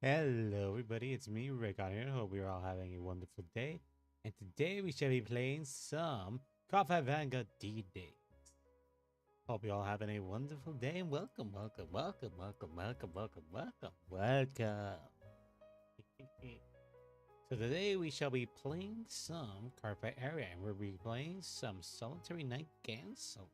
Hello everybody, it's me, Ray-KonVT. Hope you're all having a wonderful day. And today we shall be playing some Cardfight Vanguard D-Day. Hope you're all having a wonderful day and welcome. So today we shall be playing some Cardfight area and we'll be playing some Solitary Knight Gancelot.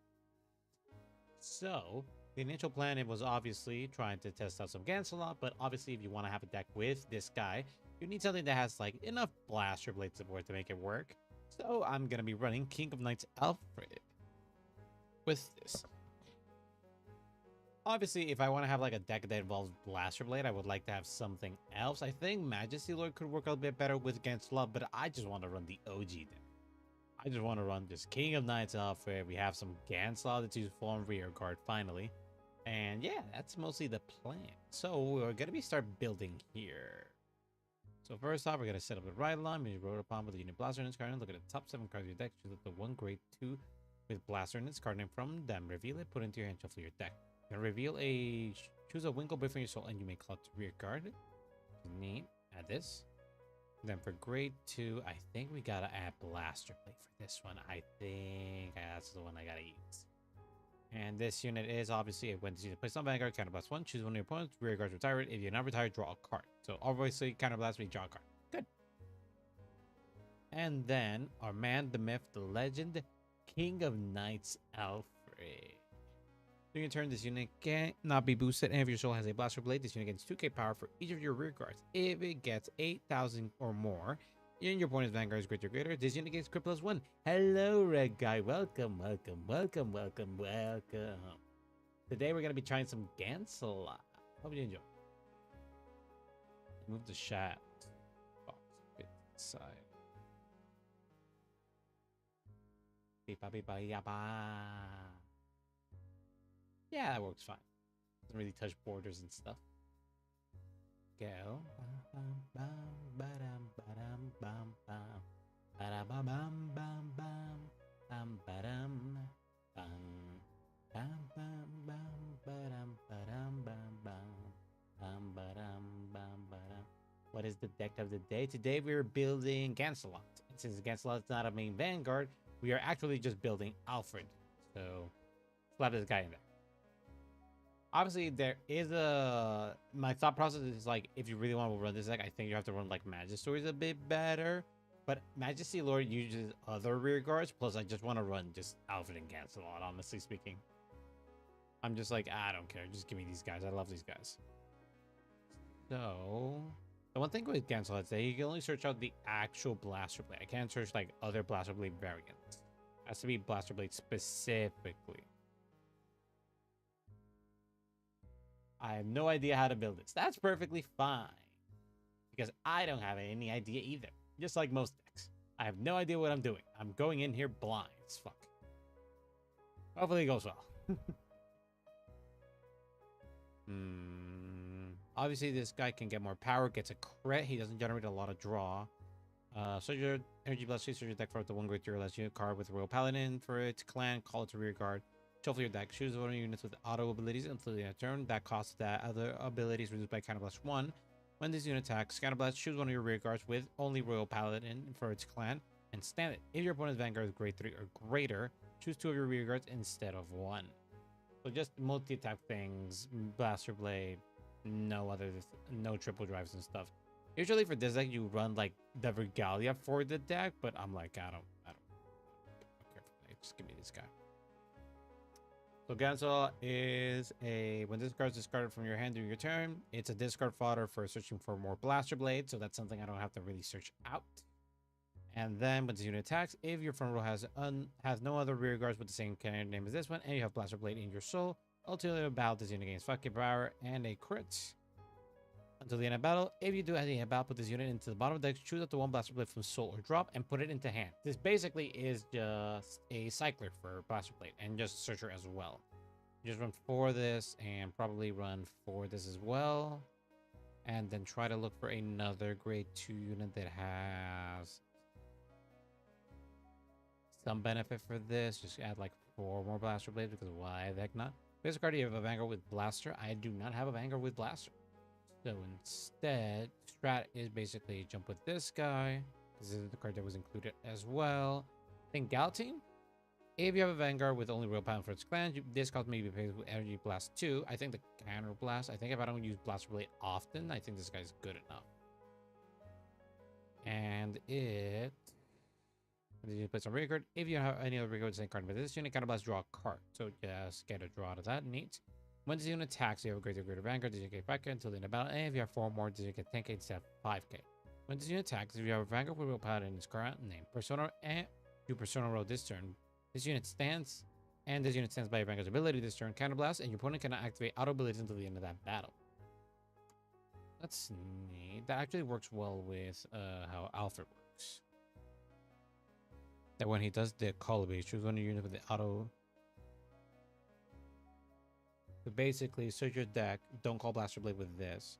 So the initial plan, it was obviously trying to test out some Gancelot, but obviously if you want to have a deck with this guy, you need something that has like enough blaster blade support to make it work. So I'm gonna be running King of Knights Alfred with this. Obviously, if I want to have like a deck that involves blaster blade, I would like to have something else. I think Majesty Lord could work a bit better with Gancelot, but I just want to run the OG deck. I just want to run just King of Knights Alfred. We have some Gancelot to use full on rear guard finally. And yeah, that's mostly the plan. So we're going to be start building here. So first off, we're going to set up the right line. We wrote upon with the unit blaster in its card. And look at the top 7 cards of your deck. Choose the 1 grade 2 with blaster in its card name from them. Reveal it, put it into your hand, shuffle your deck. Then reveal a choose a Winkle Bit from your soul, and you may club to rear guard. Neat. Add this. Then for grade 2, I think we gotta add blaster blade for this one. I think that's the one I gotta use. And this unit is obviously when this unit plays on Vanguard, counterblast 1, choose one of your opponents, rear guards retire it. If you're not retired, draw a card. So obviously counterblast me, draw a card. Good. And then our man, the myth, the legend, King of Knights Alfred. During your turn, this unit cannot be boosted, and if your soul has a blaster blade, this unit gets 2k power for each of your rear guards. If it gets 8,000 or more, and your opponent's Vanguard is greater or greater, this unit gets crit plus 1. Hello, red guy. Welcome. Today we're going to be trying some Gancelot. Hope you enjoy. Move the shaft box a bit inside. Yeah, that works fine. Doesn't really touch borders and stuff. Go. What is the deck of the day? Today we're building Gancelot. And since Gancelot is not a main Vanguard, we are actually just building Alfred. So slap this guy in there. Obviously, there is my thought process is like, if you really want to run this deck, I think you have to run like Magistories a bit better. But Majesty Lord uses other rear guards. Plus, I just want to run just Alfred and Gancelot, honestly speaking. I'm just like, I don't care. Just give me these guys. I love these guys. So, the one thing with Gancelot is that you can only search out the actual Blaster Blade. I can't search like other Blaster Blade variants. It has to be Blaster Blade specifically. I have no idea how to build this. That's perfectly fine. Because I don't have any idea either. Just like most decks. I have no idea what I'm doing. I'm going in here blind as fuck. Hopefully it goes well. Obviously, this guy can get more power, gets a crit. He doesn't generate a lot of draw. So your energy blast search your deck for up to 1 grade 3 or less unit card with Royal Paladin for its clan. Call it to rear guard. Shuffle your deck. Choose one of your units with auto abilities until the end of turn. That costs that other abilities reduced by Counterblast 1. When this unit attacks, Counterblast, choose one of your rear guards with only Royal Paladin for its clan and stand it. If your opponent's Vanguard is grade 3 or greater, choose 2 of your rear guards instead of 1. So just multi-attack things, Blaster Blade, no triple drives and stuff. Usually for this deck, you run like the Regalia for the deck, but I'm like, I don't care for that. Just give me this guy. So Gancelot is when this card is discarded from your hand during your turn, it's a discard fodder for searching for more Blaster Blade, so that's something I don't have to really search out. And then when this unit attacks, if your front row has no other rear guards with the same kind name as this one, and you have Blaster Blade in your soul, ultimately battle this unit gains fucking power and a crit. Until the end of battle, if you do at the end of battle, put this unit into the bottom of the deck, choose up to 1 Blaster Blade from soul or drop, and put it into hand. This basically is just a cycler for Blaster Blade, and just searcher as well. Just run for this, and probably run for this as well. And then try to look for another grade 2 unit that has some benefit for this. Just add like 4 more Blaster Blades, because why the heck not? Basic card, you have a Vanguard with Blaster. I do not have a Vanguard with Blaster. So instead, strat is basically jump with this guy. This is the card that was included as well. I think Galatine. If you have a Vanguard with only real power for its clan, this card may be paid with Energy Blast 2. I think the Counter Blast. I think if I don't use Blaster Blade often, I think this guy's good enough. And it. You put some record. If you have any other record, same card with this unit, Counter Blast, draw a card. So just get a draw to that. Neat. When this unit attacks, you have a greater Vanguard. This unit get 5k until the end of battle. And if you have 4 more, this unit get 10k instead of 5k. When this unit attacks, if you have a Vanguard with Royal Paladin in its current name, Persona and do Persona roll this turn. This unit stands, and this unit stands by your Vanguard's ability this turn, Counterblast, and your opponent cannot activate auto abilities until the end of that battle. That's neat. That actually works well with how Alfred works. That when he does the call ability, choose one unit with the auto. So basically, search your deck, don't call Blaster Blade with this,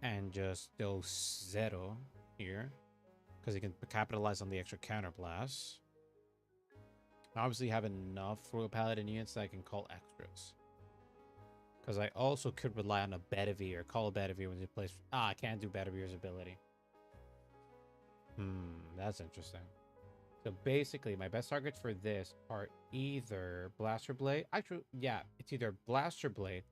and just go 0 here, because you can capitalize on the extra Counterblast. I obviously have enough Royal Paladin units that I can call extras. Because I also could rely on a Bedivere, call a Bedivere when you place. I can't do Bedivere's ability. That's interesting. So basically, my best targets for this are either Blaster Blade. Actually, yeah, it's either Blaster Blade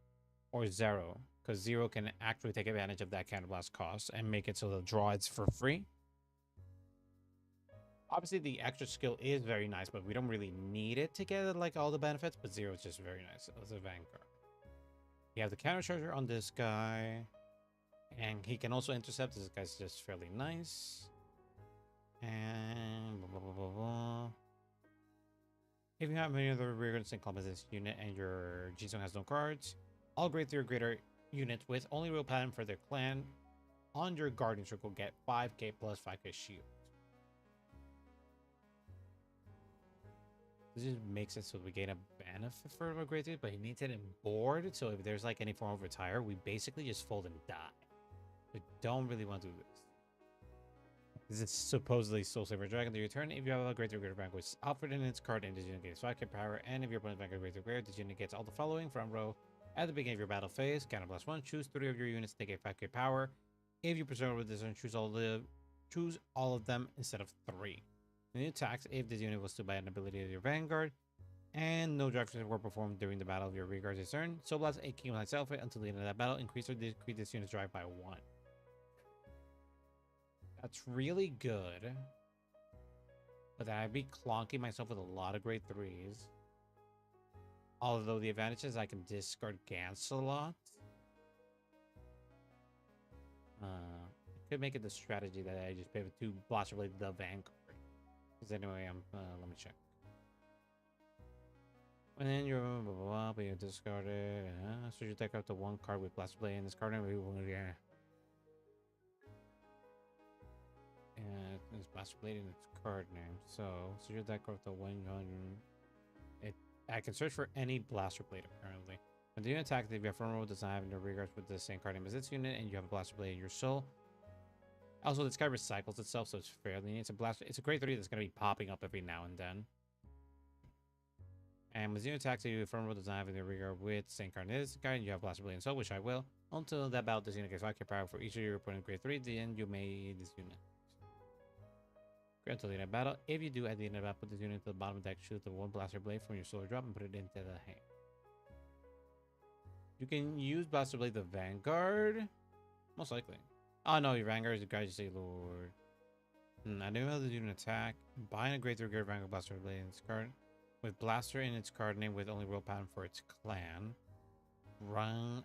or Zero. Because Zero can actually take advantage of that Counterblast cost and make it so the draw it's for free. Obviously, the extra skill is very nice, but we don't really need it to get like all the benefits. But Zero is just very nice as a Vanguard. You have the counter charger on this guy, and he can also intercept. This guy's just fairly nice. And blah, blah, blah, blah, blah. If you have any other rear guard club this unit and your G-Zone has no cards, all grade 3 or greater units with only Royal Paladin for their clan on your Guardian Circle get 5k plus 5k shield. This just makes it so we gain a benefit for a grade 3, but he needs it in board. So if there's like any form of retire, we basically just fold and die. We don't really want to do this. This is supposedly Soul Saver Dragon. To your turn, if you have a grade 3 greater Vanguard with Alfred in its card, and this unit gets 5k power, and if your opponent's Vanguard grade 3 greater, this unit gets all the following from row at the beginning of your battle phase. Counterblast 1, choose 3 of your units to take a 5k power. If you Persona with this one, choose all of them instead of 3. New attacks if this unit was stood by an ability of your Vanguard, and no drive were performed during the battle of your Rearguard's turn. So blast a King Lights Alpha until the end of that battle. Increase or decrease this unit's drive by 1. That's really good. But then I'd be clonking myself with a lot of grade 3s. Although the advantage is I can discard Gancelot. Could make it the strategy that I just pay with 2 Blaster Blade the Vanguard. Anyway, let me check. And then you're blah, blah, blah, but you discard it. So you take out the 1 card with Blaster Blade in this card, and we will, yeah. And it's Blaster Blade in its card name. So your deck of the 100. I can search for any Blaster Blade apparently. When you attack, if you have front row does not have no regards with the same card name as this unit, and you have a Blaster Blade in your soul. Also, this guy recycles itself, so it's fairly. It's a grade 3 that's going to be popping up every now and then. And with Xeno attacks, you front row does not have any regard with same card as this guy, and you have Blaster Blade and Soul, which I will. Until that battle, this unit gets 5k power for each of your opponent grade 3. At the end, you may this unit. Until the end of battle. If you do at the end of battle, put this unit to the bottom of the deck, shoot the 1 Blaster Blade from your solar drop, and put it into the hand. You can use Blaster Blade the Vanguard. Most likely. Oh no, your Vanguard is the guy you say Lord. I knew how to do an attack. Buying a grade 3 greater Vanguard Blaster Blade in its card. With Blaster in its card name with only Royal Paladin for its clan. Run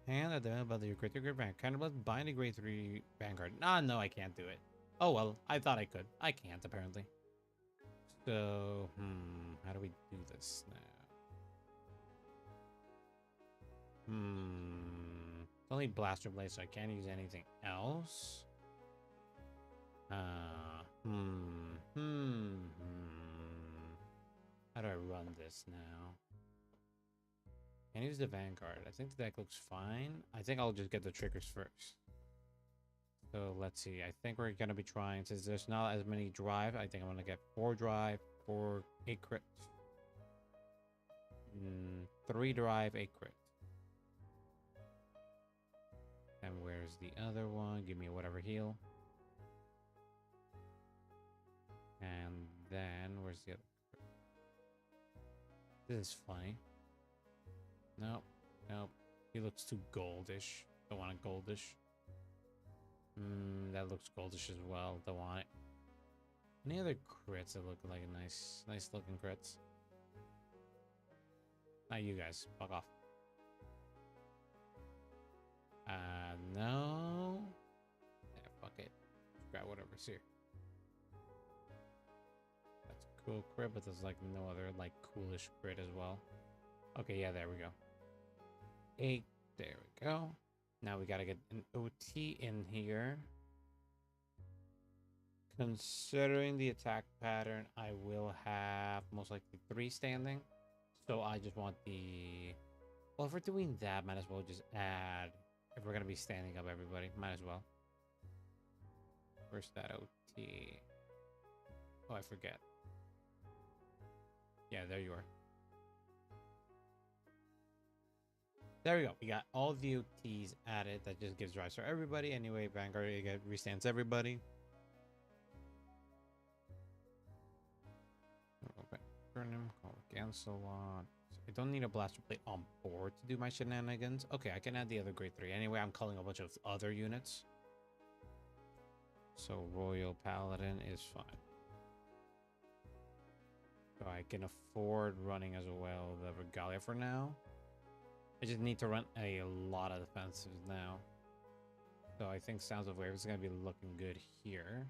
hand at the end of your grade 3 greater Vanguard. Counterblast, bind a grade 3 Vanguard. No, I can't do it. Oh well, I thought I could. I can't apparently. So, how do we do this now? It's only Blaster Blade, so I can't use anything else. How do I run this now? Can't use the Vanguard. I think the deck looks fine. I think I'll just get the triggers first. So let's see. I think we're gonna be trying, since there's not as many drive. I think I'm gonna get 4 drive, 4 8 crit, 3 drive, 8 crit. And where's the other one? Give me whatever heal. And then where's the other? This is funny. Nope. Nope. He looks too goldish. Don't want it goldish. That looks goldish as well. Don't want it. Any other crits that look like nice looking crits? Not you guys. Fuck off. No. Yeah, fuck it. Grab whatever's here. That's a cool crit, but there's like no other like coolish crit as well. Okay, yeah, there we go. 8. There we go. Now we gotta get an OT in here. Considering the attack pattern, I will have most likely 3 standing. So I just want the... Well, if we're doing that, might as well just add... If we're gonna be standing up, everybody, might as well. Where's that OT? Oh, I forget. Yeah, there you are. There we go. We got all the OTs added. That just gives rise for everybody. Anyway, Vanguard restands everybody. Burn him. Call Gancelot. I don't need a blaster plate on board to do my shenanigans. Okay, I can add the other grade 3. Anyway, I'm calling a bunch of other units. So Royal Paladin is fine. So I can afford running as well the Regalia for now. I just need to run a lot of defensives now. So I think Sounds of Waves is going to be looking good here.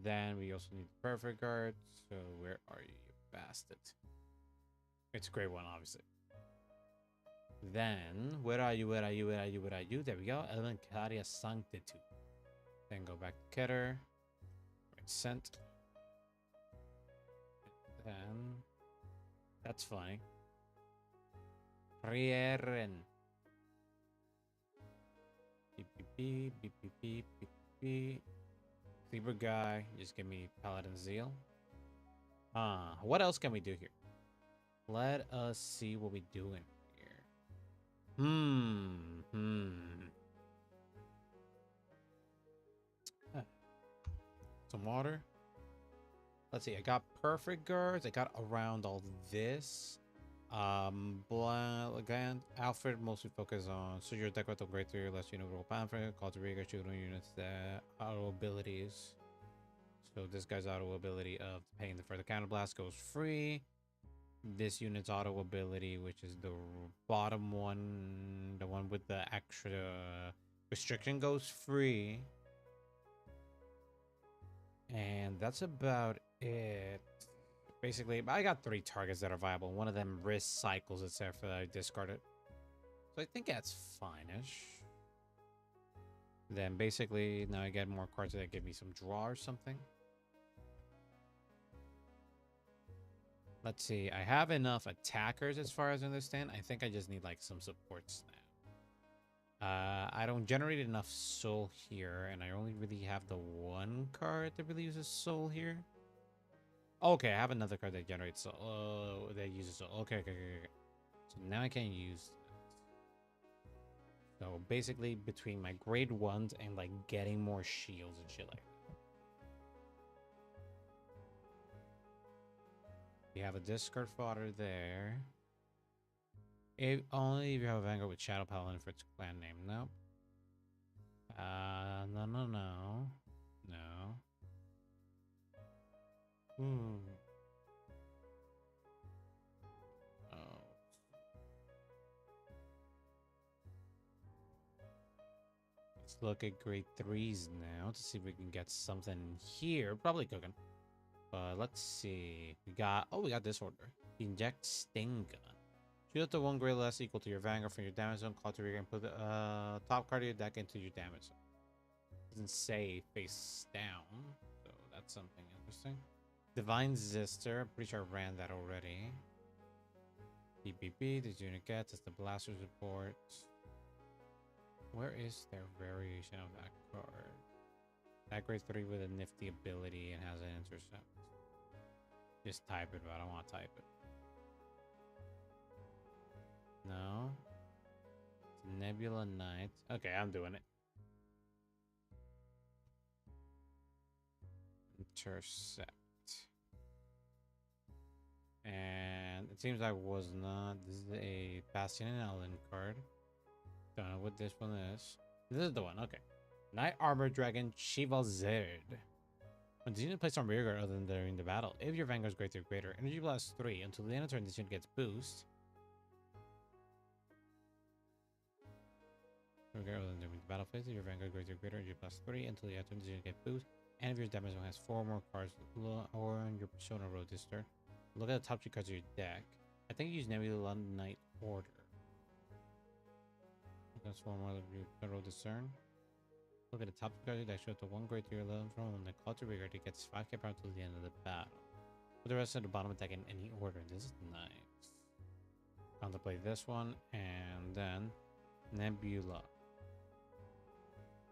Then we also need Perfect Guard. So where are you, you bastard? It's a great one, obviously. Then, where are you, where are you, where are you, where are you? There we go. Elementaria Sanctitude. Then go back to Keter. Right, sent. Then... That's funny. Rieren. Beep, beep, beep, beep, beep, beep, beep, beep. Zebra guy, just give me Paladin Zeal. What else can we do here? Let us see what we doing here. Some water. Let's see, I got perfect guards. I got around all this. Again, Alfred mostly focus on Soldier Deck with upgrade 3 less unit Royal Paladin, call to Riga shooting units that auto abilities. So this guy's auto ability of paying the further counterblast goes free. This unit's auto ability, which is the bottom one, the one with the extra restriction, goes free. And that's about it. Basically, I got 3 targets that are viable. One of them risk cycles itself if I discard it. So I think that's fine-ish. Then basically, now I get more cards that give me some draw or something. Let's see. I have enough attackers as far as I understand. I think I just need like some supports now. I don't generate enough soul here, and I only really have the 1 card that really uses soul here. Okay, I have another card that generates soul. That uses soul. Okay. So now I can use that. So basically, between my grade 1s and like getting more shields and shit like that. We have a discard fodder there. Only if you have a Vanguard with Shadow Paladin for its clan name. Nope. No. Oh. Let's look at grade 3s now to see if we can get something here. Probably cooking. But let's see. We got this order. Inject Sting Gun. Shoot up to 1 grade less equal to your Vanguard from your damage zone. Call to Riga and put the top card of your deck into your damage zone. Doesn't say face down, so that's something interesting. Divine Zister. I'm pretty sure I ran that already. BBB. This unit gets is the blaster support. Where is their variation of that card? That grade 3 with a nifty ability and has an intercept. Just type it, but I don't want to type it. No. Nebula Knight. Okay, I'm doing it. Intercept. And it seems I was not. This is a Bastion and Ellen card. Don't know what this one is. This is the one. Okay. Knight Armor Dragon Chivalzerd. When this unit placed on rearguard other than during the battle, if your Vanguard's greater or greater, Energy Blast 3 until the end of turn, this unit gets boost. Rearguard other than during the battle phase, if your Vanguard greater or greater, Energy Blast 3 until the end of turn, this unit gets boost. And if your damage zone has 4 more cards or on your Persona row this turn, look at the top 2 cards of your deck. I think you use Nebula Knight Order. That's 4 more of your row this turn. Look at the top card of your deck, show it to 1 greater 11 from when the call to rearguard, it gets 5k power until the end of the battle. Put the rest of the bottom of the deck in any order. This is nice. Contemplate this one, and then Nebula.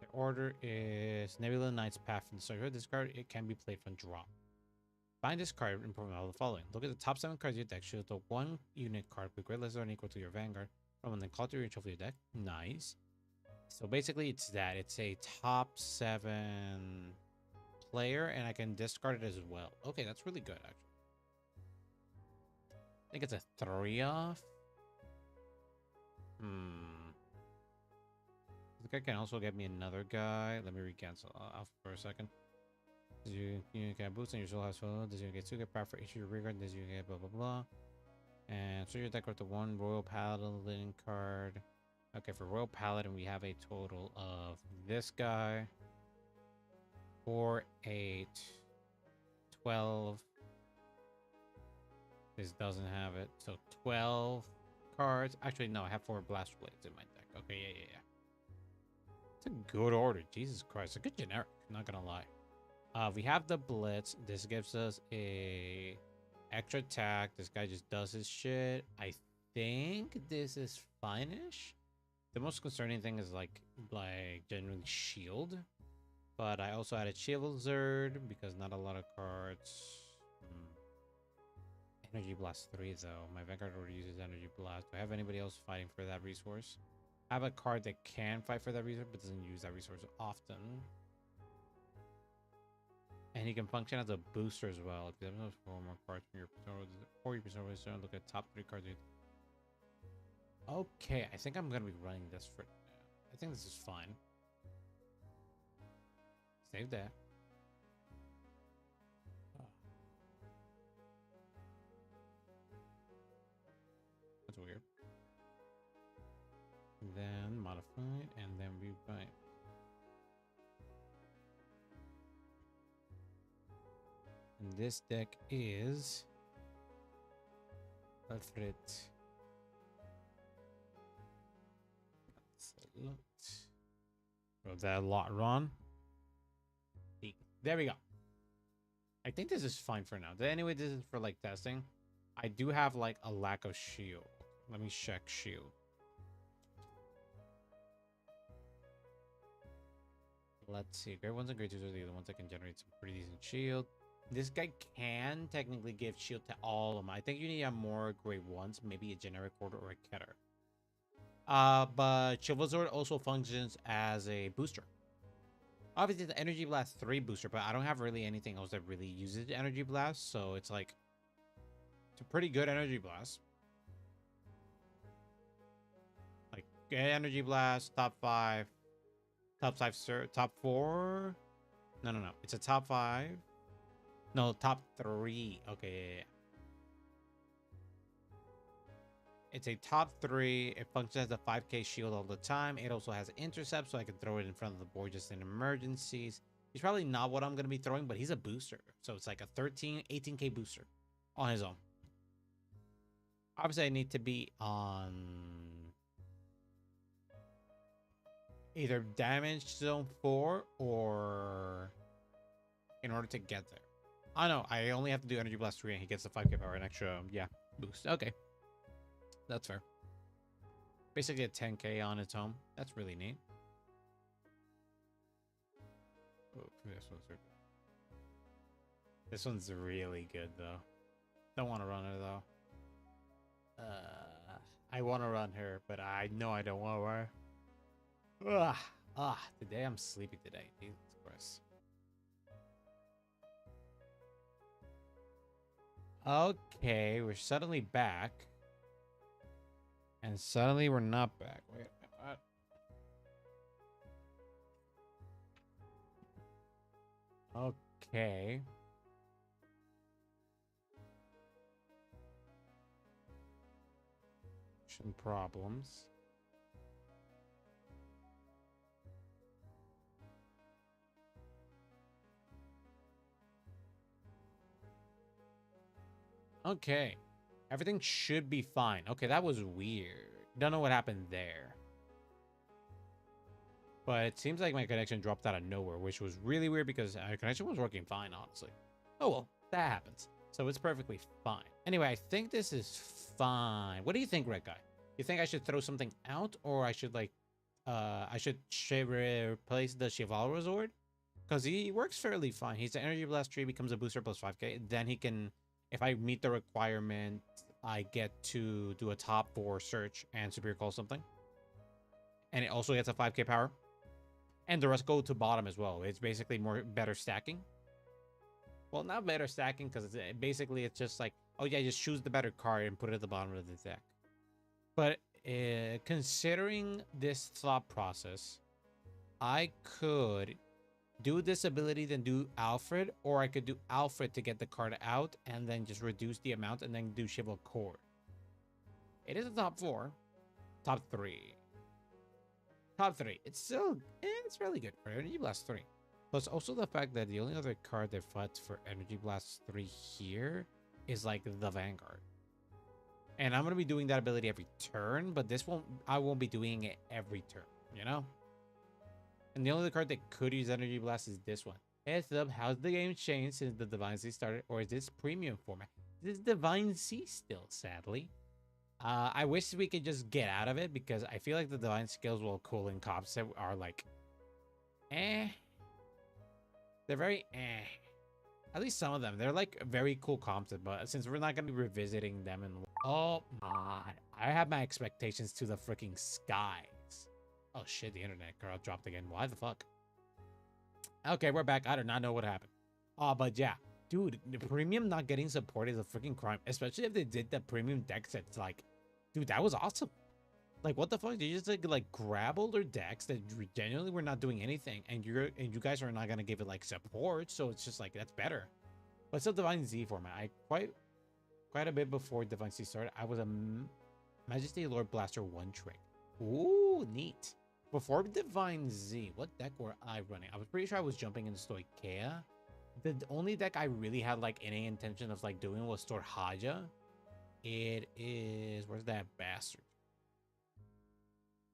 The order is Nebula Knight's Path from the Circle. This card, it can be played from draw. Find this card and perform all the following. Look at the top 7 cards of your deck, show it to 1 unit card with greater less than or equal to your Vanguard from when the call to rearguard of your deck. Nice. So basically it's that. It's a top 7 player, and I can discard it as well. Okay, that's really good, actually. I think it's a 3-off. This guy can also get me another guy. Let me re-cancel off for a second. You can boost and your soul has full. This you get 2 get power for each of your rearguard. This you get blah blah blah. And so your deck with the 1 Royal Paladin card. Okay, for Royal Paladin, we have a total of this guy, 4, 8, 12. This doesn't have it. So 12 cards. Actually, no, I have 4 Blast Blades in my deck. Okay, yeah. It's a good order. Jesus Christ. A good generic. Not gonna lie. We have the Blitz. This gives us a extra attack. This guy just does his shit. I think this is fine-ish. The most concerning thing is like generally shield, but I also added Chivalzerd because not a lot of cards. Energy Blast 3 though. My Vanguard already uses Energy Blast. Do I have anybody else fighting for that resource? I have a card that can fight for that resource, but doesn't use that resource often. And he can function as a booster as well. If you have 4 more cards from your Persona, look at top 3 cards. Okay, I think I'm gonna be running this for now. I think this is fine. Save that. That's weird. And then modify, and then rewrite. And this deck is Alfred. Bro, that a lot wrong. There we go. I think this is fine for now. Anyway, this is for like testing. I do have like a lack of shield. Let me check shield. Let's see. Great ones and great twos are the other ones that can generate some pretty decent shield. This guy can technically give shield to all of them. I think you need to have more great ones, maybe a generic order or a Keter. But Chivalzord also functions as a booster. Obviously, the Energy Blast 3 booster, but I don't have really anything else that really uses Energy Blast, so it's like it's a pretty good Energy Blast. Like get Energy Blast, top 5, top 4. No. It's a top 5. No, top 3. Okay, yeah. It's a top 3. It functions as a 5k shield all the time. It also has intercept, so I can throw it in front of the board just in emergencies. He's probably not what I'm going to be throwing, but he's a booster. So it's like a 18k booster on his own. Obviously, I need to be on either damage zone 4 or in order to get there. I know, I only have to do Energy Blast 3 and he gets the 5k power and extra, boost. Okay. That's fair. Basically a 10k on its own. That's really neat. Oh, this one's really good though. Don't want to run it though. I want to run her, but I know I don't want her. Ugh. Today I'm sleepy today. Jesus Christ. Okay, we're suddenly back. And suddenly we're not back. Wait, what? Okay. Some problems. Okay. Everything should be fine. Okay, that was weird. Don't know what happened there. But it seems like my connection dropped out of nowhere, which was really weird because our connection was working fine, honestly. Oh well, that happens. So it's perfectly fine. Anyway, I think this is fine. What do you think, Red Guy? You think I should throw something out, or I should like, I should replace the Chivalry Sword? Because he works fairly fine. He's the Energy Blast tree, becomes a booster plus 5k. Then he can, if I meet the requirement, I get to do a top 4 search and Superior Call something. And it also gets a 5k power. And the rest go to bottom as well. It's basically better stacking. Well, not better stacking, because basically it's just like, oh yeah, just choose the better card and put it at the bottom of the deck. But considering this thought process, I could do this ability, then do Alfred, or I could do Alfred to get the card out and then just reduce the amount and then do Chival Core. It is a top 4. Top 3. Top 3. It's still, it's really good for Energy Blast 3. Plus also the fact that the only other card that fights for Energy Blast 3 here is like the Vanguard. And I'm going to be doing that ability every turn, but I won't be doing it every turn, you know? And the only card that could use Energy Blast is this one. Heads up, how's the game changed since the Divine Sea started? Or is this premium format? This is Divine Sea still, sadly. I wish we could just get out of it, because I feel like the Divine Skills while cool in comps are like, They're very At least some of them. They're like very cool comps, but since we're not going to be revisiting them oh my, I have my expectations to the freaking skies. Oh shit, the internet girl dropped again. Why the fuck? Okay, we're back. I do not know what happened. But yeah, dude, the premium not getting support is a freaking crime, especially if they did the premium deck sets. Like, dude, that was awesome. Like, what the fuck? Did you just like grab older decks that genuinely were not doing anything, and you guys are not gonna give it like support? So it's just like, that's better. But still, Divine Z format. I quite a bit before Divine Z started, I was a Majesty Lord Blaster 1 trick. Ooh, neat. Before Divine Z, what deck were I running? I was pretty sure I was jumping in Stoichea. The only deck I really had like any intention of like doing was Storhaja. It is, where's that bastard?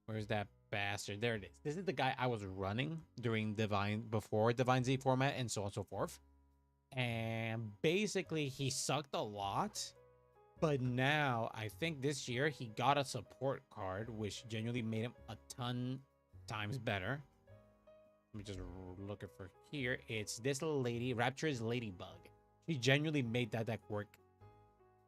Where's that bastard? There it is. This is the guy I was running during before Divine Z format and so on and so forth. And basically he sucked a lot. But now I think this year he got a support card, which genuinely made him a ton times better. Let me just look it for here. It's this little lady, Rapture's Ladybug. She genuinely made that deck work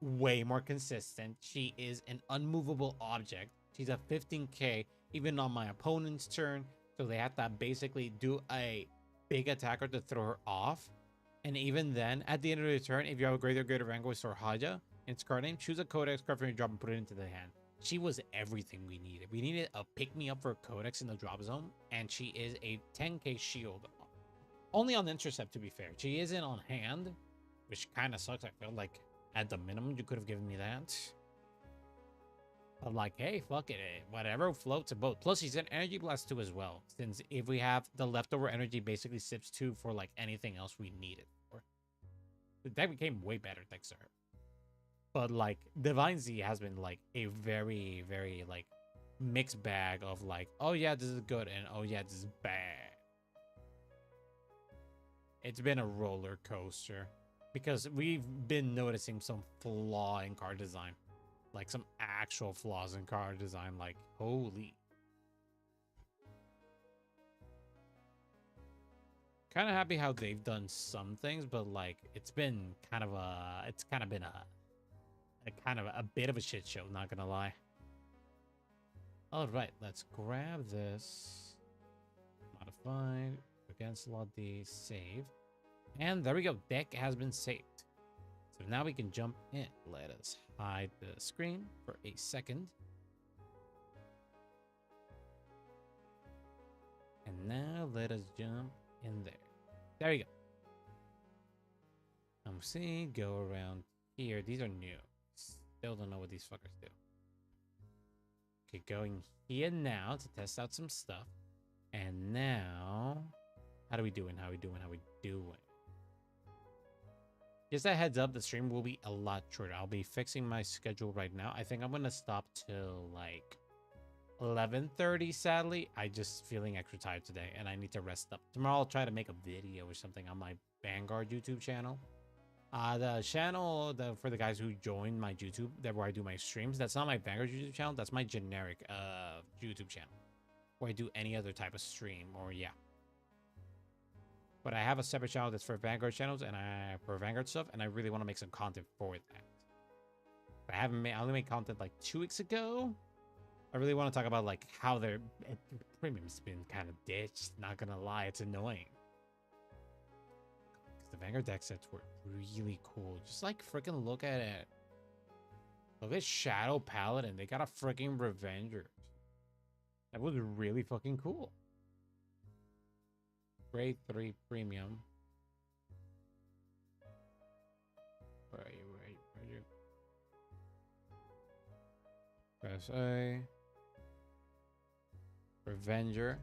way more consistent. She is an unmovable object. She's a 15k even on my opponent's turn, so they have to basically do a big attacker to throw her off. And even then, at the end of the turn, if you have a greater Vanguard Storhaja in its card name, choose a Codex card from your drop and put it into the hand. She was everything we needed. We needed a pick-me-up for Codex in the drop zone, and she is a 10k shield. Only on Intercept, to be fair. She isn't on hand, which kind of sucks. I feel like at the minimum, you could have given me that. But like, hey, fuck it. Whatever floats a boat. Plus, she's an Energy Blast 2 as well. Since if we have the leftover energy, basically sips 2 for like anything else we need it for. The deck became way better thanks to her. But like, Divine Z has been like a very, very like mixed bag of like, oh yeah, this is good, and oh yeah, this is bad. It's been a roller coaster because we've been noticing some flaw in card design. Like some actual flaws in card design, like holy. Kind of happy how they've done some things, but like it's been kind of a bit of a shit show, not gonna lie. All right, let's grab this. Modified. Gancelot the save. And there we go. Deck has been saved. So now we can jump in. Let us hide the screen for a second. And now let us jump in there. There you go. I'm seeing go around here. These are new. Still don't know what these fuckers do. Okay, going here now to test out some stuff. And now, how do we doing? How we doing? How we doing? Just a heads up, the stream will be a lot shorter. I'll be fixing my schedule right now. I think I'm gonna stop till like 11:30. Sadly, I just feeling extra tired today, and I need to rest up. Tomorrow I'll try to make a video or something on my Vanguard YouTube channel. The channel for the guys who joined my YouTube, where I do my streams, that's not my Vanguard YouTube channel. That's my generic YouTube channel, where I do any other type of stream or yeah. But I have a separate channel that's for Vanguard channels and for Vanguard stuff, and I really want to make some content for that. But I only made content like 2 weeks ago. I really want to talk about like how their premium's been kind of ditched. Not gonna lie, it's annoying. Because the Vanguard deck sets were really cool. Just like freaking look at it. Look at Shadow Paladin. They got a freaking Revenger. That was really fucking cool. Grade 3 premium. Where are you? Where are you? Press A. Revenger.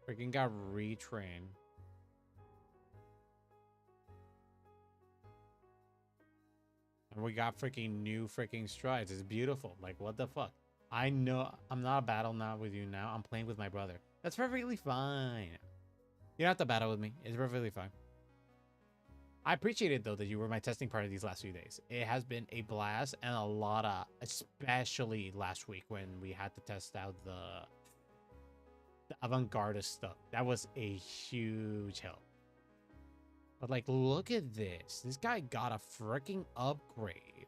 Freaking got retrained. And we got freaking new freaking strides. It's beautiful. Like, what the fuck? I know I'm not a battle now with you now. I'm playing with my brother. That's perfectly fine. You don't have to battle with me. It's perfectly fine. I appreciate it, though, that you were my testing partner these last few days. It has been a blast and a lot of, especially last week when we had to test out the avant-garde stuff. That was a huge help. But, like, look at this. This guy got a freaking upgrade.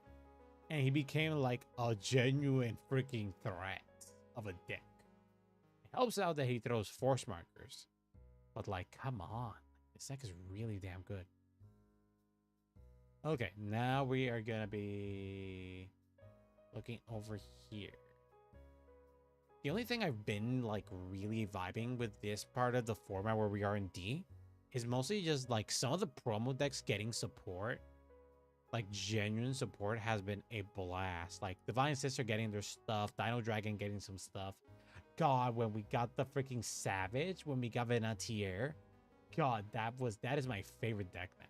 And he became, like, a genuine freaking threat of a deck. It helps out that he throws force markers. But, like, come on. This deck is really damn good. Okay, now we are gonna be looking over here. The only thing I've been like really vibing with this part of the format where we are in D is mostly just like some of the promo decks getting support. Like genuine support has been a blast. Like Divine Sister getting their stuff, Dino Dragon getting some stuff. God, when we got the freaking Savage, when we got Venatier, God, that is my favorite deck now.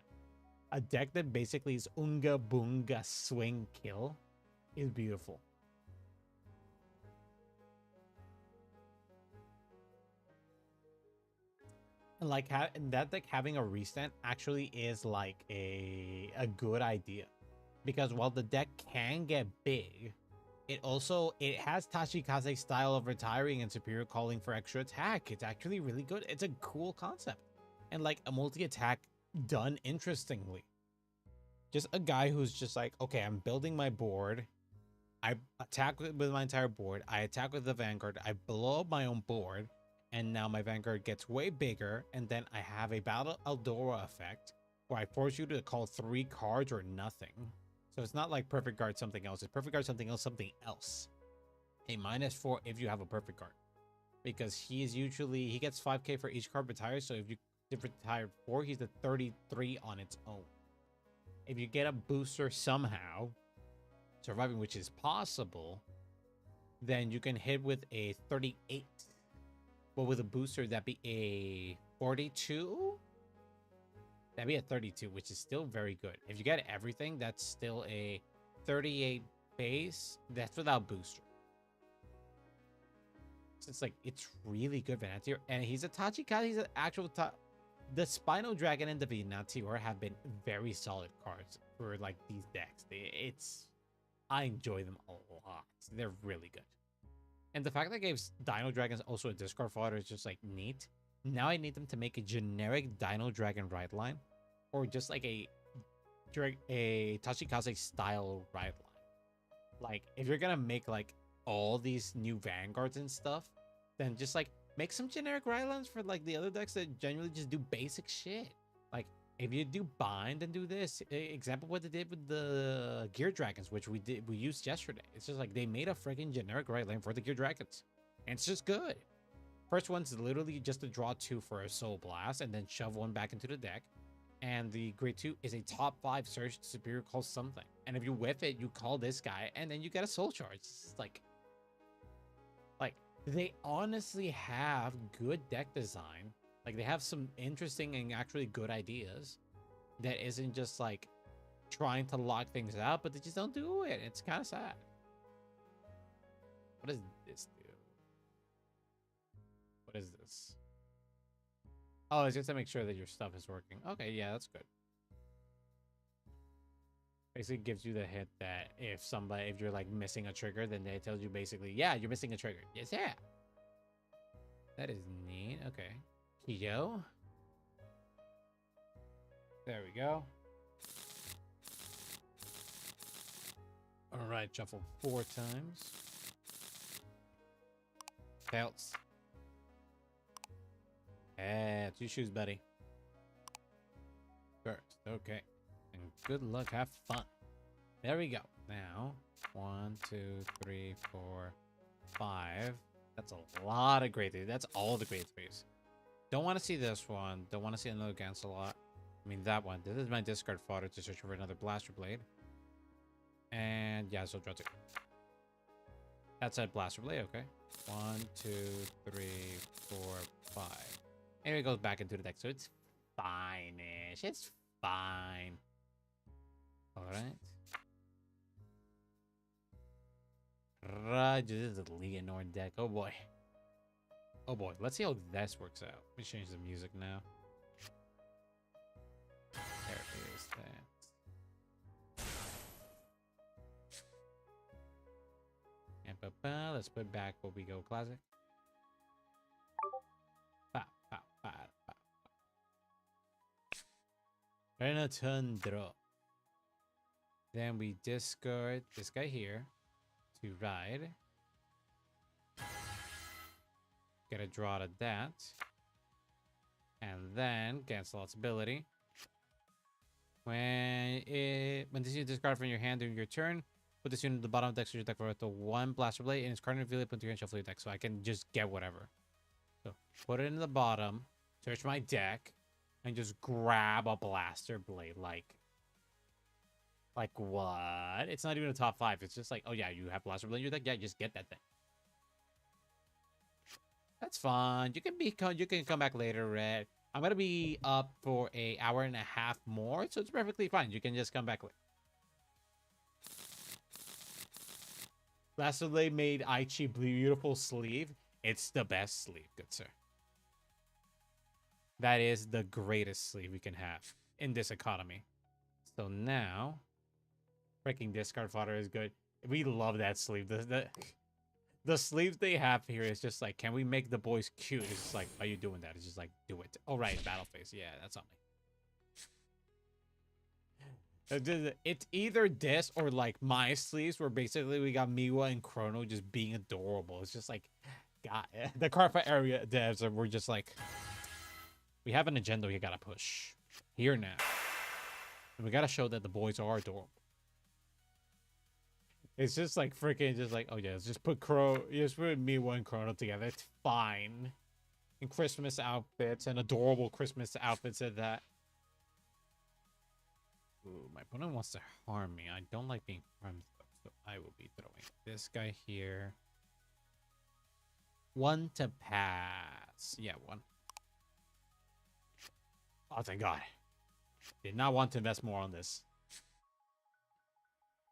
A deck that basically is Unga Boonga swing kill is beautiful. And like that deck having a restand actually is like a good idea. Because while the deck can get big, it has Tachikaze style of retiring and superior calling for extra attack. It's actually really good. It's a cool concept. And like a multi-attack done interestingly. Just a guy who's just like, okay, I'm building my board. I attack with my entire board. I attack with the Vanguard. I blow up my own board. And now my Vanguard gets way bigger. And then I have a Battle Eldora effect where I force you to call 3 cards or nothing. So it's not like Perfect Guard something else. It's Perfect Guard something else, something else. A -4 if you have a Perfect Guard. Because he gets 5k for each card retired. So if you retire 4, he's at 33 on its own. If you get a booster somehow, surviving, which is possible, then you can hit with a 38. But with a booster, that'd be a 42? That'd be a 32, which is still very good. If you get everything, that's still a 38 base. That's without booster. So it's like, it's really good, Venatier. And he's a Tachikaze, he's an actual the Spino Dragon and the Venatier have been very solid cards for like these decks. I enjoy them a lot. They're really good. And the fact that gave Dino Dragons also a discard fodder is just like neat. Now I need them to make a generic Dino Dragon ride line, or just like a Tachikaze style ride line. Like if you're gonna make like all these new vanguards and stuff, then just like make some generic Rylans for like the other decks that generally just do basic shit. Like if you do bind and do this, example what they did with the Gear Dragons, which we used yesterday. It's just like they made a freaking generic Rylan for the Gear Dragons, and it's just good. First one's literally just to draw 2 for a Soul Blast and then shove 1 back into the deck. And the grade 2 is a top 5 search superior call something. And if you whiff it, you call this guy and then you get a soul charge. It's like they honestly have good deck design. Like they have some interesting and actually good ideas that isn't just like trying to lock things out, but they just don't do it. It's kind of sad. What does this do? What is this? Oh, it's just to make sure that your stuff is working. Okay, yeah, that's good. Basically gives you the hit that if you're like missing a trigger, then they tells you basically, yeah, you're missing a trigger. Yes, yeah. That is neat. Okay. Yo. There we go. All right, shuffle 4 times. Tails. Yeah, 2 shoes, buddy. First, okay. And good luck, have fun. There we go. Now, 1, 2, 3, 4, 5. That's a lot of grade 3. That's all the grade 3s. Don't want to see this one. Don't want to see another Gancelot. I mean, that one. This is my discard fodder to search for another Blaster Blade. And yeah, so draw 2. That's a Blaster Blade, okay. 1, 2, 3, 4, 5. And it goes back into the deck, so it's fine-ish. It's fine. Alright. Right, this is a Leonor deck. Oh boy. Oh boy. Let's see how this works out. Let me change the music now. There it is. And let's put back what we go classic. And a turn draw. Then we discard this guy here to ride. Get a draw to that. And then Gancelot's ability. When this is discarded from your hand during your turn, put this unit at the bottom of the deck so your deck for up to 1 Blaster Blade and its card reveal it, put your hand shuffle your deck, so I can just get whatever. So put it in the bottom, search my deck, and just grab a Blaster Blade. Like what? It's not even a top 5. It's just like, oh yeah, you have Blaster Blade in your deck. Yeah, just get that thing. That's fine. You can come back later, Red. I'm gonna be up for an hour and a half more, so it's perfectly fine. You can just come back later. Blaster Blade made Aichi beautiful sleeve. It's the best sleeve, good sir. That is the greatest sleeve we can have in this economy. So now, freaking discard fodder is good. We love that sleeve. The sleeve they have here is just like, can we make the boys cute? It's just like, are you doing that? It's just like, do it. Oh, right, battle phase. Yeah, that's on me. It's either this or like my sleeves, where basically we got Miwa and Chrono just being adorable. It's just like, God, the Cardfight area devs are, we're just like, we have an agenda we gotta push here now. And we gotta show that the boys are adorable. It's just like freaking, just like, oh yeah, let's just put Miwa and Chrono together. It's fine. And Christmas outfits and adorable Christmas outfits at that. Ooh, my opponent wants to harm me. I don't like being harmed, so I will be throwing this guy here. 1 to pass. Yeah, 1. Oh, thank God. Did not want to invest more on this.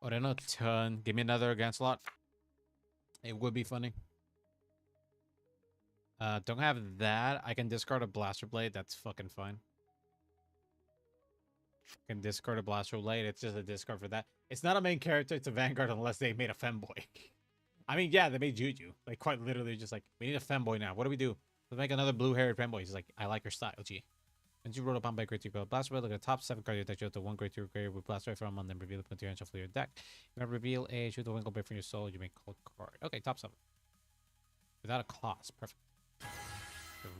Oh, then a turn. Give me another Gancelot. It would be funny. Don't have that. I can discard a Blaster Blade. That's fucking fine. Can discard a Blaster Blade. It's just a discard for that. It's not a main character. It's a Vanguard unless they made a femboy. I mean, yeah, they made Juju. Like, quite literally just like, we need a femboy now. What do we do? Let's make another blue-haired femboy. He's like, I like your style, G. Once you roll upon by grade 2 Blaster Blade, look at the top 7 cards of your deck, show the 1 grade 2 grade with Blaster Blade from on them, reveal the put your hand shuffle your deck. You might reveal a shoot the Winkle Blade from your soul, you may call card. Okay, top 7. Without a cost. Perfect.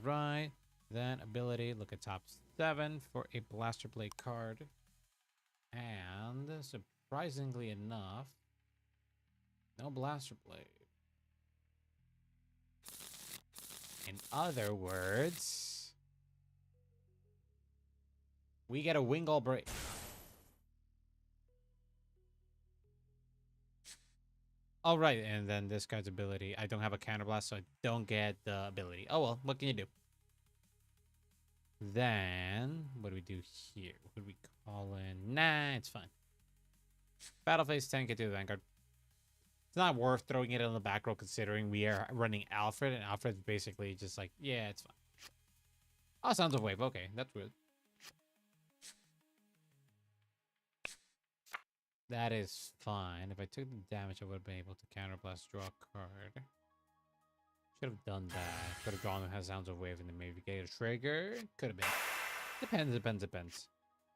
Right. Then ability, look at top 7 for a Blaster Blade card. And surprisingly enough, no Blaster Blade. In other words, we get a Wingull Brave. All right, and then this card's ability. I don't have a counterblast, so I don't get the ability. Oh well, what can you do? Then, what do we do here? What do we call in? Nah, it's fine. Battle phase 10, get to the Vanguard. It's not worth throwing it in the back row considering we are running Alfred, and Alfred's basically just like, yeah, it's fine. Oh, Sounds of Wave. Okay, that's weird. That is fine. If I took the damage, I would have been able to counterblast, draw a card. Should have done that. Could have gone and had Sounds of Wave and then maybe get a trigger. Could have been. Depends.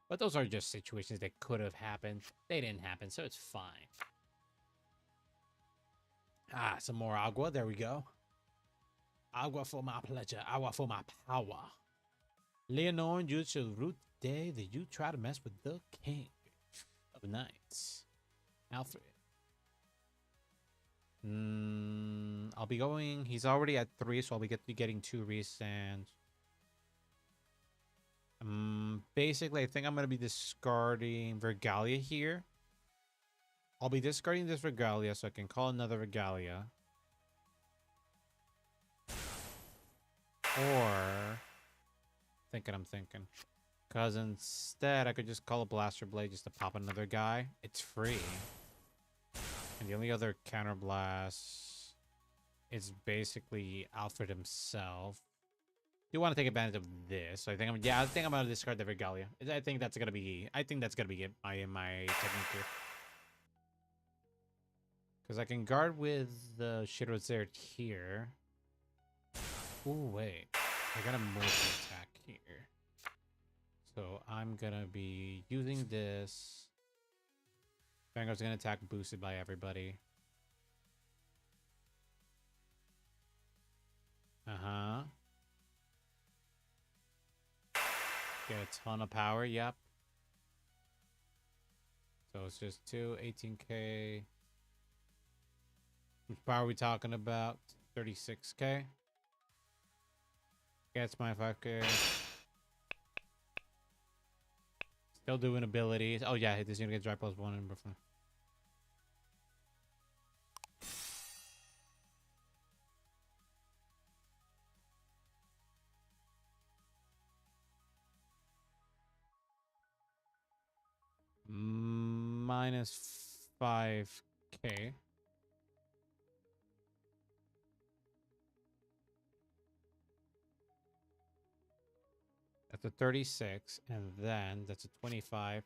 But those are just situations that could have happened. They didn't happen, so it's fine. Ah, some more agua. There we go. Agua for my pleasure. Agua for my power. Leonor, you shall root the day that you try to mess with the king of knights. Alfred. I'll be going. He's already at 3, so I'll be getting 2 resends. Basically, I think I'm gonna be discarding Regalia here. I'll be discarding this Regalia so I can call another Regalia. Or I'm thinking. Because instead I could just call a Blaster Blade just to pop another guy. It's free. And the only other counterblast is basically Alfred himself. Do want to take advantage of this. So I think I'm gonna discard the Regalia. I think that's gonna be it my technique here. Because I can guard with the Shirozert here. Ooh, wait. I gotta move the attack here. So I'm gonna be using this. Vanguard's gonna attack boosted by everybody. Get a ton of power, yep. So it's just 18k. Which power are we talking about? 36k. Gets my 5k. Still doing abilities. Oh yeah, this is gonna get dry +1 in Brooklyn. Minus 5k. That's a 36, and then that's a 25.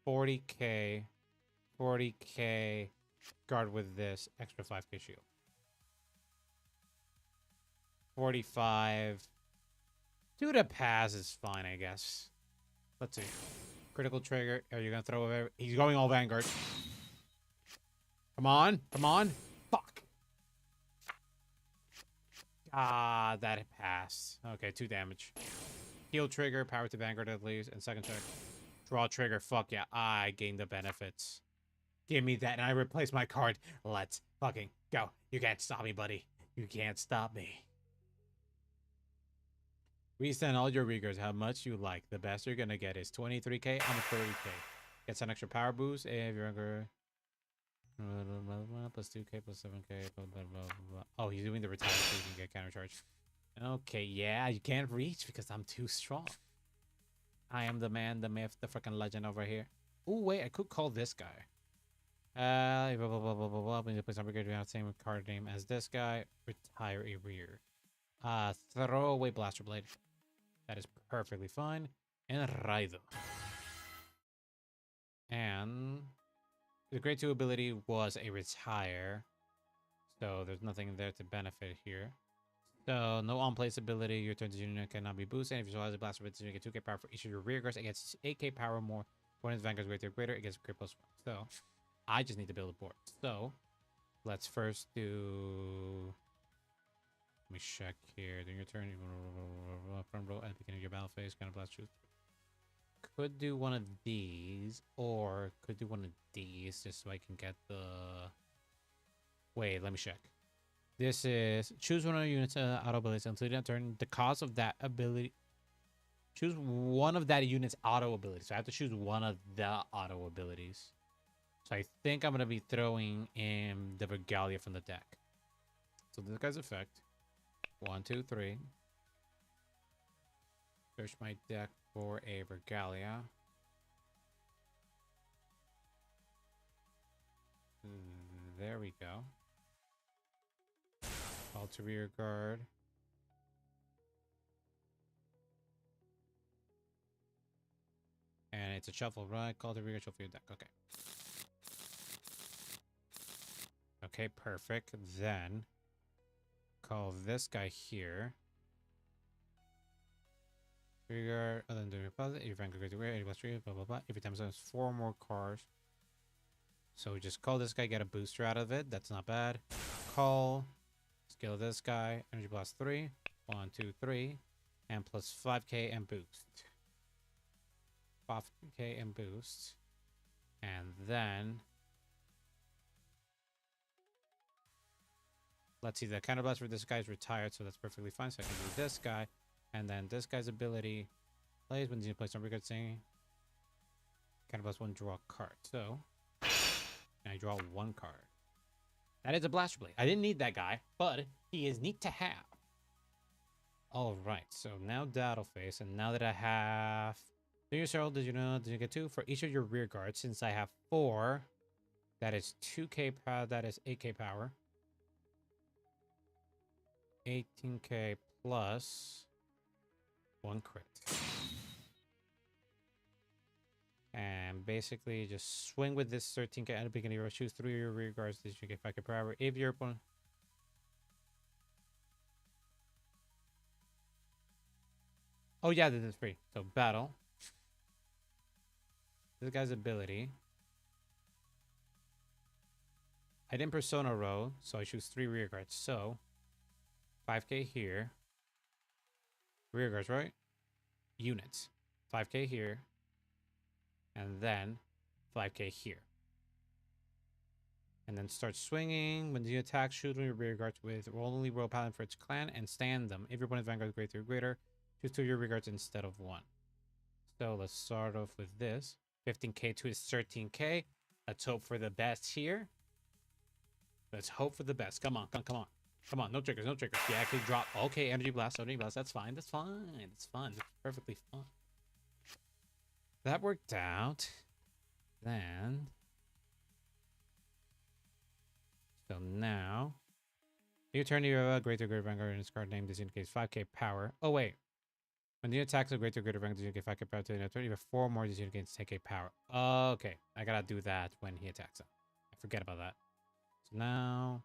40k. 40k. Guard with this extra 5k shield. 45. Do the pass is fine, I guess. Let's see. Critical trigger. Are you gonna throw it? He's going all Vanguard. Come on. Fuck. Ah, that passed. Okay, 2 damage. Heal trigger, power to Vanguard at least, and second check. Draw trigger. Fuck yeah, I gained the benefits. Give me that, and I replace my card. Let's fucking go. You can't stop me, buddy. You can't stop me. Resend all your regards how much you like. The best you're gonna get is 23k. I'm a 30k. Gets an extra power boost if you're younger. Plus 2k plus 7k. Blah, blah, blah, blah. Oh, he's doing the retire so you can get counter charge. Okay, yeah, you can't reach because I'm too strong. I am the man, the myth, the freaking legend over here. Oh wait, I could call this guy. Blah, blah, blah, blah, blah, blah. We need to play some brigade. We have the same card name as this guy. Retire a rear. Throw away Blaster Blade. That is perfectly fine. And Raido. And the grade 2 ability was a retire. So there's nothing there to benefit here. So no on-place ability. Your turn unit cannot be boosted. If you still has a blaster with you get 2k power for each of your rear guards. It gets 8k power more. When its vanguard's greater, it gets crit plus 1. So I just need to build a board. So let's first do. Let me check here. During your turn, front row at the beginning of your battle phase, kind of blast shoot. Could do one of these, or could do one of these, just so I can get the. Wait, let me check. This is choose one of your unit's auto abilities until you turn. The cost of that ability. Choose one of that unit's auto abilities. So I have to choose one of the auto abilities. So I think I'm gonna be throwing in the Regalia from the deck. So this guy's effect. 1, 2, 3. Search my deck for a Regalia. There we go. Call to rear guard. And it's a shuffle, right? Call to rear guard, shuffle your deck. Okay. Okay, perfect. Then call this guy here. Rear guard, other than doing a puzzle, your rank goes to rear, 80+3, blah blah blah. Every time there's 4 more cards. So we just call this guy, get a booster out of it. That's not bad. Call. Scale this guy. Energy blast 3. 1, 2, 3. And plus 5k and boost. 5k and boost. And then. Let's see. The counterblast for this guy is retired, so that's perfectly fine. So I can do this guy. And then this guy's ability plays when you play some record saying. Counterblast 1, draw a card. So. And I draw 1 card. That is a Blaster Blade. I didn't need that guy, but he is neat to have. Alright, so now Battle Phase, and now that I have... Do your Cheryl, did you get 2? For each of your rear guards, since I have 4, that is 2k power, that is 8k power. 18k plus 1 crit. And basically just swing with this 13k at the beginning of your choose 3 of your rear guards that you get 5k per hour. If your opponent. Oh yeah, this is free. So battle. This guy's ability. I didn't persona row, so I choose 3 rear guards. So 5k here. Rear guards, right? Units. 5k here. And then 5k here. And then start swinging. When the attack, shoot on your rear guards with only Royal Paladin for its clan and stand them. If your opponent's vanguard is greater or greater, choose 2 of your rear guards instead of 1. So let's start off with this. 15k to his 13k. Let's hope for the best here. Let's hope for the best. Come on, come on. Come on, no triggers, no triggers. Yeah, actually drop. Okay, energy blast, energy blast. That's fine, that's fine. It's fun. It's perfectly fun. That worked out. Then. So now. You turn your greater greater vanguard in its card name. This indicates 5k power. Oh, wait. When the attacks of greater greater vanguard, you get 5k power to the turn. You have 4 more. This indicates 10k power. Okay. I gotta do that when he attacks him. I forget about that. So now.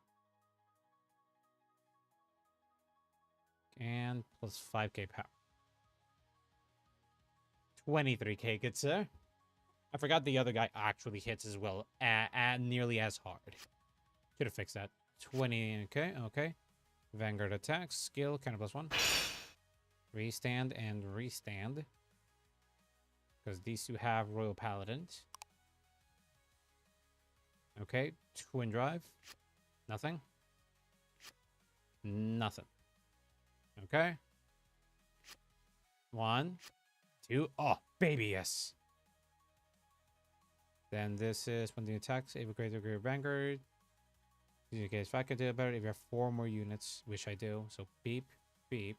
And plus 5k power. 23k, good sir. I forgot the other guy actually hits as well, nearly as hard. Should have fixed that. 20k, okay. Vanguard attacks, skill, counter plus 1. Restand and restand. Because these two have Royal Paladin. Okay, twin drive. Nothing. Nothing. Okay. 1, 2. Oh, baby, yes. Then this is when the attacks, a greater greater vanguard. You guys, if I could do it better, if you have 4 more units, which I do. So beep, beep.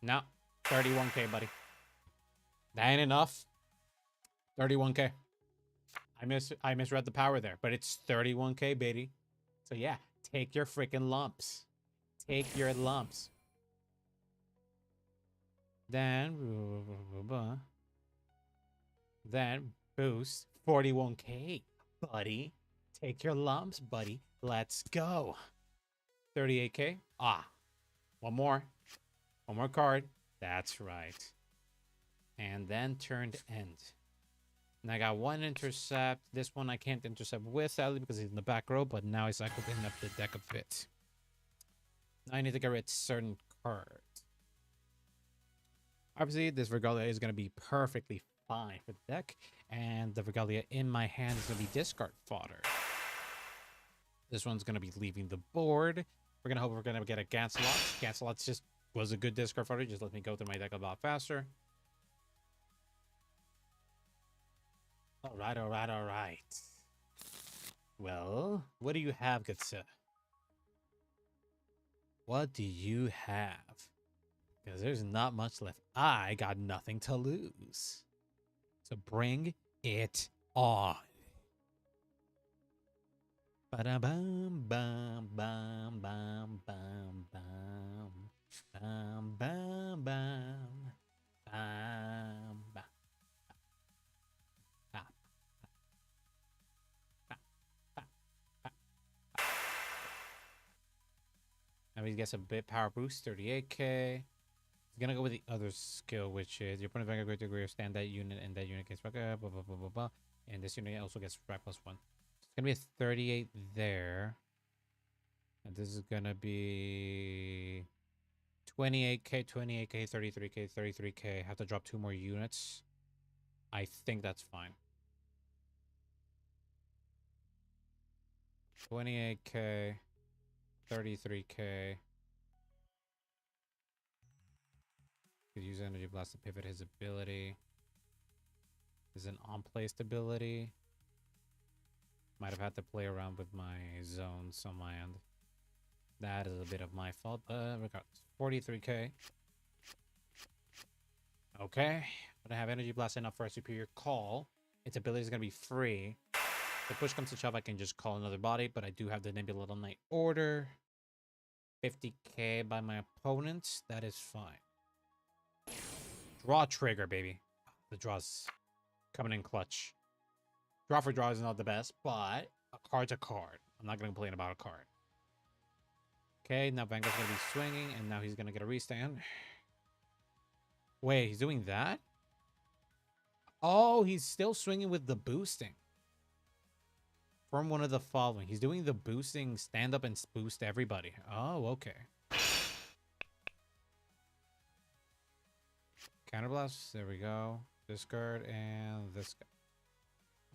No, 31k, buddy. That ain't enough. 31k. I misread the power there, but it's 31k, baby. So yeah, take your freaking lumps. Take your lumps. Then boost 41k, buddy. Take your lumps, buddy. Let's go. 38k. Ah, one more. One more card. That's right. And then turned end. And I got one intercept. This one I can't intercept with, sadly, because he's in the back row, but now he's like opening up the deck a bit. Now I need to get rid of certain cards. Obviously, this Regalia is going to be perfectly fine for the deck, and the Regalia in my hand is going to be discard fodder. This one's going to be leaving the board. We're going to hope we're going to get a Gancelot. Gancelot just was a good discard fodder. Just let me go through my deck a lot faster. All right, all right, all right. Well, what do you have, good sir? What do you have? Because there's not much left. I got nothing to lose. So bring it on. Ba-da-bum, bum, bum, bum, bum, bum. Bum, bum, bum. Bum, bum. Now he gets a bit power boost, 38k. He's gonna go with the other skill, which is your opponent vanguard to agree stand that unit, and that unit gets back up, blah, blah, blah, blah, blah. And this unit also gets strike +1. So it's gonna be a 38 there. And this is gonna be 28k, 28k, 33k, 33k. Have to drop 2 more units. I think that's fine. 28k, 33k. Could use Energy Blast to pivot his ability. Is an on-placed ability. Might have had to play around with my zones on my end. That is a bit of my fault, but regardless. 43k. Okay. But I have Energy Blast enough for a superior call. Its ability is going to be free. If push comes to shove, I can just call another body, but I do have the Nebula Little Knight order. 50k by my opponent. That is fine. Draw trigger, baby. The draw's coming in clutch. Draw for draw is not the best, but a card's a card. I'm not going to complain about a card. Okay, now Vanguard's going to be swinging, and now he's going to get a restand. Wait, he's doing that? Oh, he's still swinging with the boosting. From one of the following. He's doing the boosting, stand up and boost everybody. Oh, okay. Counterblast, there we go. Discard and this guy.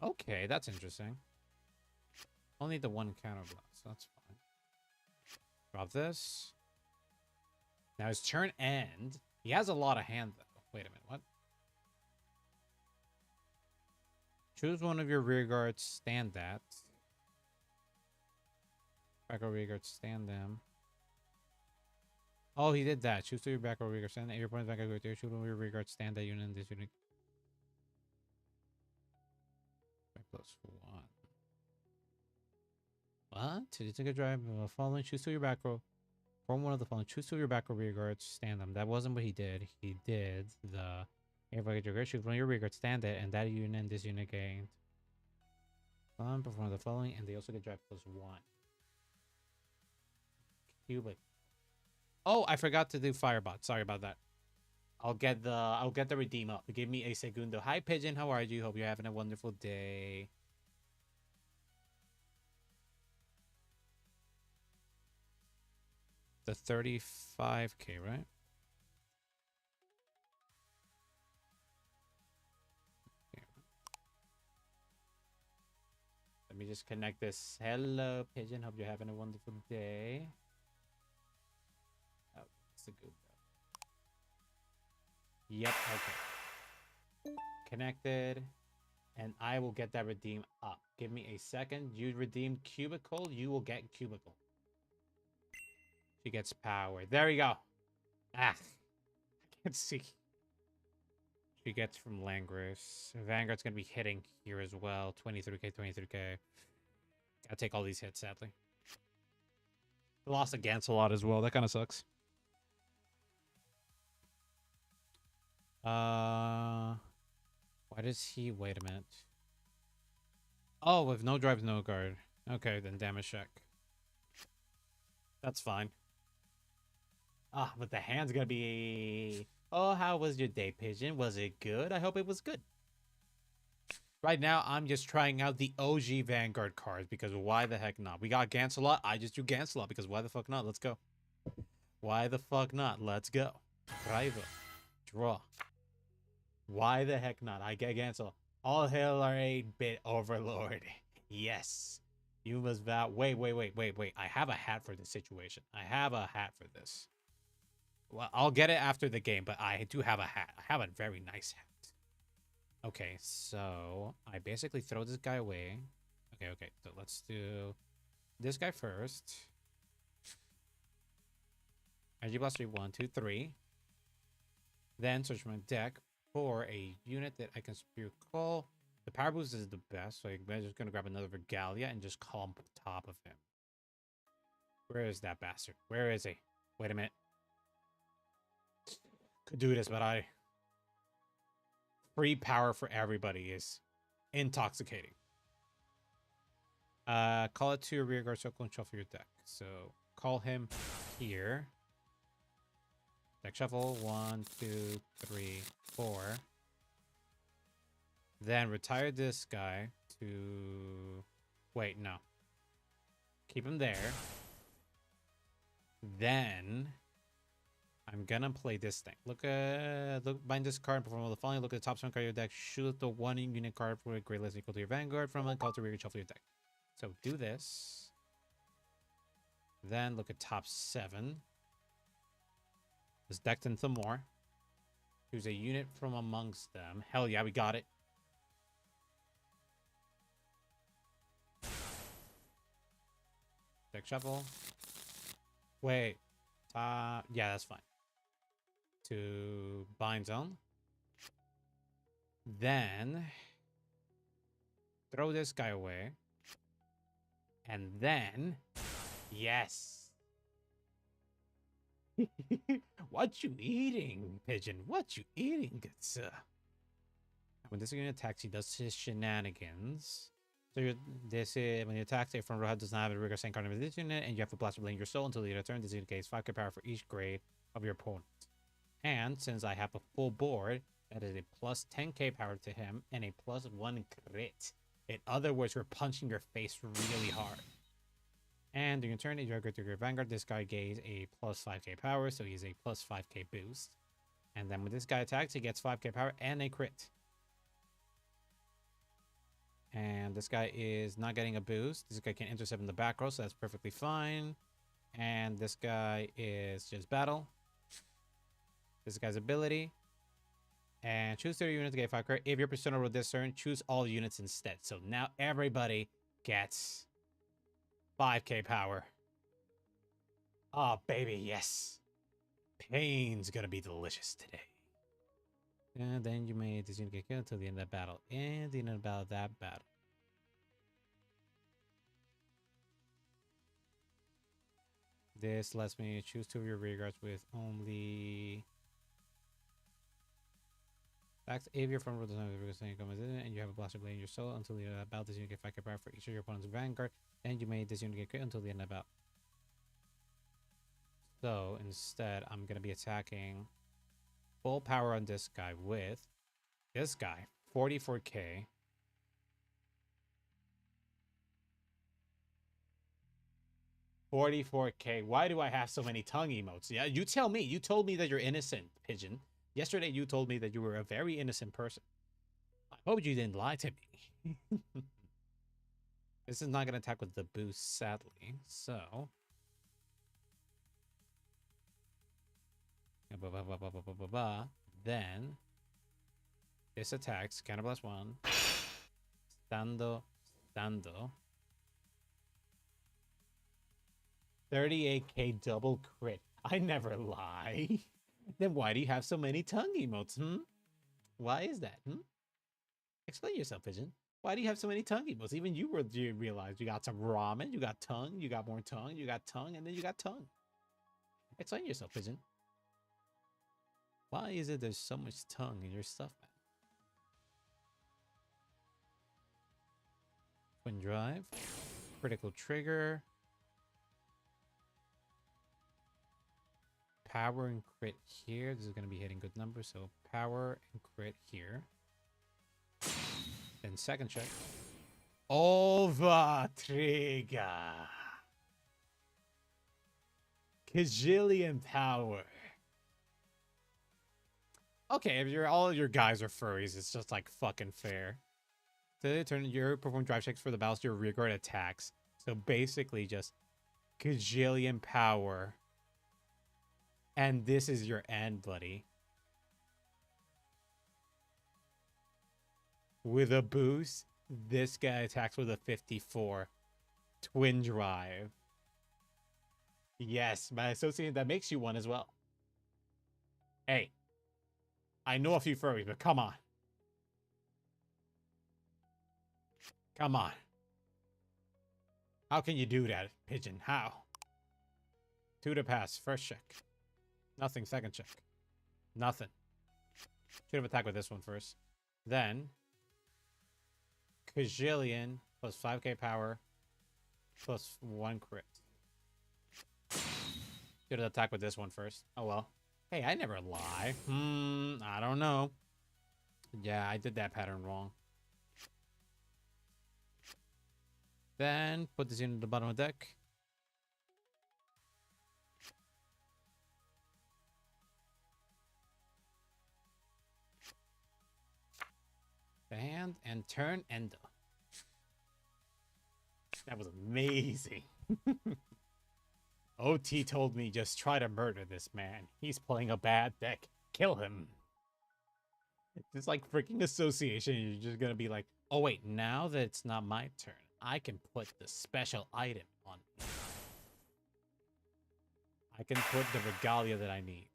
Okay, that's interesting. Only the one counterblast, that's fine. Drop this. Now his turn end. He has a lot of hand though. Wait a minute, what? Choose one of your rear guards, stand that. Back row rear guards, stand them. Oh, he did that. Choose to your back row rear guard, stand that. Your opponent's back row rear, choose one of your rear guards, stand that unit and this unit. +1. What? To take a drive following, choose to your back row. Form one of the following. Choose two of your back row rear guards, stand them. That wasn't what he did. He did the choose one of your rear guards, stand it, and that unit and this unit gained. Perform the following, and they also get drive +1. Cubic. Oh, I forgot to do Firebot. Sorry about that. I'll get the redeem up. Give me a segundo. Hi Pigeon, how are you? Hope you're having a wonderful day. The 35k, right? Let me just connect this. Hello, Pigeon. Hope you're having a wonderful day. Oh, it's a good though. Yep, okay. Connected. And I will get that redeem up. Give me a second. You redeem Cubicle, you will get Cubicle. She gets power. There we go. Ah. I can't see. She gets from Langris. Vanguard's going to be hitting here as well. 23k, 23k. Gotta take all these hits, sadly. Lost a Gancelot as well. That kind of sucks. Why does he... Wait a minute. Oh, with no drive, no guard. Okay, then damage check. That's fine. Ah, but the hand's gonna be... Oh, how was your day, Pigeon? Was it good? I hope it was good. Right now, I'm just trying out the OG Vanguard cards because why the heck not? We got Gancelot. I just do Gancelot because why the fuck not? Let's go. Why the fuck not? Let's go. Driver. Draw. Why the heck not? I get Gancelot. All hail our 8-bit overlord. Yes. You must vow. Wait. I have a hat for this situation. I have a hat for this. Well, I'll get it after the game, but I do have a hat. I have a very nice hat. Okay, so I basically throw this guy away. Okay. So let's do this guy first. Energy Blaster 1, 2, 3. Then search my deck for a unit that I can spear call. The power boost is the best, so I'm just gonna grab another Regalia and just call him on top of him. Where is that bastard? Where is he? Wait a minute. Could do this, but free power for everybody is intoxicating. Call it to your rear guard circle and shuffle your deck. So call him here. Deck shuffle 1, 2, 3, 4. Then retire this guy to... Wait, no. Keep him there. Then I'm gonna play this thing. Look bind this card and perform all the following. Look at the top 7 card of your deck. Shoot the 1 unit card for a grade less equal to your Vanguard from a call to rear shuffle your deck. So do this. Then look at top 7. Let's deck in some more. Choose a unit from amongst them. Hell yeah, we got it. Deck shuffle. Wait. Yeah, that's fine. To bind zone. Then throw this guy away. And then yes. What you eating, Pigeon? What you eating, good sir? When this unit attacks, he does his shenanigans. So this is when you attack, say from Rohan does not have a rigor same card of this unit, and you have a blaster blade in your soul until the end of turn. This unit gains 5k power for each grade of your opponent. And since I have a full board, that is a plus 10k power to him and a plus 1 crit. In other words, we're punching your face really hard. And during your turn, if you upgrade to your Vanguard, this guy gains a plus 5k power, so he's a plus 5k boost. And then when this guy attacks, he gets 5k power and a crit. And this guy is not getting a boost. This guy can intercept in the back row, so that's perfectly fine. And this guy is just battle. This guy's ability. And choose 30 units to get 5 crit. If your persona rolled this turn, choose all units instead. So now everybody gets 5k power. Oh, baby, yes. Pain's gonna be delicious today. And then you may this unit get killed until the end of that battle. And the end of that battle. This lets me choose 2 of your rear guards with only... Facts. If you're from and you have a blaster blade in your soul until the end of that battle, this unit get 5k power for each of your opponent's Vanguard. And you may this unit get crit until the end of the battle. So instead, I'm going to be attacking full power on this guy with this guy, 44k. $44k. Why do I have so many tongue emotes? Yeah, you tell me. You told me that you're innocent, Pigeon. Yesterday, you told me that you were a very innocent person. I hope you didn't lie to me. This is not going to attack with the boost, sadly. So... Then... This attacks, counter plus 1. Stando. 38k double crit. I never lie. Then why do you have so many tongue emotes, Why is that, Explain yourself, Pigeon. Why do you have so many tongue emotes? Even you realized you got some ramen, you got tongue, you got more tongue, you got tongue, and then you got tongue. Explain yourself, Pigeon. Why is it there's so much tongue in your stuff, man? Twin drive. critical trigger. Power and crit here. This is going to be hitting good numbers. So power and crit here. Then second check. Over trigger. Kajillion power. Okay, if all your guys are furries, it's just like fucking fair. So turn your perform drive checks for the balance your rear guard attacks. So basically just Kajillion power. And this is your end, buddy. With a boost, this guy attacks with a 54. Twin drive. Yes, my associate, that makes you one as well. Hey, I know a few furries, but come on. Come on. How can you do that, Pigeon? How? 2 to pass. First check. Nothing. Second check. Nothing. Should have attacked with this one first. Then, Kajillion plus 5k power plus 1 crit. Should have attacked with this one first. Oh well. Hey, I never lie. I don't know. Yeah, I did that pattern wrong. Then, put this unit at the bottom of the deck. The hand and turn ender. That was amazing. OT told me just try to murder this man. He's playing a bad deck. Kill him. It's like freaking association. You're just gonna be like, oh wait, now that it's not my turn, I can put the special item on. I can put the regalia that I need.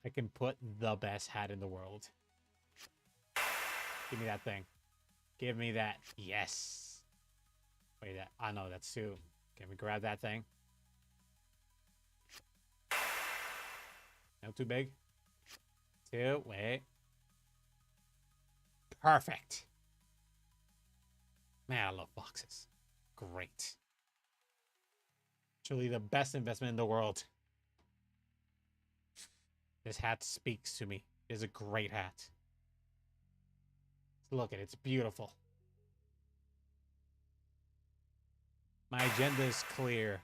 I can put the best hat in the world. Give me that thing. Give me that. Yes. Wait, that. I know that's 2. Can we grab that thing? No, too big. 2. Wait. Perfect. Man, I love boxes. Great. Truly the best investment in the world. This hat speaks to me. It's a great hat. Look at it. It's beautiful. My agenda is clear.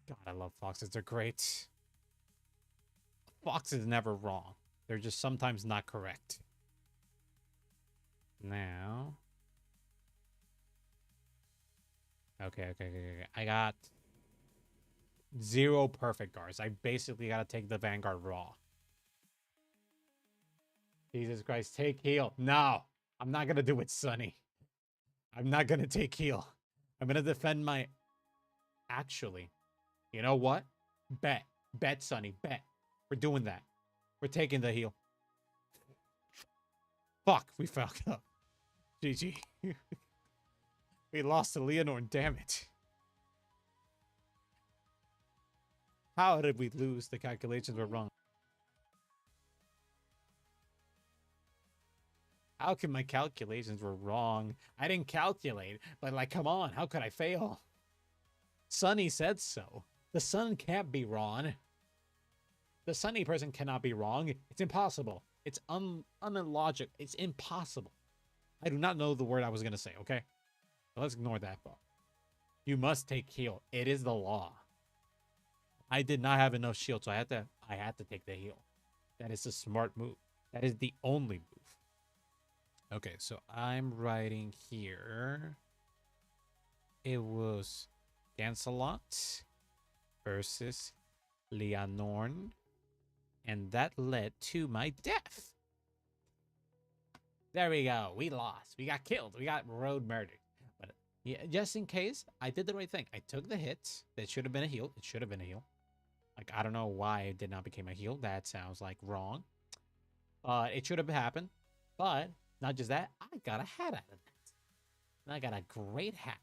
God, I love foxes. They're great. Fox is never wrong. They're just sometimes not correct. Now. Okay. I got 0 perfect guards. I basically got to take the Vanguard raw. Jesus Christ, take heal. No, I'm not going to do it, Sonny. I'm not going to take heal. I'm going to defend my... Actually, you know what? Bet. Bet, Sonny. Bet. We're doing that. We're taking the heal. Fuck, we fucked up. GG. We lost to Leonor, damn it. How did we lose? The calculations were wrong. How can my calculations were wrong? I didn't calculate, but like, come on, how could I fail? Sonny said so. The sun can't be wrong. The Sunny person cannot be wrong. It's impossible. It's unlogical. It's impossible. I do not know the word I was going to say, okay? So let's ignore that part. You must take heal. It is the law. I did not have enough shield, so I had to take the heal. That is a smart move. That is the only move. Okay, so I'm writing here. It was Gancelot versus Leonorn, and that led to my death. There we go. We lost. We got killed. We got road murdered. But yeah, just in case, I did the right thing. I took the hit. That should have been a heal. It should have been a heal. Like, I don't know why it did not become a heal. That sounds like wrong. It should have happened. But not just that, I got a hat out of that. And I got a great hat.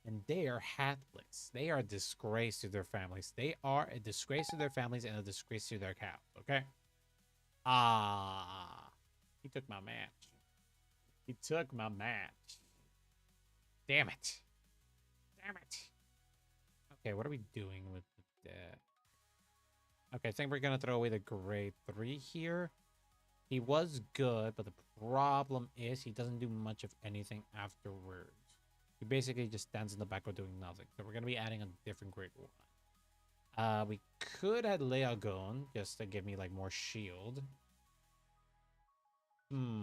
And they are hatless. They are a disgrace to their families. They are a disgrace to their families and a disgrace to their cows. Okay. Ah, he took my match. He took my match. Damn it. Damn it. Okay, what are we doing with the deck? Okay, I think we're gonna throw away the grade 3 here. He was good, but the problem is he doesn't do much of anything afterwards. He basically just stands in the background doing nothing. So we're gonna be adding a different grade 1. We could add Leogon just to give me like more shield.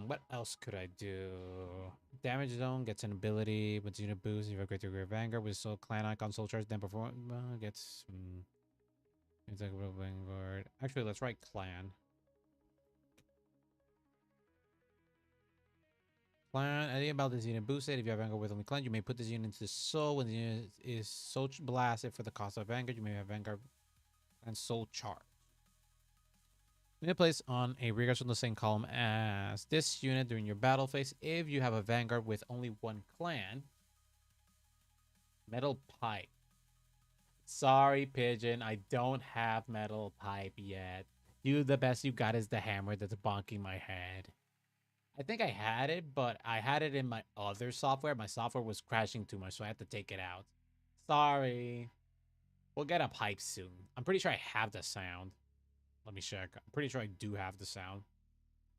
What else could I do? Damage zone gets an ability with unit boost. If you upgrade to Great Vanguard with Soul Clan Icon Soul Charge, then perform gets it's like a Vanguard. Actually, let's write Clan. Clan, anything about this unit boosted. If you have Vanguard with only Clan, you may put this unit into the Soul. When the unit is Soul blasted for the cost of Vanguard, you may have Vanguard and Soul Charge. Unit placed on a rearguard from the same column as this unit during your battle phase. If you have a Vanguard with only one clan, Metal Pipe. Sorry, Pigeon, I don't have Metal Pipe yet. The best you got is the hammer that's bonking my head. I think I had it, but I had it in my other software. My software was crashing too much, so I had to take it out. Sorry. We'll get a pipe soon. I'm pretty sure I have the sound. Let me check. I'm pretty sure I do have the sound.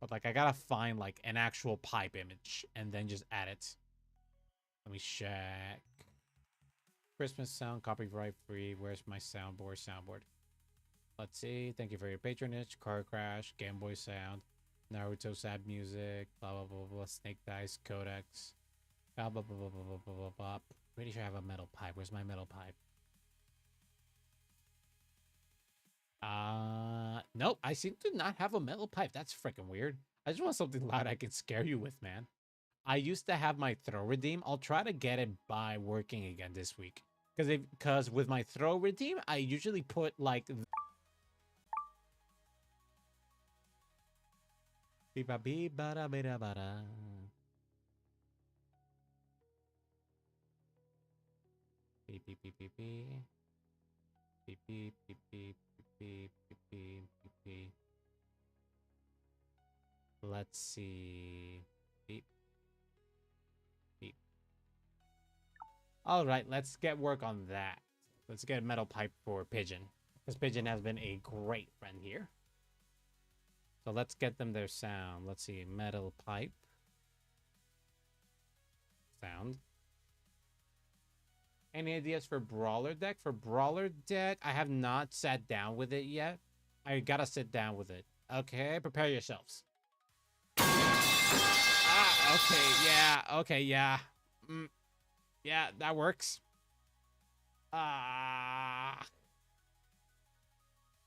But, like, I gotta find, like, an actual pipe image and then just add it. Let me check. Christmas sound, copyright free. Where's my soundboard? Let's see. Thank you for your patronage. Car crash. Game Boy sound. Naruto sad music. Blah, blah, blah, blah. Snake dice. Codex. Blah, blah, blah, blah, blah, blah, blah, blah. Pretty sure I have a metal pipe. Where's my metal pipe? Nope. I seem to not have a metal pipe. That's freaking weird. I just want something loud I can scare you with, man. I used to have my throw redeem. I'll try to get it by working again this week. Because with my throw redeem, I usually put like beep beep bada bada bada. Beep beep beep beep beep. Beep beep beep beep beep beep beep beep beep. Let's see. Beep. Beep. All right, let's get work on that. Let's get a metal pipe for Pigeon. Because Pigeon has been a great friend here. So let's get them their sound. Let's see. Metal pipe. Sound. Any ideas for Brawler deck? For Brawler deck, I have not sat down with it yet. I gotta sit down with it. Okay, prepare yourselves. Okay, yeah. Okay, yeah. Yeah, that works.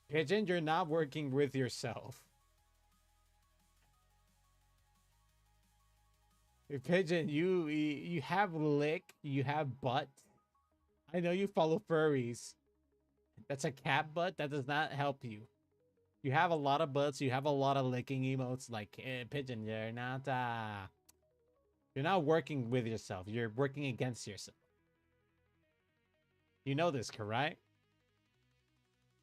Pigeon, you're not working with yourself. Pigeon, you have lick, you have butt. I know you follow furries. That's a cat butt. That does not help you. You have a lot of butts. You have a lot of licking emotes. Like Pigeon, you're not working with yourself. You're working against yourself. You know this, correct?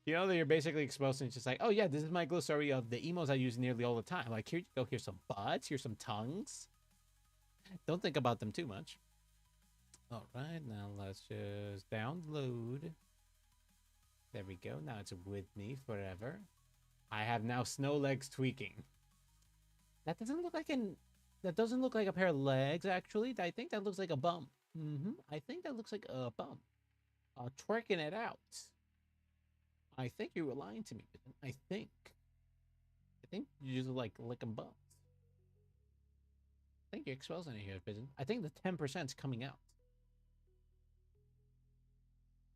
You know that you're basically exposed and it's just like, oh yeah, this is my glossary of the emotes I use nearly all the time. Like here you go. Here's some butts. Here's some tongues. Don't think about them too much. All right, now let's just download. There we go. Now it's with me forever. I have now snow legs tweaking. That doesn't look like that doesn't look like a pair of legs, actually. I think that looks like a bump. I think that looks like a bump. Twerking it out. I think you were lying to me. I think you just like licking bumps. I think you're exposing it here, Pigeon. I think the 10% is coming out.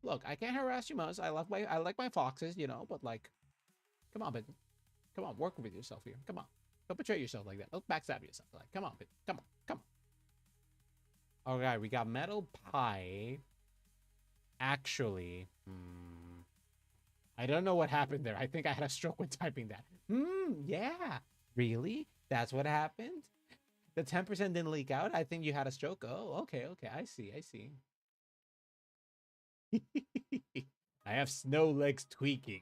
Look, I can't harass you much. I like my foxes, you know, but like, come on, Pigeon. Come on, work with yourself here. Come on. Don't betray yourself like that. Don't backstab yourself. Like, come on, Pigeon. Come on. Come on. Alright, we got metal pie. Actually, I don't know what happened there. I think I had a stroke when typing that. Yeah. Really? That's what happened? The 10% didn't leak out? I think you had a stroke. Oh, okay. I see. I have snow legs tweaking.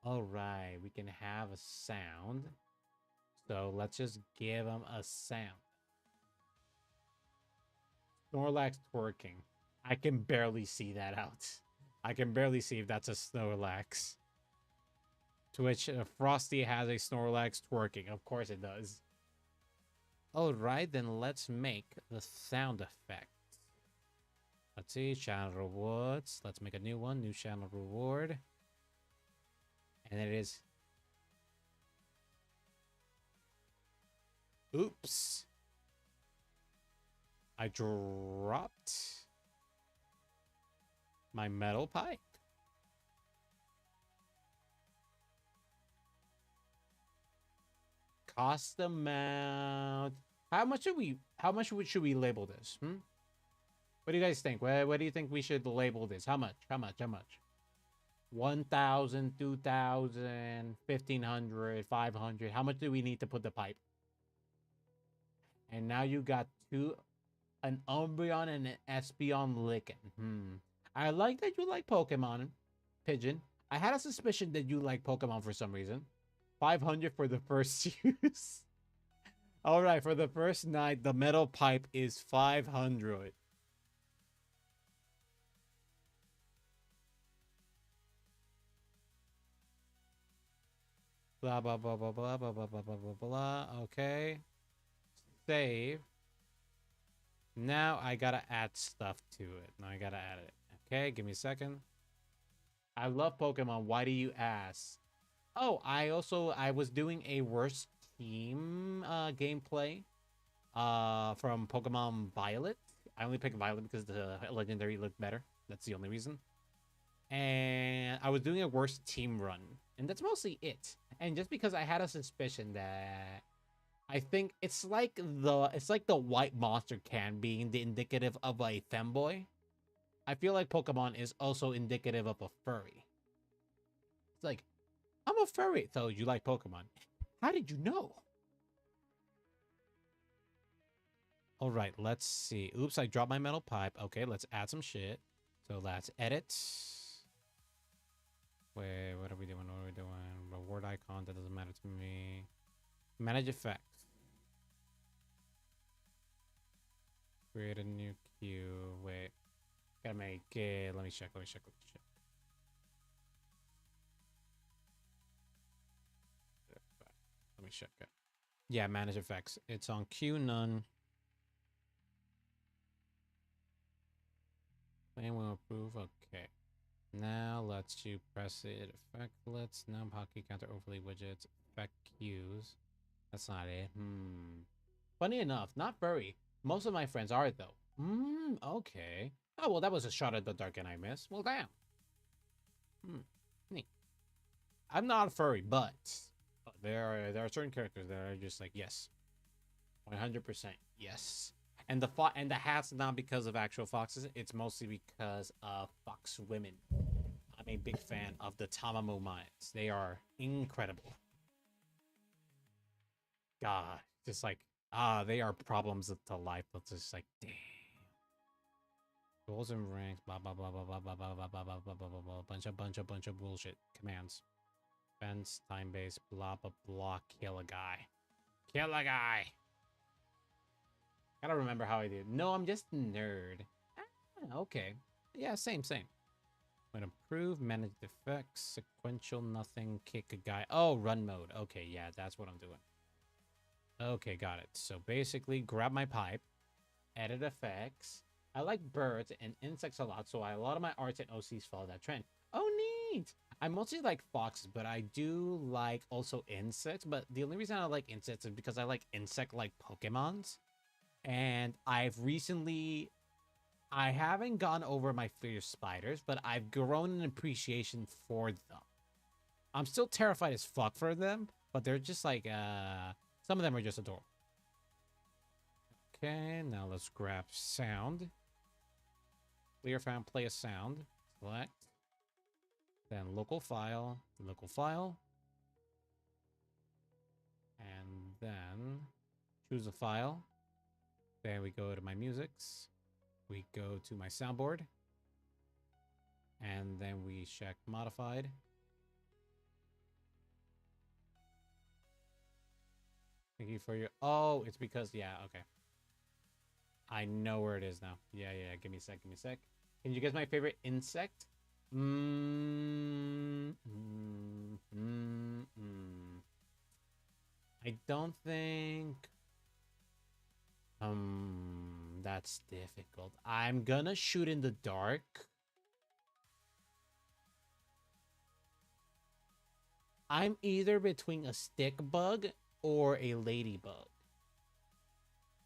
All right, we can have a sound. So let's just give him a sound. Snorlax twerking. I can barely see that out. I can barely see if that's a Snorlax. To which Frosty has a Snorlax twerking. Of course it does. Alright, then let's make the sound effect. Let's see, channel rewards. Let's make a new one. New channel reward. And it is... Oops. I dropped my metal pipe. Cost amount. How much should we label this? What do you guys think? What do you think we should label this? How much? 1,000, 2,000, 1,500, 500. How much do we need to put the pipe? And now you got an Umbreon and an Espeon licking. I like that you like Pokemon, Pigeon. I had a suspicion that you like Pokemon for some reason. 500 for the first use. All right, for the first night, the metal pipe is 500. Blah, blah, blah, blah, blah, blah, blah, blah, blah, blah, blah. Okay. Save. Now I gotta add stuff to it. Now I gotta add it. Okay, give me a second. I love Pokemon. Why do you ask? Oh, I was doing a worst team gameplay from Pokemon Violet. I only picked Violet because the legendary looked better. That's the only reason. And I was doing a worst team run, and that's mostly it. And just because I had a suspicion that I think it's like the white monster can being the indicative of a femboy. I feel like Pokemon is also indicative of a furry. It's like, I'm a furry. So you like Pokemon. How did you know? All right, let's see. Oops, I dropped my metal pipe. Okay, let's add some shit. So let's edit. Wait, what are we doing? What are we doing? Reward icon, that doesn't matter to me. Manage effects. Create a new queue. Wait. Gotta make it. Let me check. Let me check. it. Yeah, manage effects. It's on queue none. Plan will approve. Okay. Now let's you press it. Effect. Let's now hotkey counter overlay widgets. Effect queues. That's not it. Funny enough, not furry. Most of my friends are though. Okay. Oh well, that was a shot at the dark and I missed. Well, damn. Neat. I'm not a furry, but there are certain characters that are just like yes, 100% yes. And the hat's not because of actual foxes. It's mostly because of fox women. I'm a big fan of the Tamamo mines. They are incredible. God, just like they are problems to life. But just like damn. Goals and ranks, blah blah blah blah blah blah blah blah blah blah blah blah blah bunch of bullshit commands. Fence, time base, blah blah blah. Kill a guy. Kill a guy. Gotta remember how I did. No, I'm just a nerd. Okay. Yeah, same. I'm gonna improve, manage effects, sequential, nothing, kick a guy. Oh, run mode. Okay, yeah, that's what I'm doing. Okay, got it. So basically, grab my pipe, edit effects. I like birds and insects a lot, so a lot of my arts and OCs follow that trend. Oh, neat! I mostly like foxes, but I do like also insects. But the only reason I like insects is because I like insect-like Pokemons. And I haven't gone over my fear of spiders, but I've grown an appreciation for them. I'm still terrified as fuck for them, but they're just like, some of them are just adorable. Okay, now let's grab sound. Clear found, play a sound. Select. Then local file. And then choose a file. Then we go to my musics. We go to my soundboard. And then we check modified. Thank you for your... Oh, it's because... Yeah, okay. I know where it is now. Yeah. Give me a sec. Can you guess my favorite insect? I don't think... That's difficult. I'm gonna shoot in the dark. I'm either between a stick bug or a ladybug.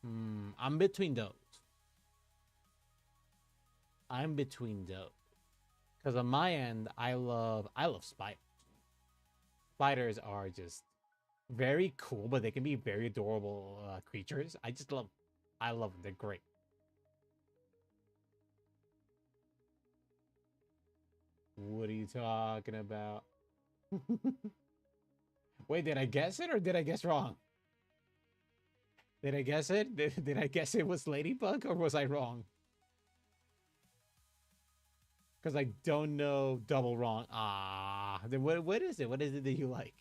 I'm between those. Because on my end, I love spiders. Spiders are just very cool, but they can be very adorable creatures. I love them. They're great. What are you talking about? Wait, did I guess it or did I guess wrong? Did I guess it? Did I guess it was Ladybug or was I wrong? Because I don't know double wrong. Then what is it? What is it that you like?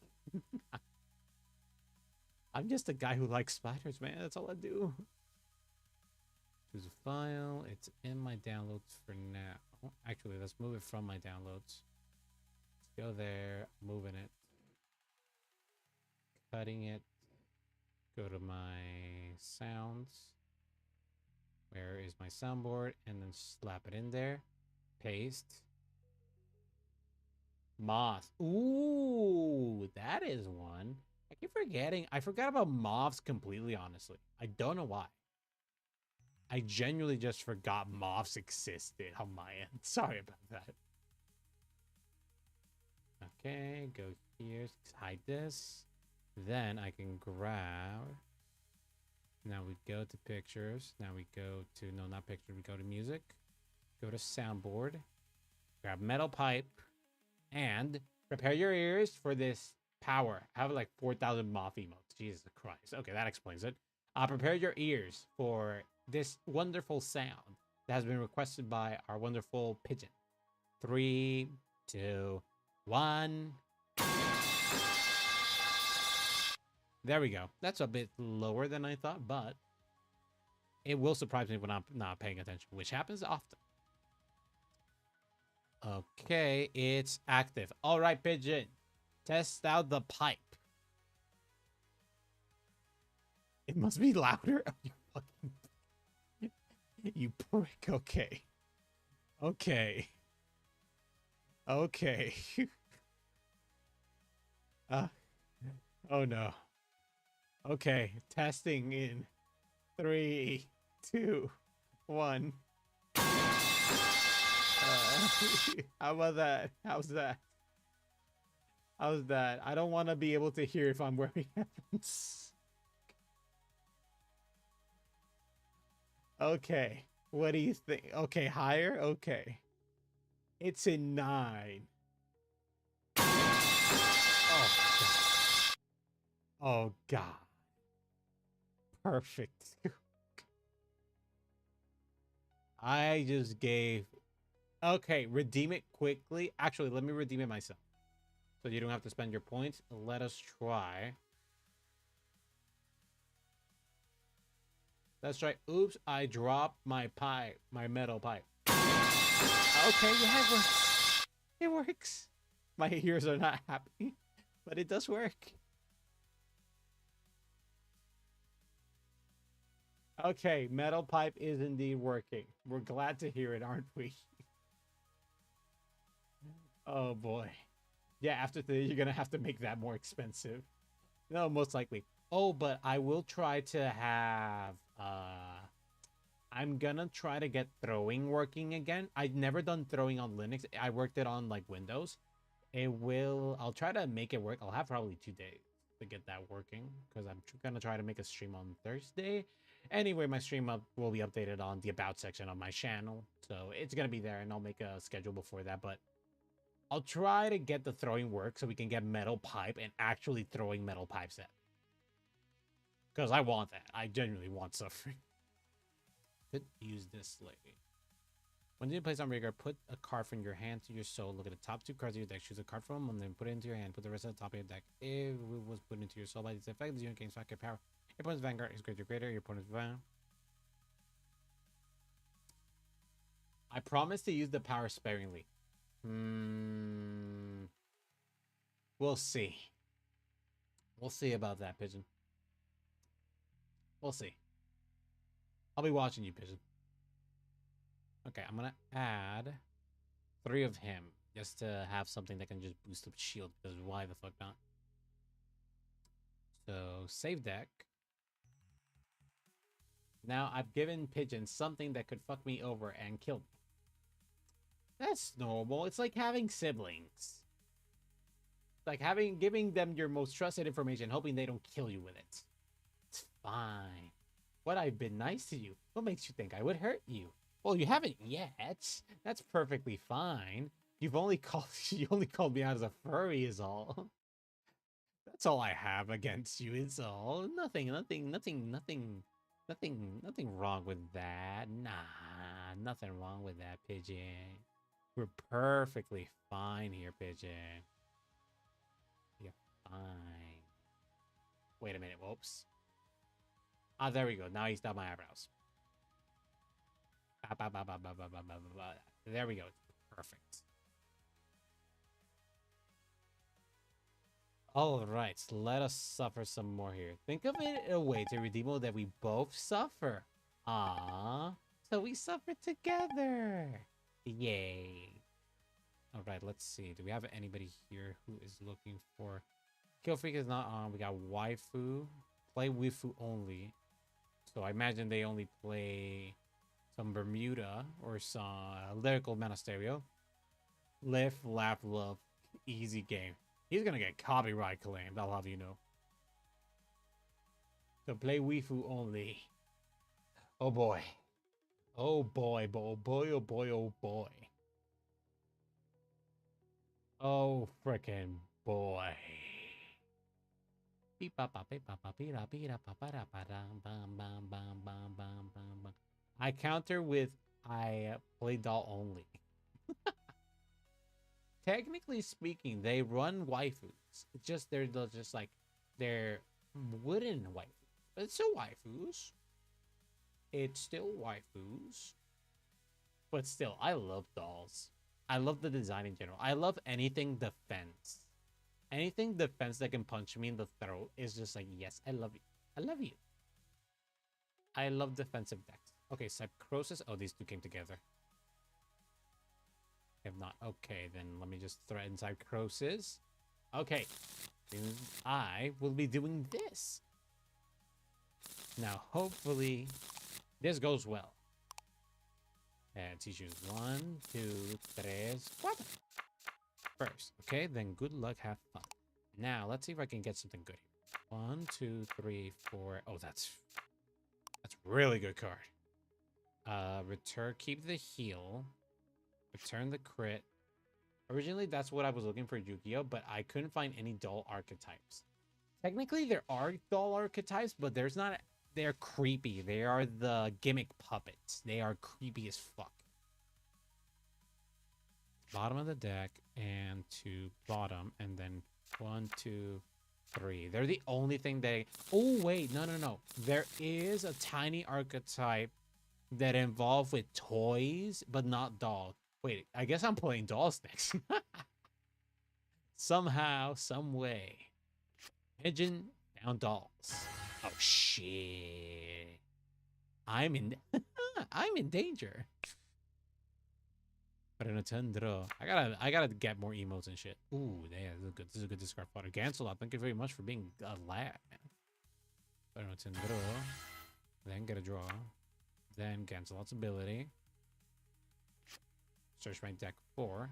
I'm just a guy who likes spiders, man. That's all I do. Choose a file. It's in my downloads for now. Actually, let's move it from my downloads. Let's go there. Moving it. Cutting it. Go to my sounds. Where is my soundboard? And then slap it in there. Paste. Moth. Ooh, that is one. I keep forgetting. I forgot about moths completely, honestly. I don't know why. I genuinely just forgot moths existed on my end. Sorry about that. Okay, go here. Hide this. Then I can grab. Now we go to pictures. Now we go to, no, not pictures. We go to music. Go to soundboard. Grab metal pipe. And prepare your ears for this power. I have like 4,000 moth emotes. Jesus Christ. Okay, that explains it. Prepare your ears for this wonderful sound that has been requested by our wonderful pigeon. 3, 2, 1. There we go. That's a bit lower than I thought, but it will surprise me when I'm not paying attention, which happens often. Okay, it's active. All right, pigeon. Test out the pipe. It must be louder. Oh, you fucking... You prick. Okay. Okay. Okay. Oh no. Okay, testing in 3, 2, 1. How about that? How's that? How's that? I don't want to be able to hear if I'm wearing headphones. Okay, what do you think? Okay, higher? Okay. It's a 9. Oh, God. Oh, God. Perfect. I just gave... Okay, redeem it quickly. Actually, let me redeem it myself. So you don't have to spend your points. Let us try. Let's try. Oops, I dropped my pipe. My metal pipe. Okay, yeah, it works. It works. My ears are not happy, but it does work. Okay, metal pipe is indeed working. We're glad to hear it, aren't we? Oh boy. Yeah, after today, you're gonna have to make that more expensive. No, most likely. Oh, but I will try to have... I'm gonna try to get throwing working again. I've never done throwing on Linux. I worked it on, like, Windows. I'll try to make it work. I'll have probably 2 days to get that working, because I'm gonna try to make a stream on Thursday. Anyway, my stream will be updated on the About section of my channel, so it's gonna be there, and I'll make a schedule before that, but I'll try to get the throwing work so we can get metal pipe and actually throwing metal pipes at. Because I want that. I genuinely want suffering. Could use this lady. When you place on Rhaegar, put a card from your hand to your soul. Look at the top 2 cards of your deck. Choose a card from them, and then put it into your hand. Put the rest at the top of your deck. If it was put into your soul by this effect, the unit gains 5k power. Your opponent's Vanguard is greater. Your opponent's Vanguard. I promise to use the power sparingly. We'll see. We'll see about that, Pigeon. We'll see. I'll be watching you, Pigeon. Okay, I'm gonna add 3 of him just to have something that can just boost up shield, because why the fuck not? So, save deck. Now, I've given Pigeon something that could fuck me over and kill me. That's normal. It's like having siblings. It's like giving them your most trusted information, hoping they don't kill you with it. It's fine. What, I've been nice to you? What makes you think I would hurt you? Well, you haven't yet. That's perfectly fine. You only called me out as a furry is all. That's all I have against you is all. Nothing wrong with that. Nah, nothing wrong with that, Pigeon. We're perfectly fine here, Pigeon. You're fine. Wait a minute, whoops. Ah, there we go. Now he's done my eyebrows. There we go. Perfect. All right, let us suffer some more here. Think of it in a way to redeem that we both suffer. Ah, so we suffer together. Yay. All right, let's see. Do we have anybody here who is looking for... Kill Freak is not on. We got Waifu. Play Waifu only. So I imagine they only play some Bermuda or some Lyrical Monasterio. Live, laugh, love. Easy game. He's gonna get copyright claimed, I'll have you know. So play Waifu only. Oh boy. Oh boy, oh boy, oh boy, oh boy. Oh frickin' boy. I counter with I play doll only. Technically speaking, they run waifus. It's just they're just like they're wooden waifus. But it's still waifus. It's still waifus. But still, I love dolls. I love the design in general. I love anything defense. Anything defense that can punch me in the throat is just like, yes, I love you. I love you. I love defensive decks. Okay, Psychrosis. Oh, these two came together. If not, okay, then let me just threaten Psychrosis. Okay, I will be doing this. Now, hopefully, this goes well. And tissues 1, 2, 3, 4. First, okay, then good luck, have fun. Now, let's see if I can get something good here. 1, 2, 3, 4. Oh, that's really good card. Return, keep the heal. Return the crit. Originally, that's what I was looking for Yu-Gi-Oh, but I couldn't find any doll archetypes. Technically, there are doll archetypes, but there's not. They're creepy. They are the gimmick puppets. They are creepy as fuck. Bottom of the deck and to bottom, and then 1, 2, 3. They're the only thing they... Oh, wait. No. There is a tiny archetype that involved with toys, but not dolls. Wait, I guess I'm playing dolls next. Somehow, some way. Pigeon down dolls. Oh shit. I'm in danger. I gotta get more emotes and shit. Ooh, yeah, this is a good discard fodder. Gancelot, thank you very much for being a lad, man. Then get a draw. Then Gancelot's ability. Search my deck 4.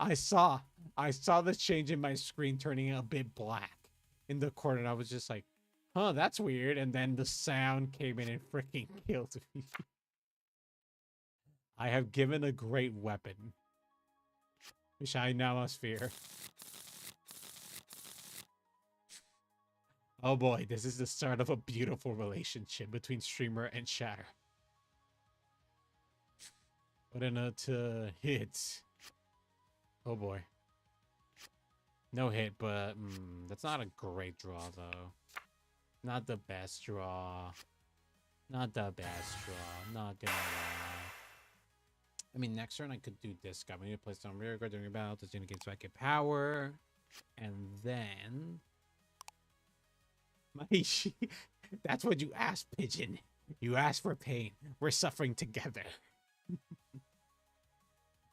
I saw the change in my screen turning a bit black in the corner, and I was just like, huh, that's weird. And then the sound came in and freaking killed me. I have given a great weapon, which I now must fear. Oh boy, this is the start of a beautiful relationship between streamer and chatter. What a note to hit. Oh boy. No hit, but that's not a great draw, though. Not the best draw. Not the best draw. Not gonna lie. I mean, next turn I could do this guy. We need to place it on rear guard during your battle. This unit gets back at power. And then... That's what you asked, Pigeon. You asked for pain. We're suffering together. Look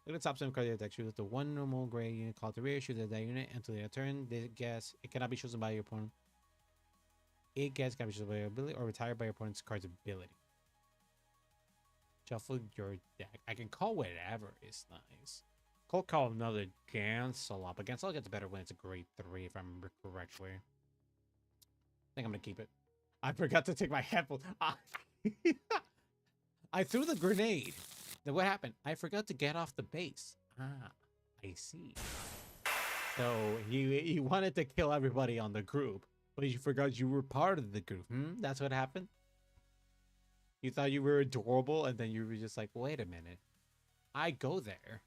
at the top 7 card of the deck. Choose the one normal gray unit called the rear. Shoot at that unit until your turn. They guess it cannot be chosen by your opponent. It gets can be chosen by your ability or retired by your opponent's card's ability. Shuffle your deck. I can call whatever is nice. Cold call another Gancelot, but Gancelot gets better when it's a grade 3 if I remember correctly. I think I'm gonna keep it. I forgot to take my headphones. I threw the grenade. Then what happened? I forgot to get off the base. Ah, I see. So he wanted to kill everybody on the group, but you forgot you were part of the group. That's what happened? You thought you were adorable, and then you were just like, wait a minute. I go there.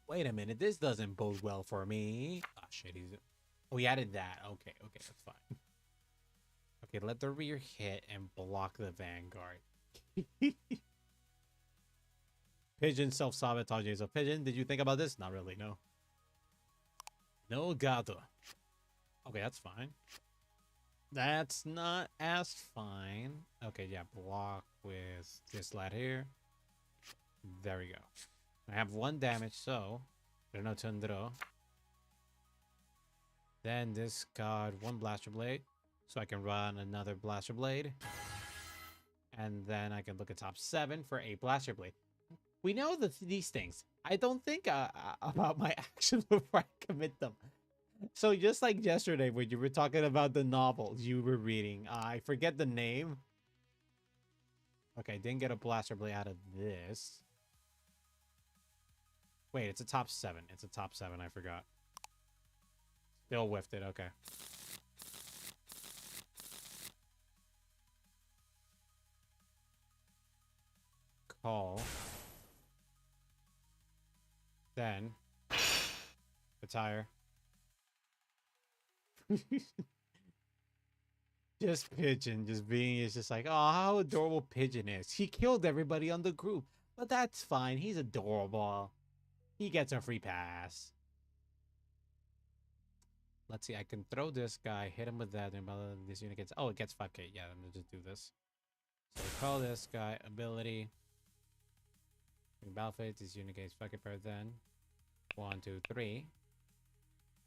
Wait a minute, this doesn't bode well for me. Oh shit, oh, he added that. Okay, that's fine. Okay, let the rear hit and block the vanguard. Pigeon self-sabotage. So Pigeon, did you think about this? Not really, no. No gato. Okay, that's fine. That's not as fine. Okay, yeah, block with this lad here. There we go. I have 1 damage, so no tundro. Then this got 1 blaster blade, so I can run another blaster blade. And then I can look at top 7 for a blaster blade. We know these things. I don't think about my actions before I commit them. So just like yesterday when you were talking about the novels you were reading, I forget the name. Okay, didn't get a blaster blade out of this. Wait, it's a top 7. It's a top 7, I forgot. Still whiffed it, okay. Call. Then retire. Just Pigeon, just being is just like, oh, how adorable Pigeon is. He killed everybody on the group, but that's fine. He's adorable. He gets a free pass. Let's see. I can throw this guy, hit him with that, and this unit gets. Oh, it gets 5k. Yeah, I'm gonna just do this. So call this guy ability. Balfate. This unit gets 5k per then. 1, 2, 3.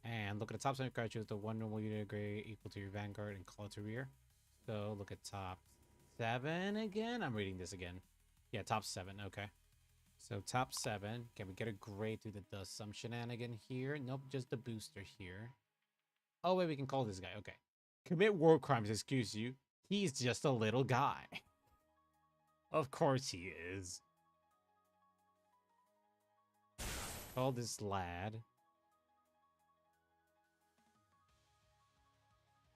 And look at the top 7 card. Choose the 1 normal unit gray equal to your vanguard and call it to rear. So look at top 7 again. I'm reading this again. Yeah, top 7. Okay. So top 7. Can we get a gray through that does some shenanigan here? Nope, just the booster here. Oh, wait, we can call this guy. Okay. Commit war crimes, excuse you. He's just a little guy. Of course he is. Call this lad.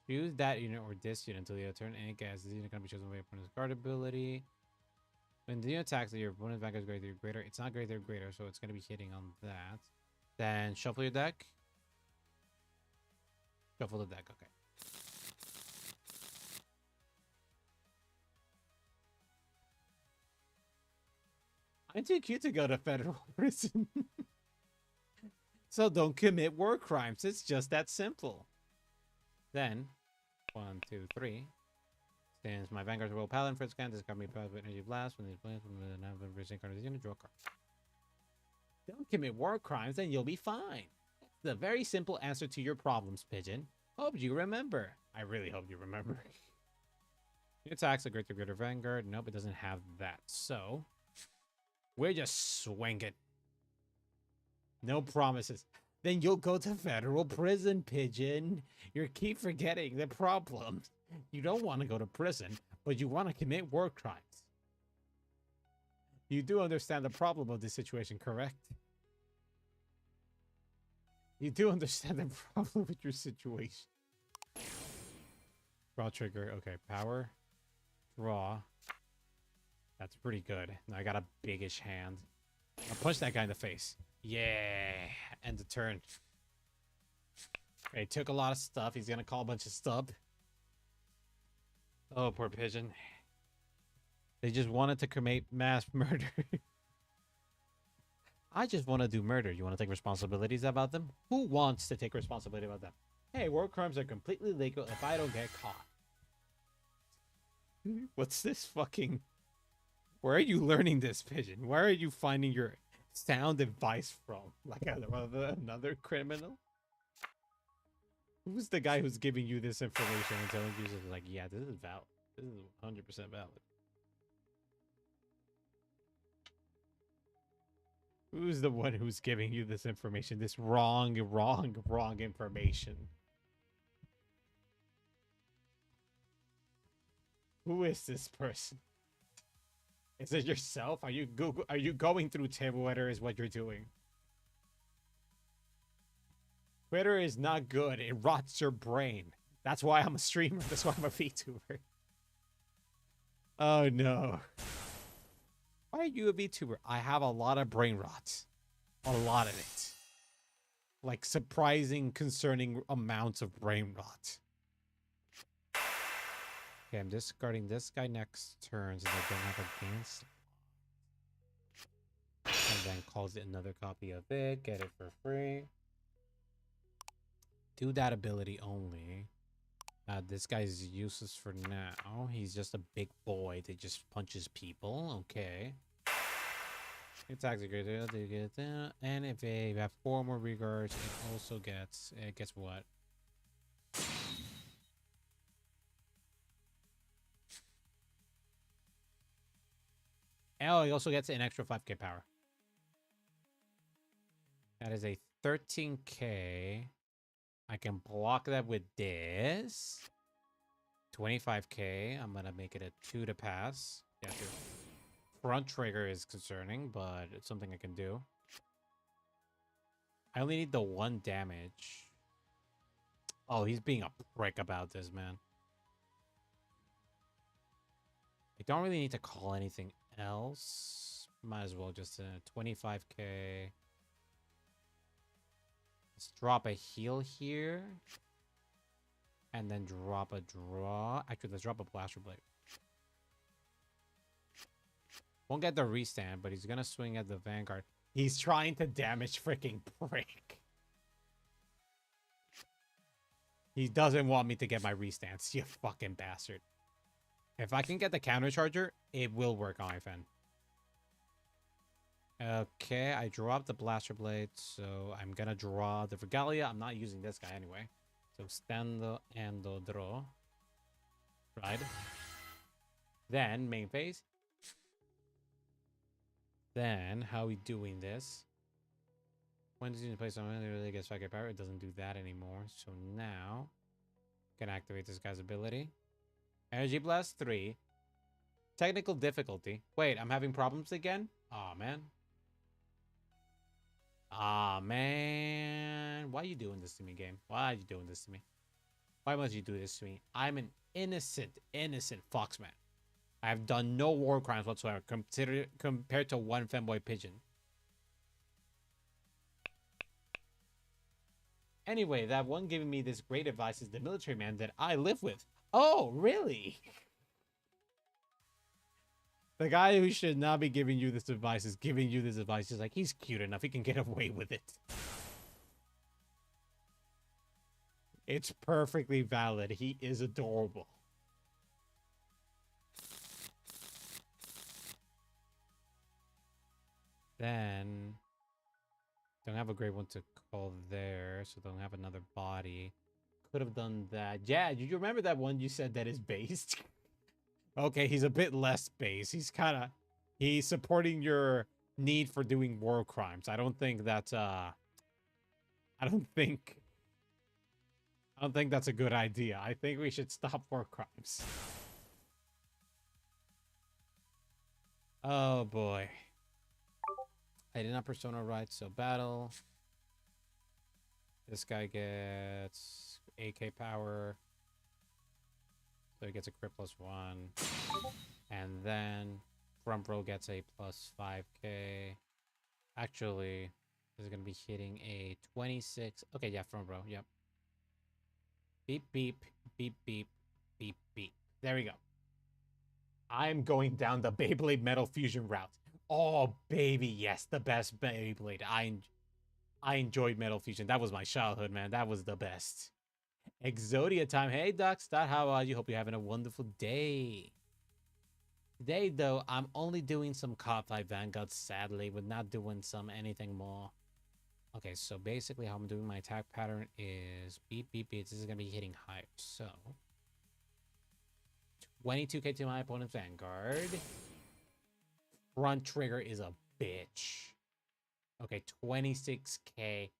Choose that unit or this unit until your turn. And guess this unit can be chosen by your opponent's guard ability. When the unit attacks your opponent's vanguard is greater or greater, it's not greater or greater, so it's going to be hitting on that. Then shuffle your deck. Shuffle the deck, okay. I'm too cute to go to federal prison. So don't commit war crimes. It's just that simple. Then 1, 2, 3. Since my Vanguard's Royal Paladin for its scan, this card may pass with Energy Blast when these plans from the non-version card is going to draw a card. Don't commit war crimes and you'll be fine. That's the very simple answer to your problems, Pigeon. Hope you remember. I really hope you remember. It attacks a greater Vanguard. Nope, it doesn't have that. So we're just swinging. No promises. Then you'll go to federal prison, Pigeon. You keep forgetting the problem. You don't want to go to prison, but you want to commit war crimes. You do understand the problem of this situation, correct? You do understand the problem with your situation. Draw trigger. Okay, power. Draw. That's pretty good. Now I got a biggish hand. I'll punch that guy in the face. Yeah. End the turn. Okay, took a lot of stuff. He's gonna call a bunch of stuff. Oh, poor pigeon. They just wanted to commit mass murder. I just want to do murder. You want to take responsibilities about them? Who wants to take responsibility about them? Hey, war crimes are completely legal if I don't get caught. What's this fucking... Where are you learning this, pigeon? Where are you finding your sound advice from? Like another criminal? Who's the guy who's giving you this information and telling you like, yeah, this is valid. This is 100% valid. Who's the one who's giving you this information? This wrong information. Who is this person? Is it yourself? Are you going through Twitter is what you're doing? Twitter is not good. It rots your brain. That's why I'm a streamer. That's why I'm a VTuber. Oh no. Why are you a VTuber? I have a lot of brain rot. A lot of it. Like surprising, concerning amounts of brain rot. Okay, I'm discarding this guy next turn so I don't have a Gancelot. And then calls it another copy of it. Get it for free. Do that ability only. This guy's useless for now. He's just a big boy that just punches people. Okay. Attacks a great deal. And if you have 4 more regards, it also gets... Guess what? Oh, he also gets an extra 5k power. That is a 13k. I can block that with this. 25k. I'm gonna make it a 2 to pass. Yeah, front trigger is concerning, but it's something I can do. I only need the 1 damage. Oh, he's being a prick about this, man. I don't really need to call anything else. Might as well just 25k. Let's drop a heal here. And then drop a draw. Actually, let's drop a blaster blade. Won't get the restand, but he's gonna swing at the Vanguard. He's trying to damage freaking prick. He doesn't want me to get my restance, you fucking bastard. If I can get the counter charger, it will work on my fan. Okay, I dropped the blaster blade, so I'm gonna draw the Regalia. I'm not using this guy anyway. So stando and draw. Right. Then main phase. Then how are we doing this? When does he play something that really gets 5k power? It doesn't do that anymore. So now can activate this guy's ability. Energy Blast 3. Technical difficulty. Wait, I'm having problems again? Aw, man. Aw, man. Why are you doing this to me, game? Why are you doing this to me? Why must you do this to me? I'm an innocent foxman. I have done no war crimes whatsoever compared to one femboy pigeon. Anyway, that one giving me this great advice is the military man that I live with. Oh, really? The guy who should not be giving you this advice is giving you this advice. He's like, he's cute enough. He can get away with it. It's perfectly valid. He is adorable. Then, don't have a great one to call there, so don't have another body. Could have done that. Yeah, do you remember that one you said that is based? Okay, he's a bit less based. He's supporting your need for doing war crimes. I don't think that's I don't think that's a good idea. I think we should stop war crimes. Oh boy. I did not persona right, so battle. This guy gets AK power. So he gets a crit +1. And then front row gets a +5k. Actually, this is going to be hitting a 26. Okay, yeah, front row. Yep. Beep, beep, beep, beep, beep, beep. There we go. I'm going down the Beyblade Metal Fusion route. Oh, baby, yes, the best Beyblade. I enjoyed Metal Fusion. That was my childhood, man. That was the best. Exodia time. Hey, Doc, how are you? Hope you're having a wonderful day. Today, though, I'm only doing some Cardfight Vanguard, sadly. We're not doing anything more. Okay, so basically how I'm doing my attack pattern is beep, beep, beep. This is going to be hitting higher. So, 22k to my opponent's Vanguard. Front trigger is a bitch. Okay, 26k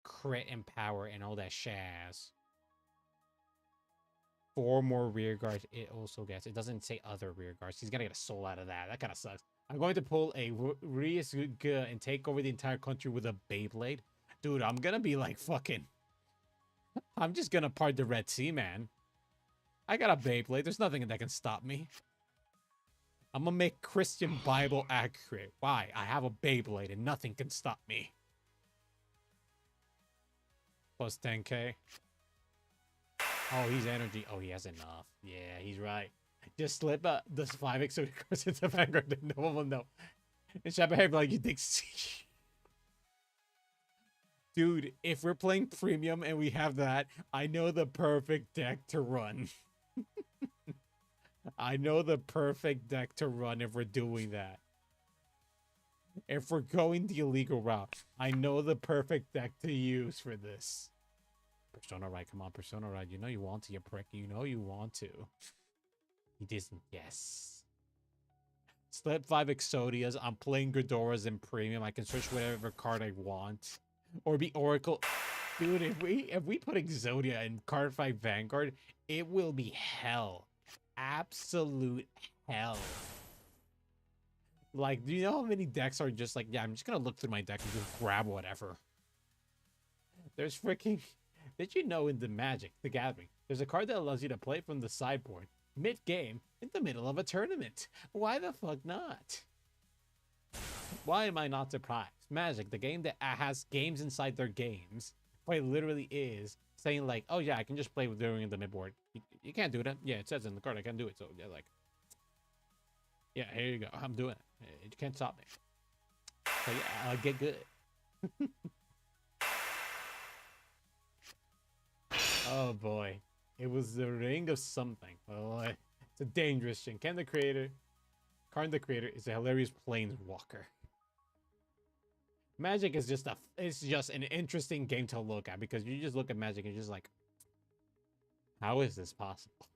crit and power and all that shaz. 4 more rear guards it also gets. It doesn't say other rear guards. He's gonna get a soul out of that. That kind of sucks. I'm going to pull a Ryusuke and take over the entire country with a Beyblade. Dude, I'm gonna be like fucking... I'm just gonna part the Red Sea, man. I got a Beyblade. There's nothing that can stop me. I'm gonna make Christian Bible accurate. Why? I have a Beyblade and nothing can stop me. Plus 10k. Oh, he's energy. Oh, he has enough. Yeah, he's right. Just slip the 5x so it goes into Vanguard and no one will know. And Shabba like, you think... Dude, if we're playing premium and we have that, I know the perfect deck to run. I know the perfect deck to run if we're doing that. If we're going the illegal route, I know the perfect deck to use for this. Persona Ride, come on, Persona Ride. You know you want to, you prick. You know you want to. He doesn't. Yes. Slip 5 Exodias. I'm playing Ghidorahs in premium. I can switch whatever card I want. Or be Oracle. Dude, if we put Exodia in Cardfight Vanguard, it will be hell. Absolute hell. Like, do you know how many decks are just like, yeah, I'm just gonna look through my deck and just grab whatever. There's freaking... Did you know in the Magic, the Gathering, there's a card that allows you to play from the sideboard, mid-game, in the middle of a tournament? Why the fuck not? Why am I not surprised? Magic, the game that has games inside their games, quite literally is saying like, oh yeah, I can just play with during the midboard. You can't do that. Yeah, it says in the card I can't do it. So yeah, like, yeah, here you go. I'm doing it. You can't stop me. So yeah, I'll get good. Oh boy, it was the ring of something. Oh, it's a dangerous thing. Karn the Creator is a hilarious planeswalker. Magic is just it's just an interesting game to look at because you just look at Magic and you're just like, how is this possible?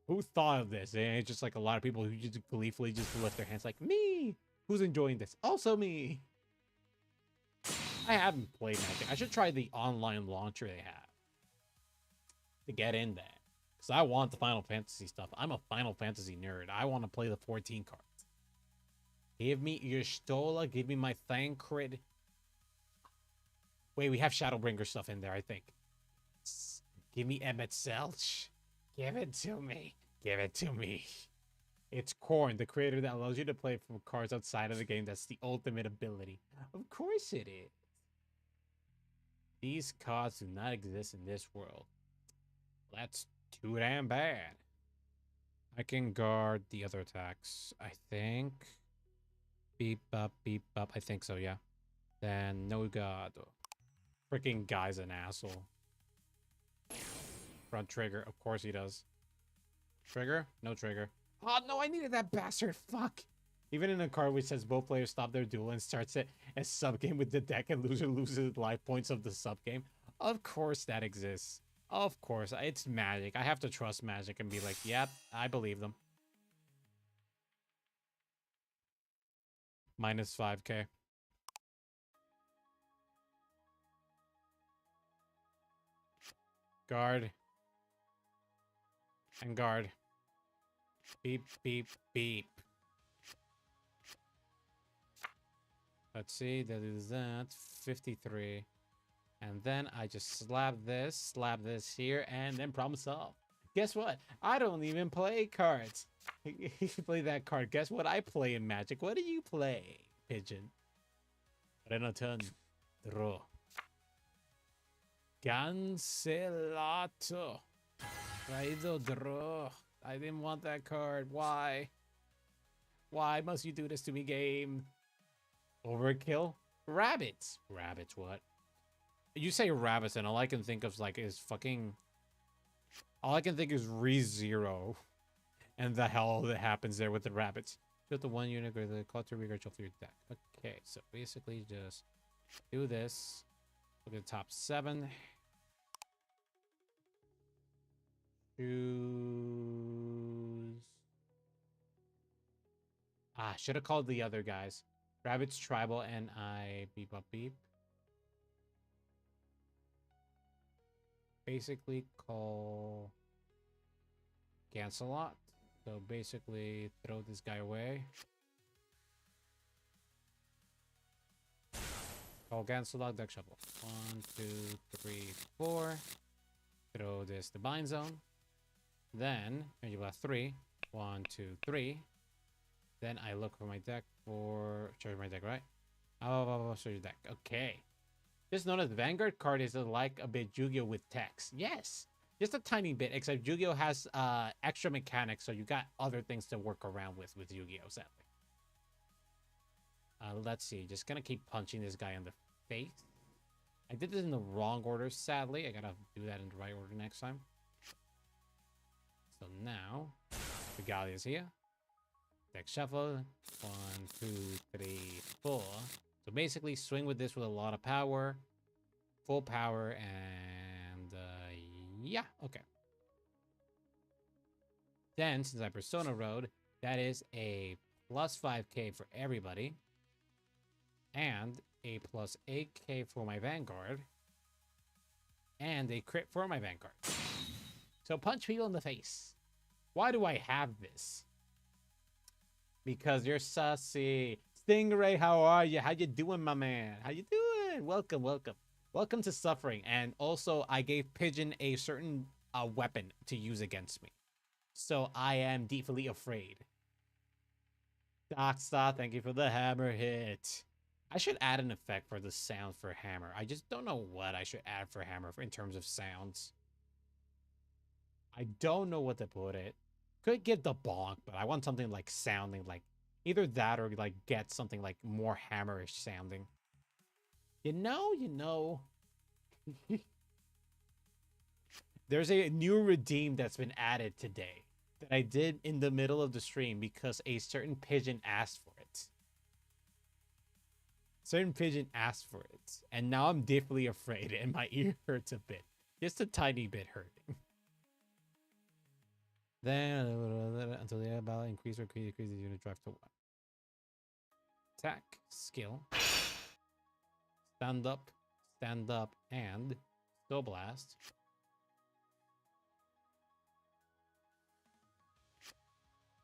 Who thought of this? And it's just like a lot of people who just gleefully just lift their hands like, me. Who's enjoying this? Also me. I haven't played Magic. I should try the online launcher they have to get in there. Because I want the Final Fantasy stuff. I'm a Final Fantasy nerd. I want to play the 14 cards. Give me your Stola. Give me my Thancred. Wait, we have Shadowbringer stuff in there, I think. Give me Emmett Selch. Give it to me. Give it to me. It's Korn, the creator that allows you to play from cards outside of the game. That's the ultimate ability. Of course it is. These cards do not exist in this world. That's too damn bad. I can guard the other attacks, I think. Beep up, beep up. I think so, yeah. Then no god. Freaking guy's an asshole. Front trigger, of course he does. Trigger? No trigger. Oh no, I needed that bastard. Fuck. Even in a card which says both players stop their duel and starts it as subgame with the deck and loser loses life points of the subgame. Of course that exists. Of course. It's Magic. I have to trust Magic and be like, yep, I believe them. Minus 5k. Guard. And guard. Beep, beep, beep. Let's see, that is that. 53. And then I just slap this here, and then problem solved. Guess what? I don't even play cards. You play that card. Guess what I play in Magic? What do you play, Pigeon? Renaton. Draw. Gancelot. Raido draw. I didn't want that card. Why? Why must you do this to me, game? Overkill? Rabbits. Rabbits, what? You say rabbits, and all I can think of is fucking... All I can think is ReZero. And the hell that happens there with the rabbits. Put the one unit or the call to regard shuffle your deck. Okay, so basically just do this. Look at the top 7. Choose. Ah, should have called the other guys. Rabbits, Tribal, and I beep up beep. Basically call Gancelot. So basically throw this guy away. Call Gancelot, deck shuffle. 1, 2, 3, 4. Throw this to bind zone. Then you have 3. 1, 2, 3. Then I look for my deck for show my deck, right? Oh, show your deck. Okay. Just notice the Vanguard card is like a bit Yu-Gi-Oh with text. Yes. Just a tiny bit, except Yu-Gi-Oh has extra mechanics, so you got other things to work around with Yu-Gi-Oh, sadly. Let's see. Just gonna keep punching this guy in the face. I did this in the wrong order, sadly. I gotta do that in the right order next time. So now, Regalia is here. Deck shuffle. 1, 2, 3, 4. So basically, swing with this with a lot of power. Full power, and yeah, okay. Then, since I Persona Road, that is a plus 5k for everybody. And a plus 8k for my Vanguard. And a crit for my Vanguard. So punch people in the face. Why do I have this? Because you're sussy. Stingray, how are you? How you doing, my man? How you doing? Welcome, welcome. Welcome to Suffering. And also, I gave Pigeon a certain weapon to use against me. So I am deeply afraid. Dockstar, thank you for the hammer hit. I should add an effect for the sound for hammer. I just don't know what I should add for hammer in terms of sounds. I don't know what to put it. Could give the bonk, but I want something like sounding like either that or like get something like more hammerish sounding. You know. There's a new redeem that's been added today that I did in the middle of the stream because a certain pigeon asked for it. Certain pigeon asked for it, and now I'm deeply afraid, and my ear hurts a bit. Just a tiny bit hurting. Then, until the air ballot increase or decrease the unit drive to 1. Attack, skill, stand up, and Soul Blast.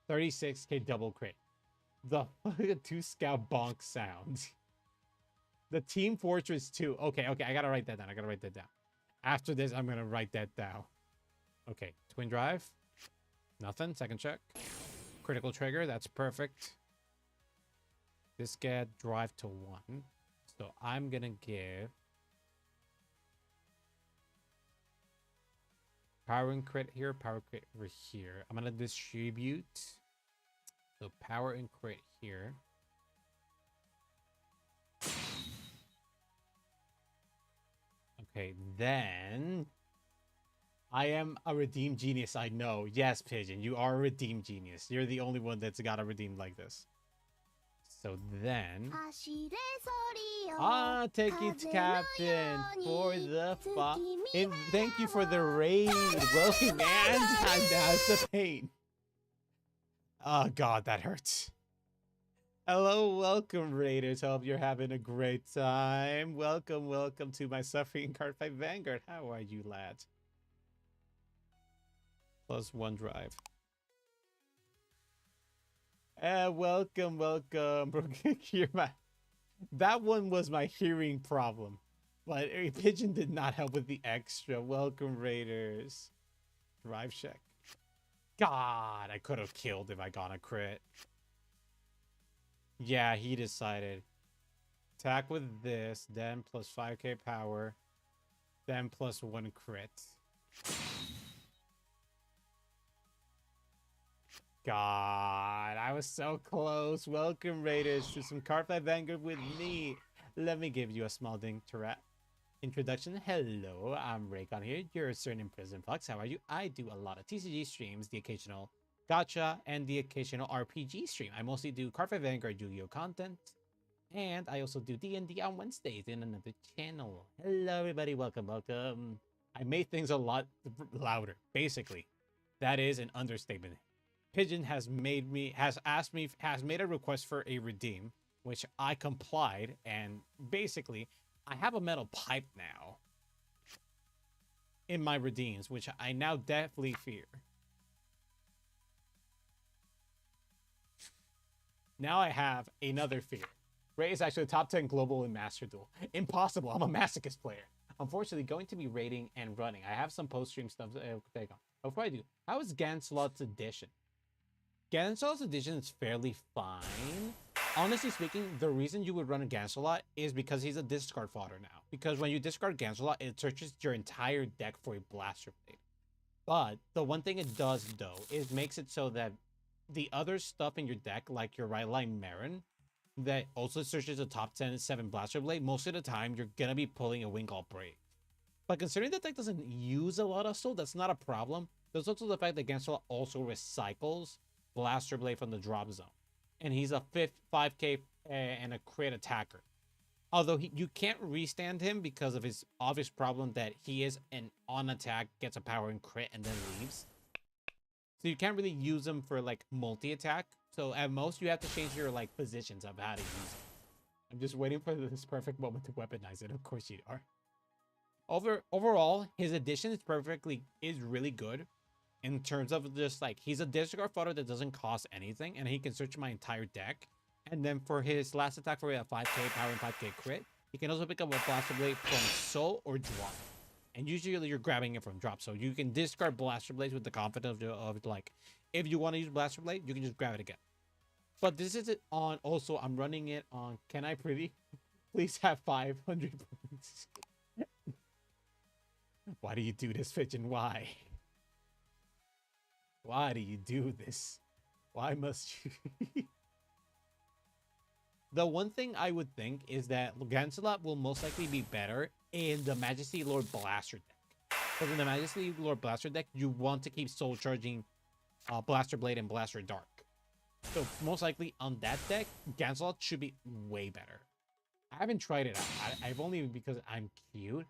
$36k double crit. The 2 scout bonk sound. The Team Fortress 2. Okay, I gotta write that down. After this, I'm gonna write that down. Okay, twin drive. Nothing. Second check. Critical trigger. That's perfect. This get drive to 1. So I'm gonna give power and crit here, power crit over here. I'm gonna distribute. So power and crit here. Okay, then I am a redeem genius, I know. Yes, Pigeon, you are a redeem genius. You're the only one that's got a redeem like this. So then I'll take you to Captain for the and thank you for the raid. Welcome, and now's the pain. Oh god, that hurts. Hello, welcome, Raiders. Hope you're having a great time. Welcome to my Suffering Cardfight Vanguard. How are you, lads? +1 drive. Welcome. That one was my hearing problem. But a pigeon did not help with the extra. Welcome, Raiders. Drive check. God, I could have killed if I got a crit. Yeah, he decided. Attack with this, then plus 5k power, then plus 1 crit. God, I was so close. Welcome, Raiders, to some Cardfight Vanguard with me. Let me give you a small introduction. Hello, I'm Ray-Kon here, your certain prison fox. How are you? I do a lot of TCG streams, the occasional gacha, and the occasional RPG stream. I mostly do Cardfight Vanguard Yu-Gi-Oh content, and I also do D&D on Wednesdays in another channel. Hello, everybody. Welcome, welcome. I made things a lot louder. Basically, that is an understatement. Pigeon has made a request for a redeem, which I complied, and basically, I have a metal pipe now in my redeems, which I now definitely fear. Now I have another fear. Ray is actually top 10 global in Master Duel. Impossible. I'm a masochist player. Unfortunately, going to be raiding and running. I have some post-stream stuff to take on. Before I do, how is Gancelot's edition? Gancelot's edition is fairly fine. Honestly speaking, the reason you would run a Gancelot is because he's a discard fodder now. Because when you discard Gancelot, it searches your entire deck for a Blaster Blade. But the one thing it does, though, is makes it so that the other stuff in your deck, like your right line Marin, that also searches the top 10 and 7 Blaster Blade, most of the time you're gonna be pulling a Wingall Brave. But considering that deck doesn't use a lot of soul, that's not a problem. There's also the fact that Gancelot also recycles Blaster Blade from the drop zone. And he's a 5k and a crit attacker. Although you can't restand him because of his obvious problem that he is an on attack, gets a power and crit, and then leaves. So you can't really use him for like multi-attack. So at most you have to change your like positions of how to use him. I'm just waiting for this perfect moment to weaponize it. Of course you are. Overall, his addition is really good. In terms of just like, he's a discard fodder that doesn't cost anything, and he can search my entire deck. And then for his last attack for a 5k power and 5k crit, he can also pick up a Blaster Blade from soul or drop. And usually you're grabbing it from drop, so you can discard Blaster Blades with the confidence of like, if you want to use Blaster Blade, you can just grab it again. But this is it on, also I'm running it on, can I pretty? Please have 500 points. Why do you do this, Pigeon? Why? Why do you do this? Why must you? The one thing I would think is that Gancelot will most likely be better in the Majesty Lord Blaster deck. Because in the Majesty Lord Blaster deck, you want to keep soul charging Blaster Blade and Blaster Dark. So most likely on that deck, Gancelot should be way better. I haven't tried it out. I've only because I'm cute.